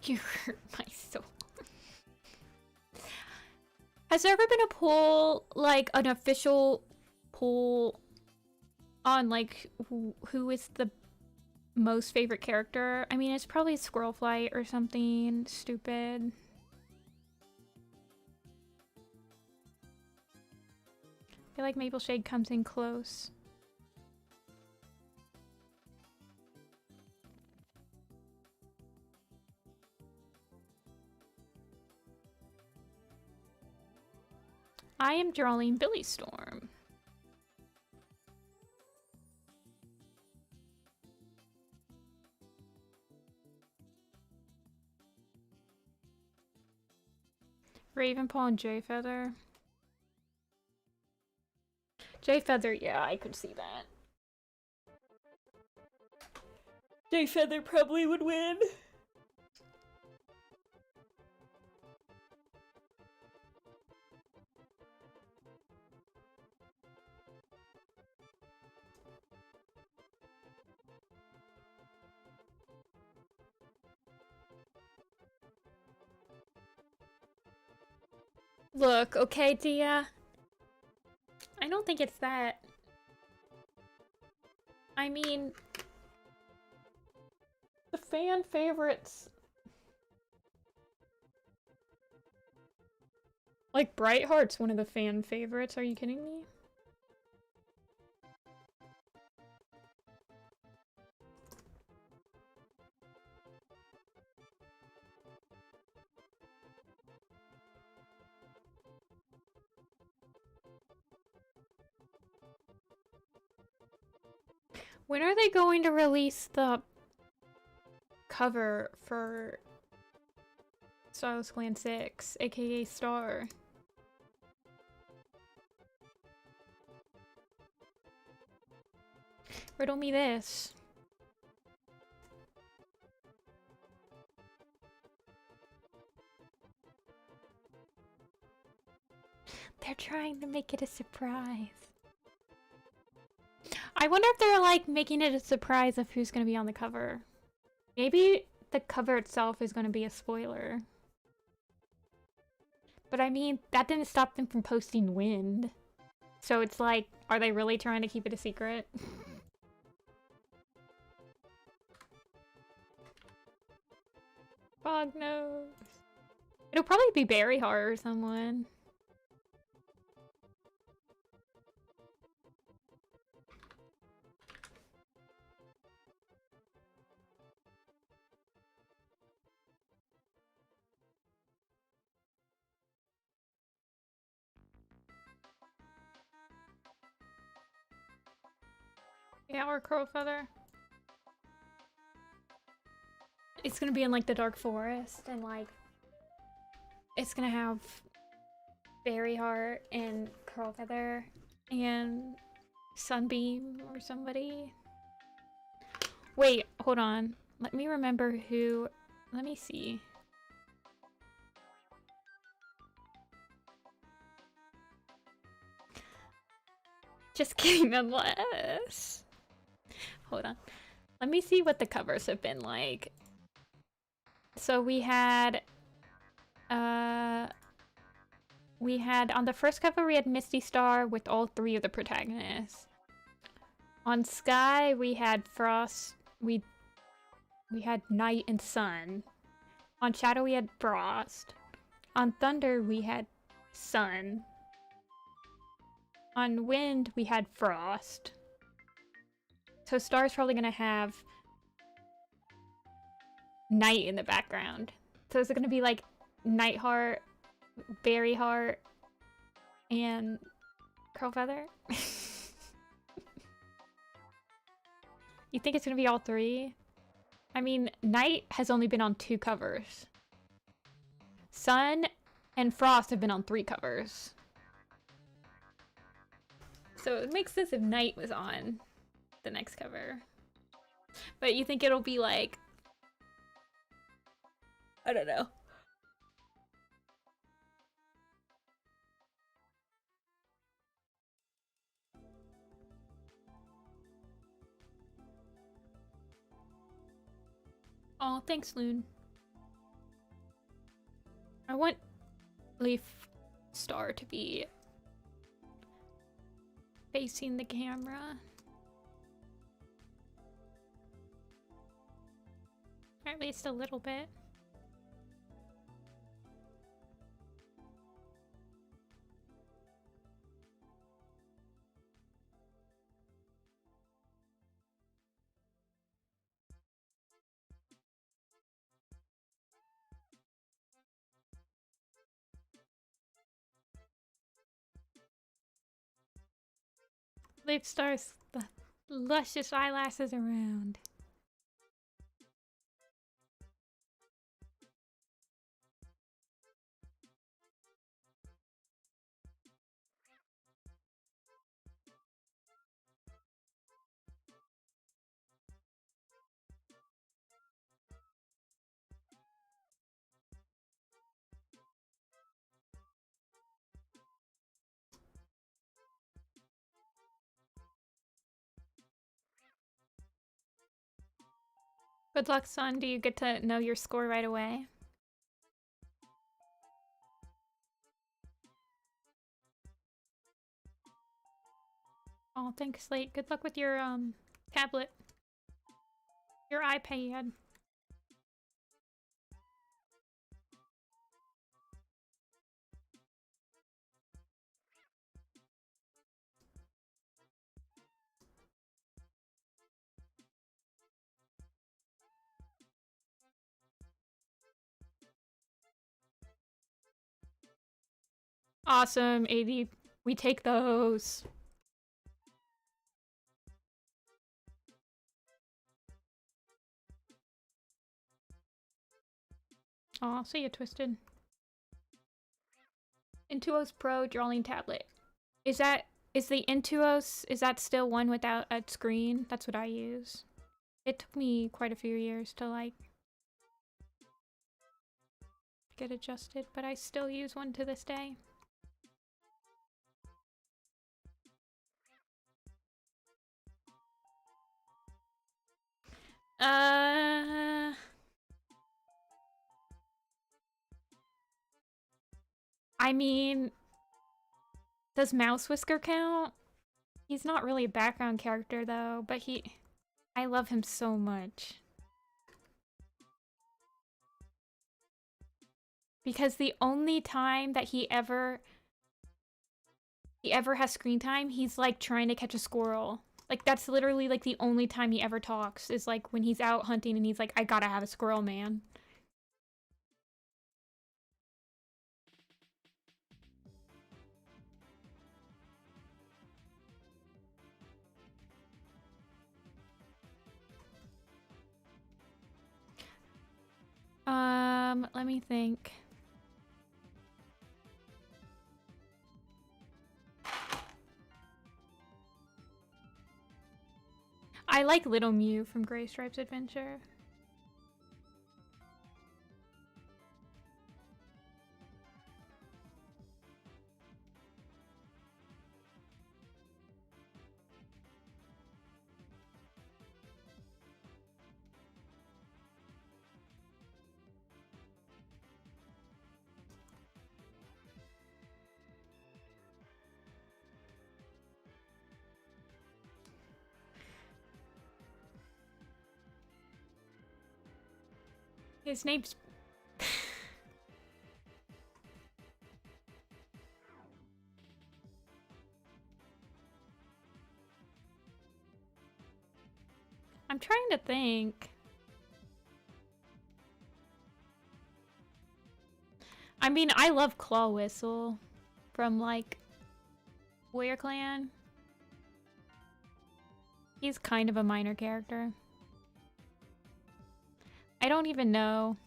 You hurt my soul. Has there ever been a poll, like an official poll on like who is the most favorite character? I mean, it's probably Squirrel Flight or something stupid. I feel like Maple Shade comes in close. I am drawing Billy Storm. Ravenpaw and Jay Feather. Jay Feather, yeah, I could see that. Jay Feather probably would win. Look, okay, Dia? I don't think it's that. I mean, the fan favorites. Like, Brightheart's one of the fan favorites, are you kidding me? When are they going to release the cover for SkyClan's 6, aka Star? Riddle me this. They're trying to make it a surprise. I wonder if they're like making it a surprise of who's gonna be on the cover. Maybe the cover itself is gonna be a spoiler. But I mean, that didn't stop them from posting Wind. So it's like, are they really trying to keep it a secret? Fog knows. It'll probably be Berryheart or someone. Yeah, or Crowfeather. It's gonna be in like the Dark Forest, and like it's gonna have Berryheart and Crowfeather and Sunbeam or somebody. Wait, hold on. Let me remember who. Let me see. Just kidding, unless. Hold on. Let me see what the covers have been like. So we had on the first cover we had Misty Star with all three of the protagonists. On Sky we had Frost, we had Night and Sun. On Shadow we had Frost. On Thunder we had Sun. On Wind we had Frost. So Star's probably gonna have Night in the background. So is it gonna be like Nightheart, Berryheart, and Crowfeather? You think it's gonna be all three? I mean, Night has only been on 2 covers. Sun and Frost have been on 3 covers. So it makes sense if night was on the next cover. But you think it'll be like... I don't know. Oh, thanks, Loon. I want Leaf Star to be facing the camera. Or at least a little bit. Leaf Star's the luscious eyelashes around. Good luck, son. Do you get to know your score right away? Oh, thanks, Slate. Good luck with your tablet. Your iPad. Awesome, 80. We take those. Aw, see ya, Twisted. Intuos Pro drawing tablet. Is the Intuos, is that still one without a screen? That's what I use. It took me quite a few years to, like, get adjusted, but I still use one to this day. I mean, does Mouse Whisker count? He's not really a background character though, but I love him so much. Because the only time that he ever has screen time, he's like trying to catch a squirrel. Like that's literally like the only time he ever talks is like when he's out hunting and he's like, I gotta have a squirrel, man. Let me think. I like Little Mew from Gray Stripes Adventure. His name's... I'm trying to think. I mean, I love Claw Whistle from, like, Warrior Clan. He's kind of a minor character. I don't even know.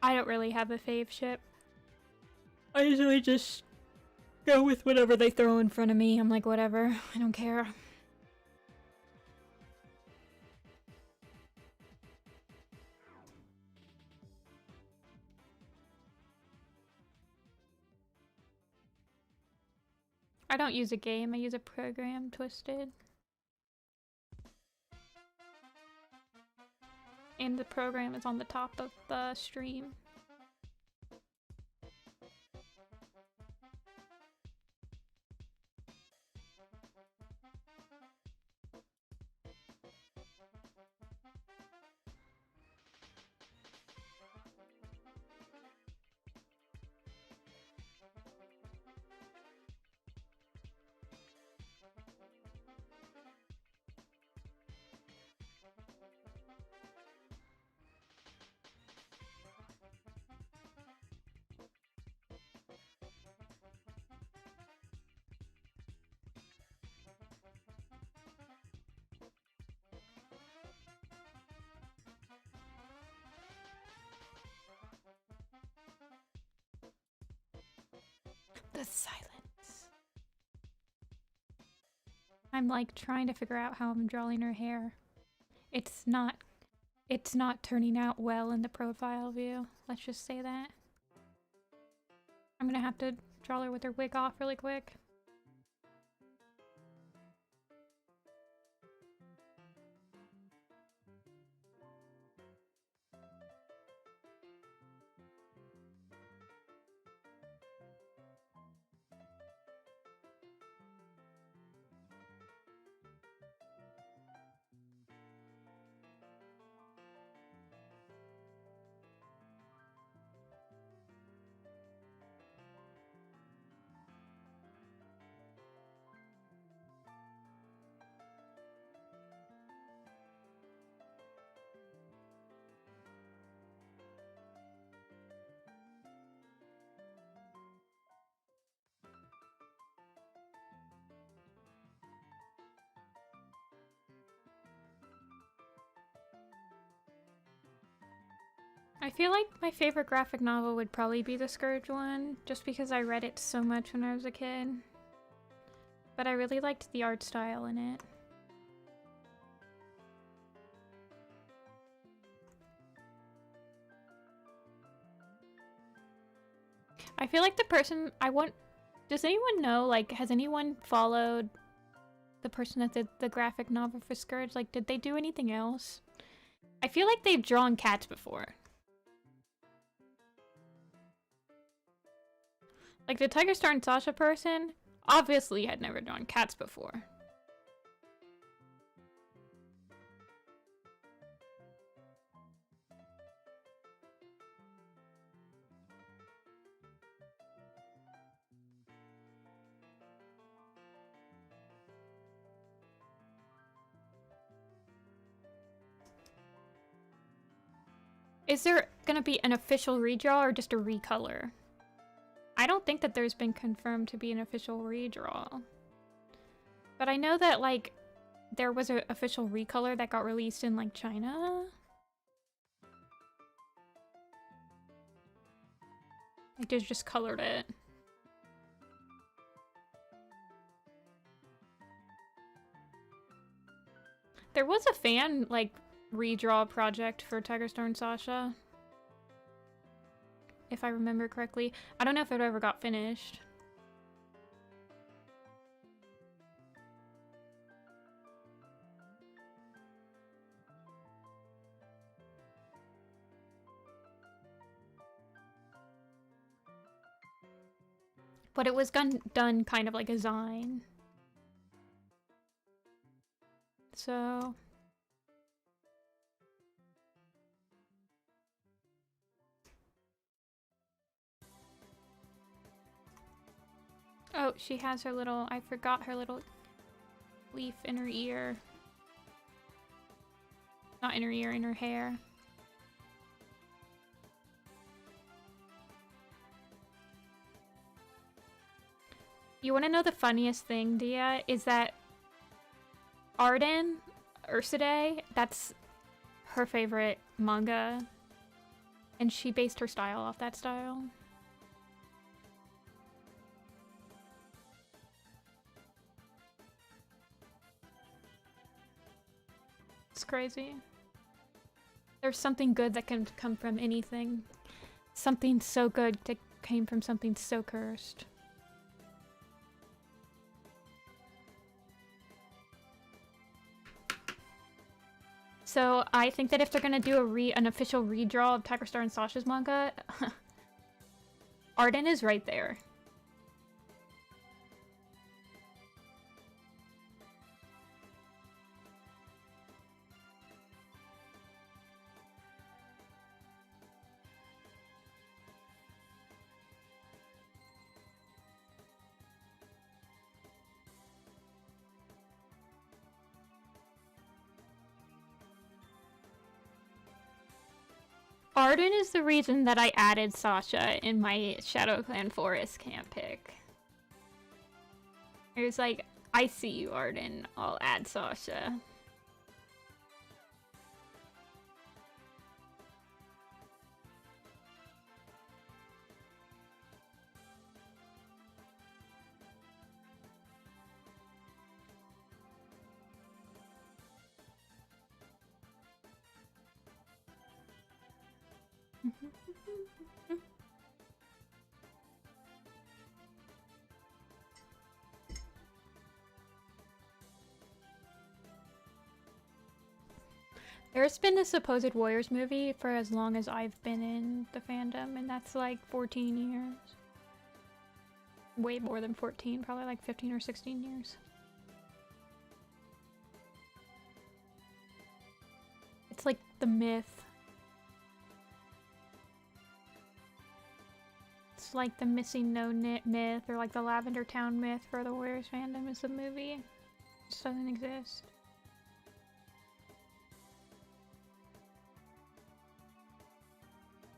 I don't really have a fave ship. I usually just go with whatever they throw in front of me. I'm like, whatever. I don't care. I don't use a game, I use a program, Twisted. And the program is on the top of the stream. The silence. I'm like trying to figure out how I'm drawing her hair. It's not turning out well in the profile view. Let's just say that. I'm gonna have to draw her with her wig off really quick. I feel like my favorite graphic novel would probably be the Scourge one, just because I read it so much when I was a kid. But I really liked the art style in it. I feel like the person I want... Does anyone know, like, has anyone followed the person that did the graphic novel for Scourge? Like, did they do anything else? I feel like they've drawn cats before. Like, the Tiger Star and Sasha person obviously had never drawn cats before. Is there gonna be an official redraw or just a recolor? I don't think that there's been confirmed to be an official redraw. But I know that, like, there was an official recolor that got released in, like, China. Like, they just colored it. There was a fan, like, redraw project for Tiger Star and Sasha. If I remember correctly. I don't know if it ever got finished. But it was done kind of like a zine. So... Oh, she has her little... I forgot her little leaf in her ear. Not in her ear, in her hair. You want to know the funniest thing, Dia? Is that Arden, Ursidae, that's her favorite manga. And she based her style off that style. It's crazy. There's something good that can come from anything. Something so good that came from something so cursed. So I think that if they're gonna do an official redraw of Tiger Star and Sasha's manga, Arden is right there. Arden is the reason that I added Sasha in my ShadowClan Forest camp pick. It was like, I see you, Arden. I'll add Sasha. There's been a supposed Warriors movie for as long as I've been in the fandom, and that's like 14 years. Way more than 14, probably like 15 or 16 years. It's like the myth. It's like the missing no myth, or like the Lavender Town myth for the Warriors fandom is the movie. It just doesn't exist.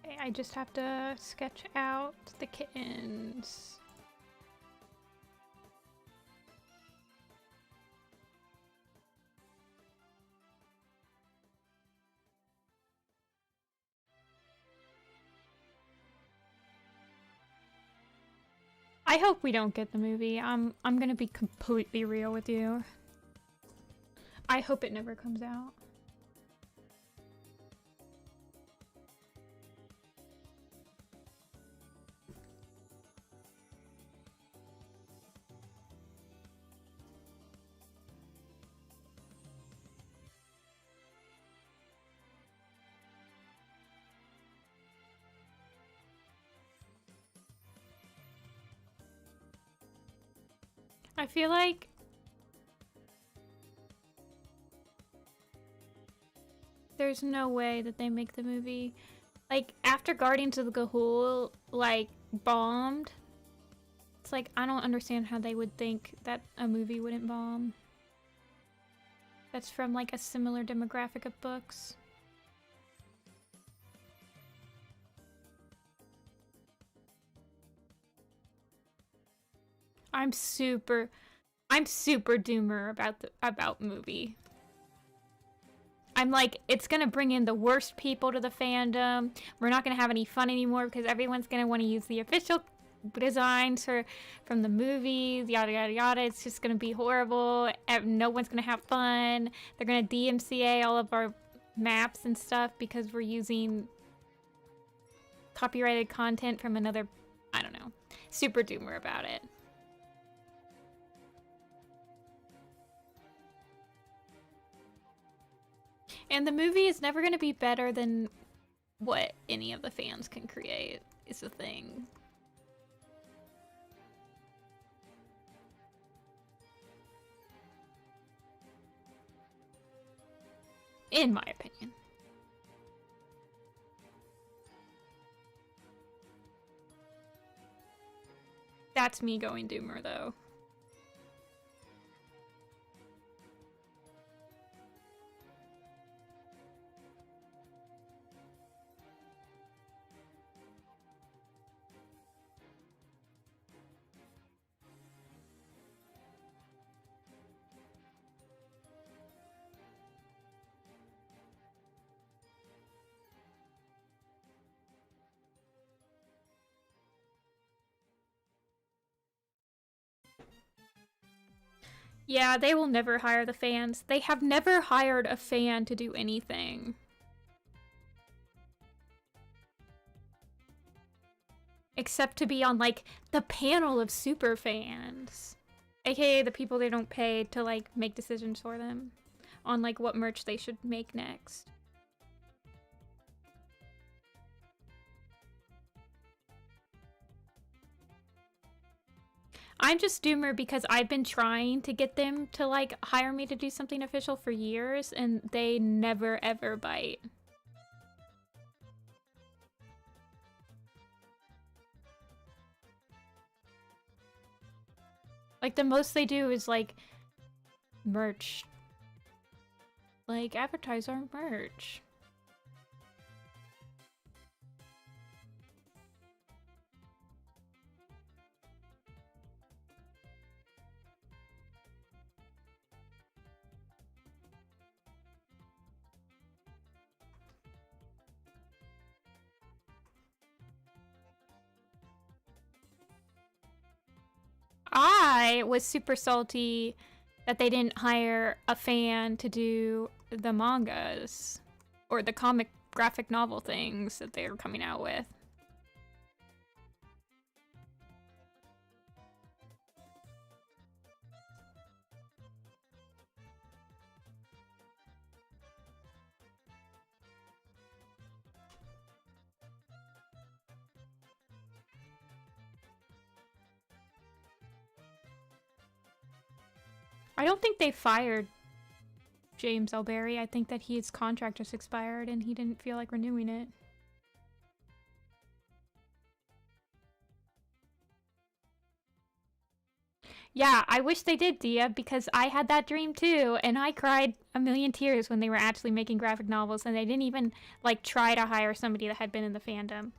Okay, I just have to sketch out the kittens. I hope we don't get the movie. I'm gonna be completely real with you. I hope it never comes out. I feel like there's no way that they make the movie. Like, after Guardians of the Gahul, like, bombed, it's like, I don't understand how they would think that a movie wouldn't bomb. That's from, like, a similar demographic of books. I'm super doomer about movie. I'm like, it's gonna bring in the worst people to the fandom. We're not gonna have any fun anymore because everyone's gonna want to use the official designs from the movies, yada yada yada. It's just gonna be horrible. No one's gonna have fun. They're gonna DMCA all of our maps and stuff because we're using copyrighted content from another, I don't know. Super doomer about it. And the movie is never going to be better than what any of the fans can create, is the thing. In my opinion. That's me going doomer, though. Yeah, they will never hire the fans. They have never hired a fan to do anything. Except to be on, like, the panel of super fans. AKA the people they don't pay to, like, make decisions for them. On, like, what merch they should make next. I'm just doomer because I've been trying to get them to, like, hire me to do something official for years, and they never ever bite. Like, the most they do is, like, merch. Like, advertise our merch. I was super salty that they didn't hire a fan to do the mangas or the comic graphic novel things that they were coming out with. I don't think they fired James Elberry. I think that his contract just expired and he didn't feel like renewing it. Yeah, I wish they did, Dia, because I had that dream too, and I cried a million tears when they were actually making graphic novels and they didn't even, like, try to hire somebody that had been in the fandom.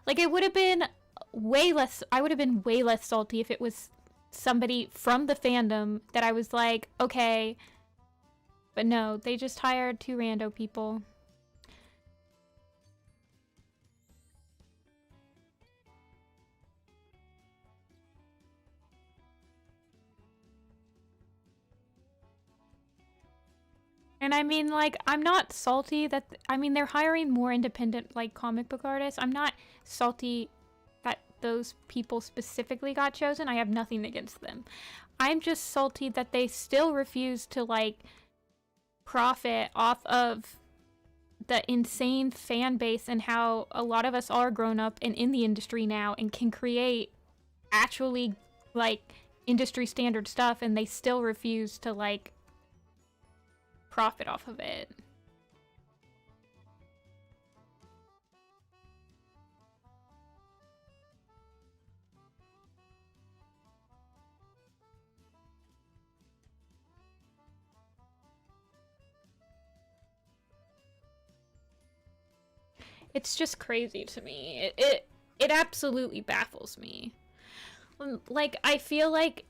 Like, it would have been way less, I would have been way less salty if it was somebody from the fandom that I was like, okay. But no, they just hired two rando people. And I mean, like, I'm not salty that, I mean, they're hiring more independent, like, comic book artists. I'm not salty that those people specifically got chosen. I have nothing against them. I'm just salty that they still refuse to, like, profit off of the insane fan base and how a lot of us are grown up and in the industry now and can create actually, like, industry standard stuff, and they still refuse to, like, profit off of it. It's just crazy to me. It absolutely baffles me. Like, I feel like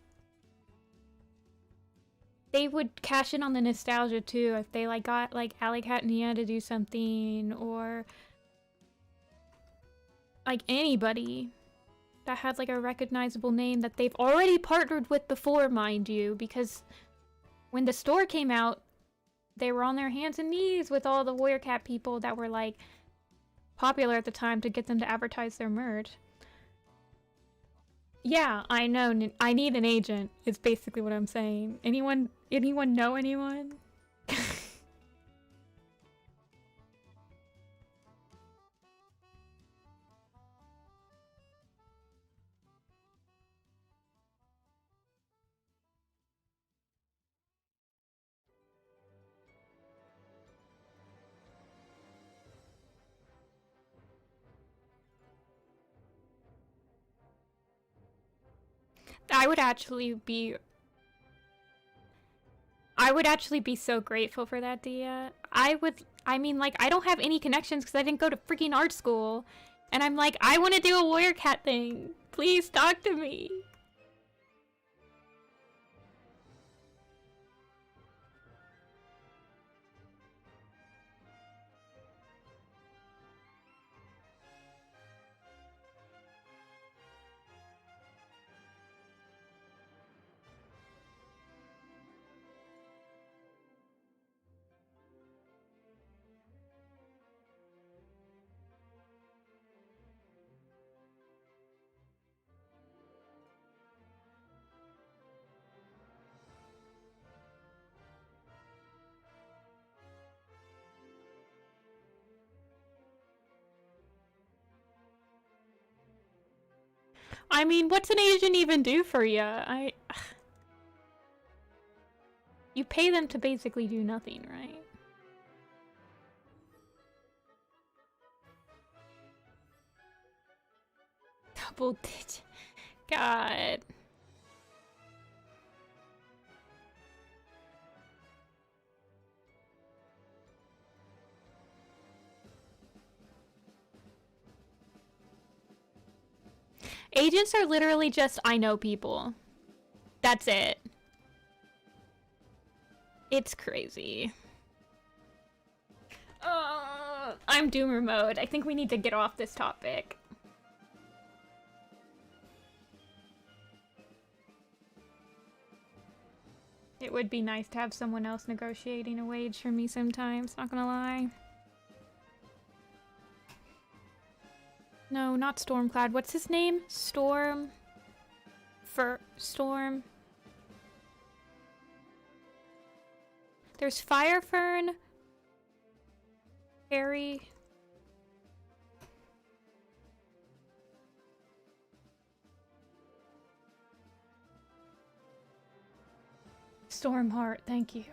they would cash in on the nostalgia too if they, like, got, like, Alley Cat and Nia to do something, or like anybody that had, like, a recognizable name that they've already partnered with before, mind you, because when the store came out, they were on their hands and knees with all the Warrior Cat people that were, like, popular at the time to get them to advertise their merch. Yeah, I know. I need an agent, is basically what I'm saying. Anyone know anyone? I would actually be so grateful for that, Dia. I mean, like, I don't have any connections because I didn't go to freaking art school. And I'm like, I want to do a Warrior Cat thing. Please talk to me. I mean, what's an agent even do for you? You pay them to basically do nothing, right? Double digit. God. Agents are literally just, I know people. That's it. It's crazy. I'm doomer mode. I think we need to get off this topic. It would be nice to have someone else negotiating a wage for me sometimes, not gonna lie. No, not Stormcloud. What's his name? Storm. There's Firefern. Harry. Stormheart, thank you.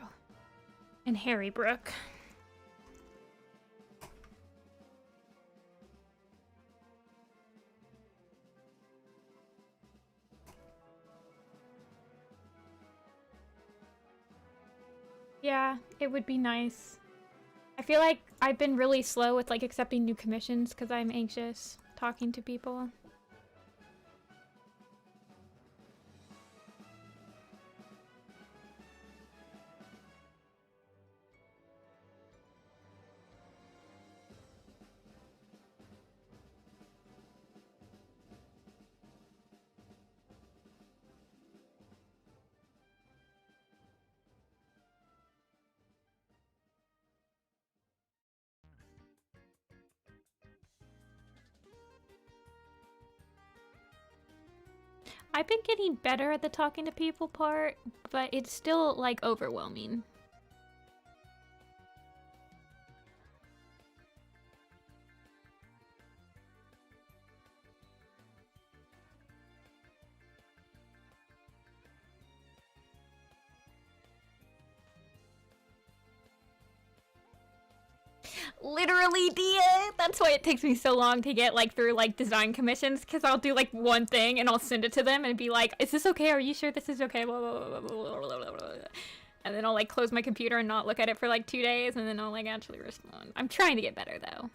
And Harry Brook. Yeah, it would be nice. I feel like I've been really slow with like accepting new commissions because I'm anxious talking to people. I've been getting better at the talking to people part, but it's still, like, overwhelming. Literally, Dia! That's why it takes me so long to get, like, through, like, design commissions, because I'll do, like, one thing, and I'll send it to them, and be like, is this okay? Are you sure this is okay? Blah, blah, blah, blah, blah, blah. And then I'll, like, close my computer and not look at it for, like, 2 days, and then I'll, like, actually respond. I'm trying to get better, though.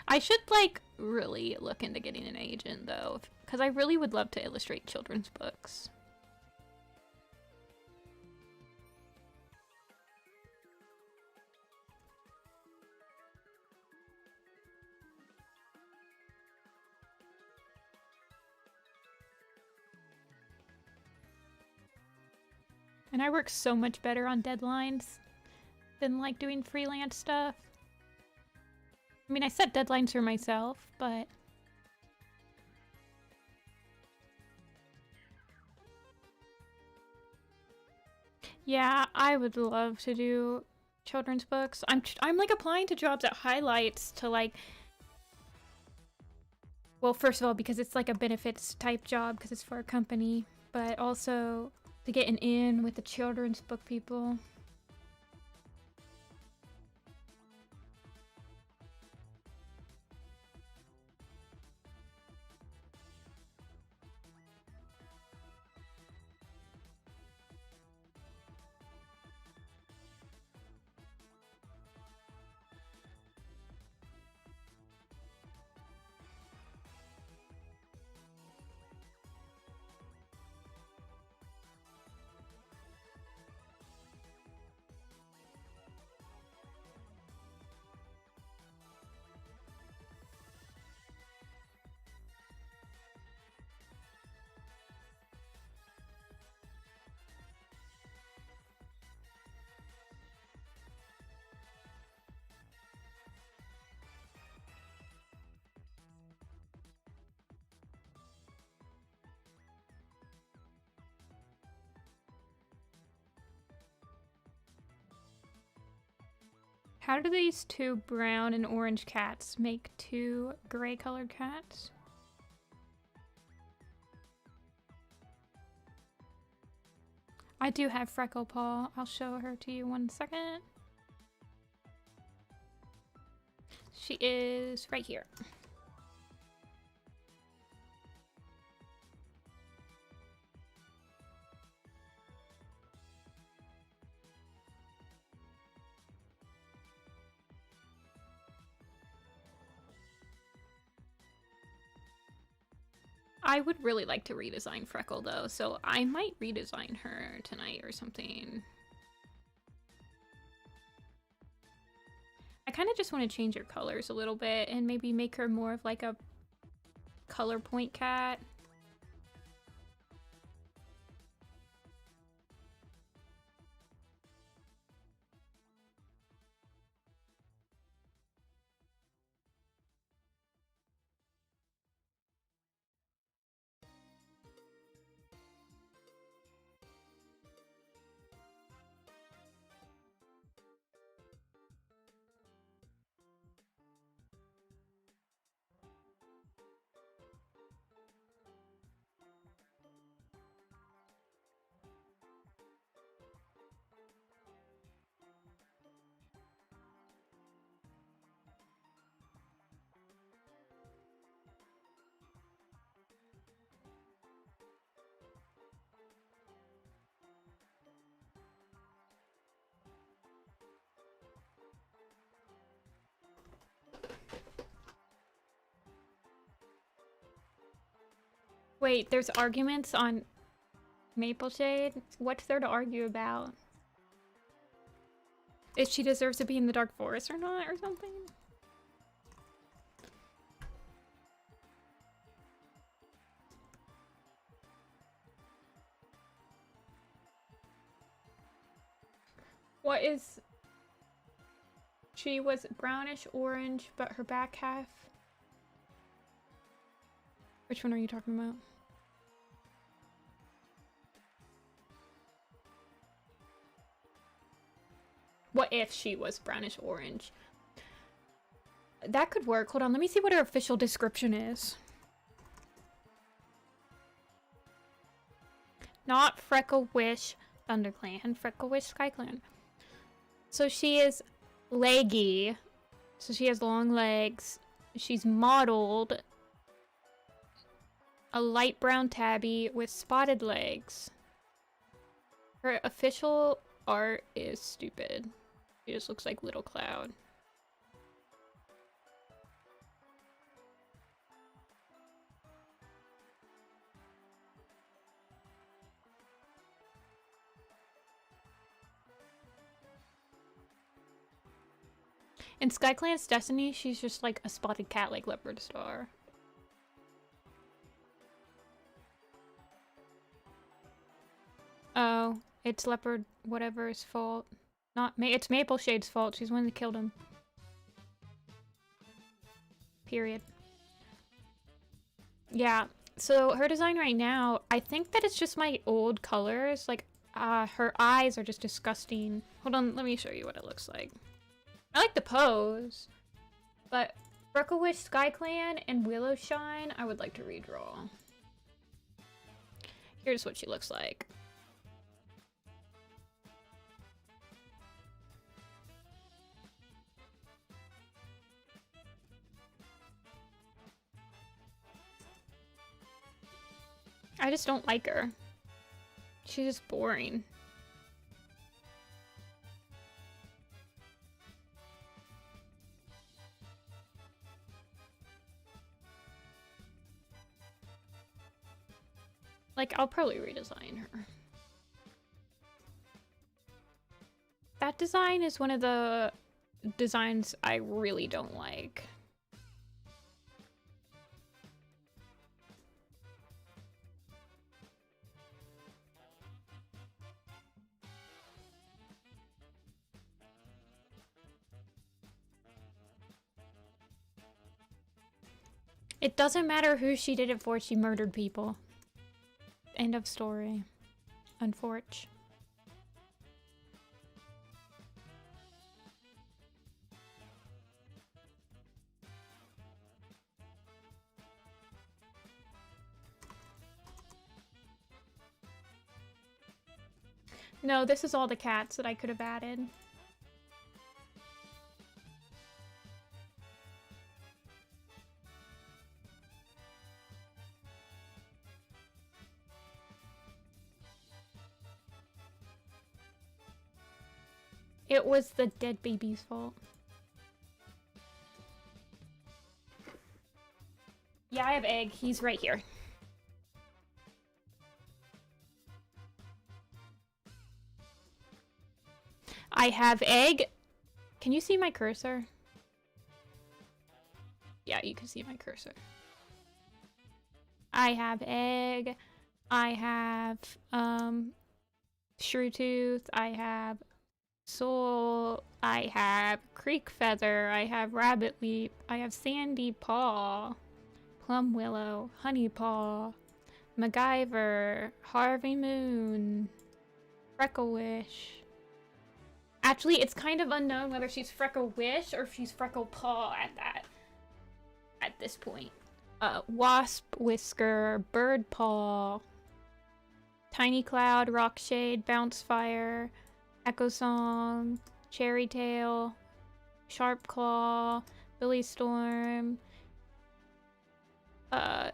I should, like, really look into getting an agent, though, because I really would love to illustrate children's books. And I work so much better on deadlines than, like, doing freelance stuff. I mean, I set deadlines for myself, but... Yeah, I would love to do children's books. I'm like applying to jobs at Highlights to like... Well, first of all, because it's like a benefits type job because it's for a company, but also to get an in with the children's book people. How do these two brown and orange cats make two gray colored cats? I do have Freckle Paw. I'll show her to you 1 second. She is right here. I would really like to redesign Freckle though, so I might redesign her tonight or something. I kind of just want to change her colors a little bit and maybe make her more of like a color point cat. Wait, there's arguments on Maple Shade? What's there to argue about? If she deserves to be in the Dark Forest or not, or something? What is... She was brownish orange, but her back half... Which one are you talking about? What if she was brownish orange? That could work. Hold on, let me see what her official description is. Not Freckle Wish ThunderClan, Freckle Wish SkyClan. So she is leggy. So she has long legs. She's modeled a light brown tabby with spotted legs. Her official art is stupid. She just looks like Little Cloud. In SkyClan's Destiny, she's just like a spotted cat like Leopard Star. Oh, it's Leopard whatever's fault. It's Maple Shade's fault. She's the one that killed him. Period. Yeah, so her design right now, I think that it's just my old colors. Like, her eyes are just disgusting. Hold on, let me show you what it looks like. I like the pose, but Freckle Wish SkyClan and Willow Shine, I would like to redraw. Here's what she looks like. I just don't like her. She's just boring. Like, I'll probably redesign her. That design is one of the designs I really don't like. It doesn't matter who she did it for, she murdered people. End of story. Unfortunate. No, this is all the cats that I could have added. It was the dead baby's fault. Yeah, I have Egg. He's right here. I have Egg. Can you see my cursor? Yeah, you can see my cursor. I have Egg. I have, Shrewtooth. I have Soul. I have Creek Feather. I have Rabbit Leap. I have Sandy Paw. Plum Willow. Honey Paw. MacGyver. Harvey Moon. Freckle Wish. Actually, it's kind of unknown whether she's Freckle Wish or if she's Freckle Paw at this point. Wasp Whisker. Bird Paw. Tiny Cloud. Rockshade. Bounce Fire. Echo Song, Cherry Tail, Sharp Claw, Billy Storm,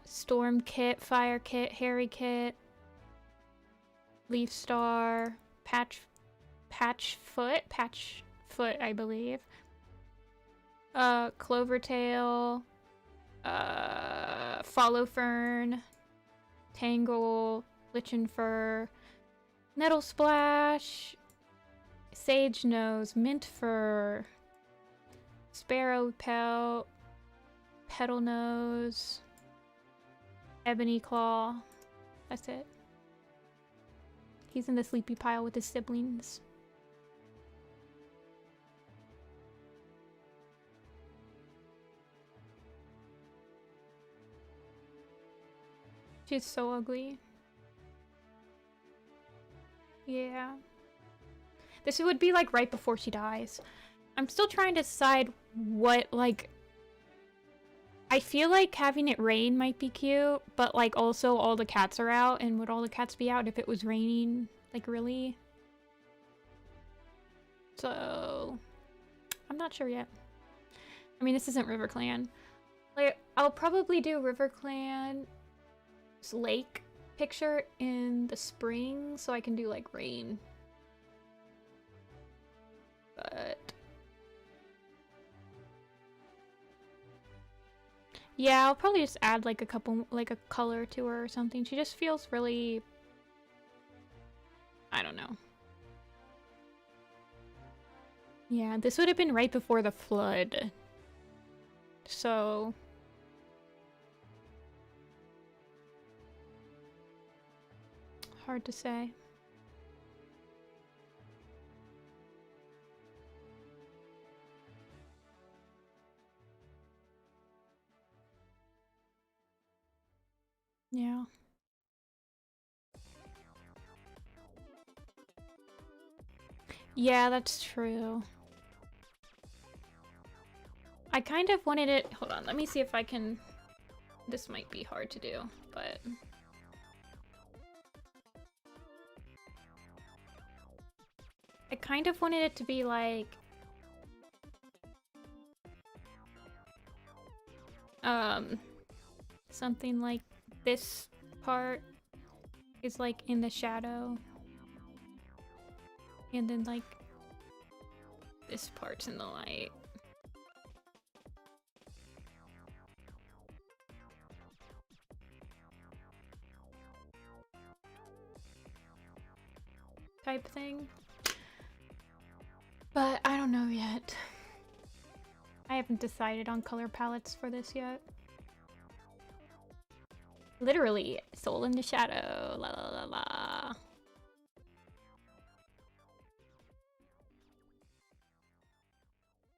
Storm Kit, Fire Kit, Harry Kit, Leaf Star, Patch Foot, I believe, Clover Tail, Follow Fern, Tangle, Lichen Fur, Nettle Splash, Sage Nose, Mint Fur, Sparrow Pelt, Petal Nose, Ebony Claw. That's it. He's in the sleepy pile with his siblings. She's so ugly. Yeah. This would be like right before she dies. I'm still trying to decide what, like... I feel like having it rain might be cute, but like also all the cats are out, and would all the cats be out if it was raining? Like really? So... I'm not sure yet. I mean, this isn't RiverClan. Like, I'll probably do RiverClan's lake picture in the spring, so I can do like rain. But yeah, I'll probably just add like a couple, like a color to her or something. She just feels really, I don't know. Yeah, this would have been right before the flood. So hard to say. Yeah. Yeah, that's true. I kind of wanted it... Hold on, let me see if I can... This might be hard to do, but... I kind of wanted it to be like... Something like this part is like in the shadow. And then like this part's in the light. Type thing. But I don't know yet. I haven't decided on color palettes for this yet. Literally, soul in the shadow. La la la la.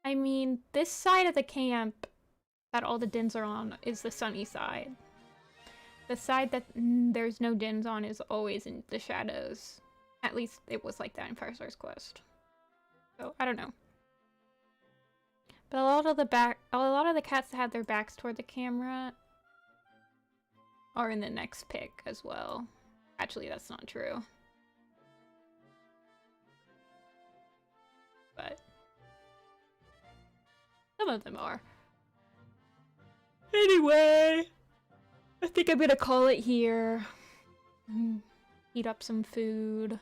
I mean, this side of the camp that all the dins are on is the sunny side. The side that there's no dins on is always in the shadows. At least it was like that in Fire Star's Quest. So, I don't know. But a lot of the cats that have their backs toward the camera are in the next pick as well. Actually, that's not true. but some of them are. Anyway, I think I'm gonna call it here. Heat up some food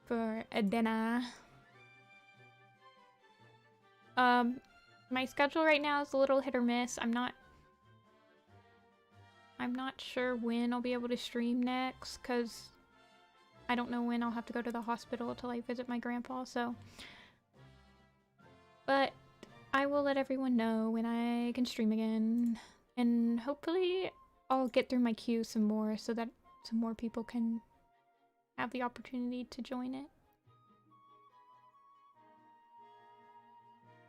for a dinner. My schedule right now is a little hit or miss. I'm not sure when I'll be able to stream next, because I don't know when I'll have to go to the hospital till I visit my grandpa, so. But I will let everyone know when I can stream again, and hopefully I'll get through my queue some more so that some more people can have the opportunity to join it.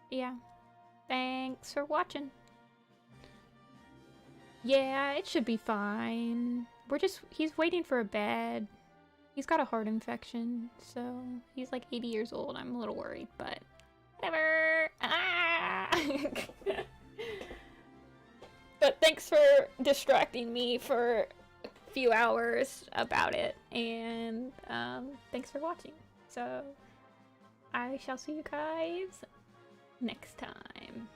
Yeah. Thanks for watching. Yeah, it should be fine. He's waiting for a bed. He's got a heart infection, so he's like 80 years old. I'm a little worried, but whatever. Ah! But thanks for distracting me for a few hours about it, and thanks for watching. So I shall see you guys next time.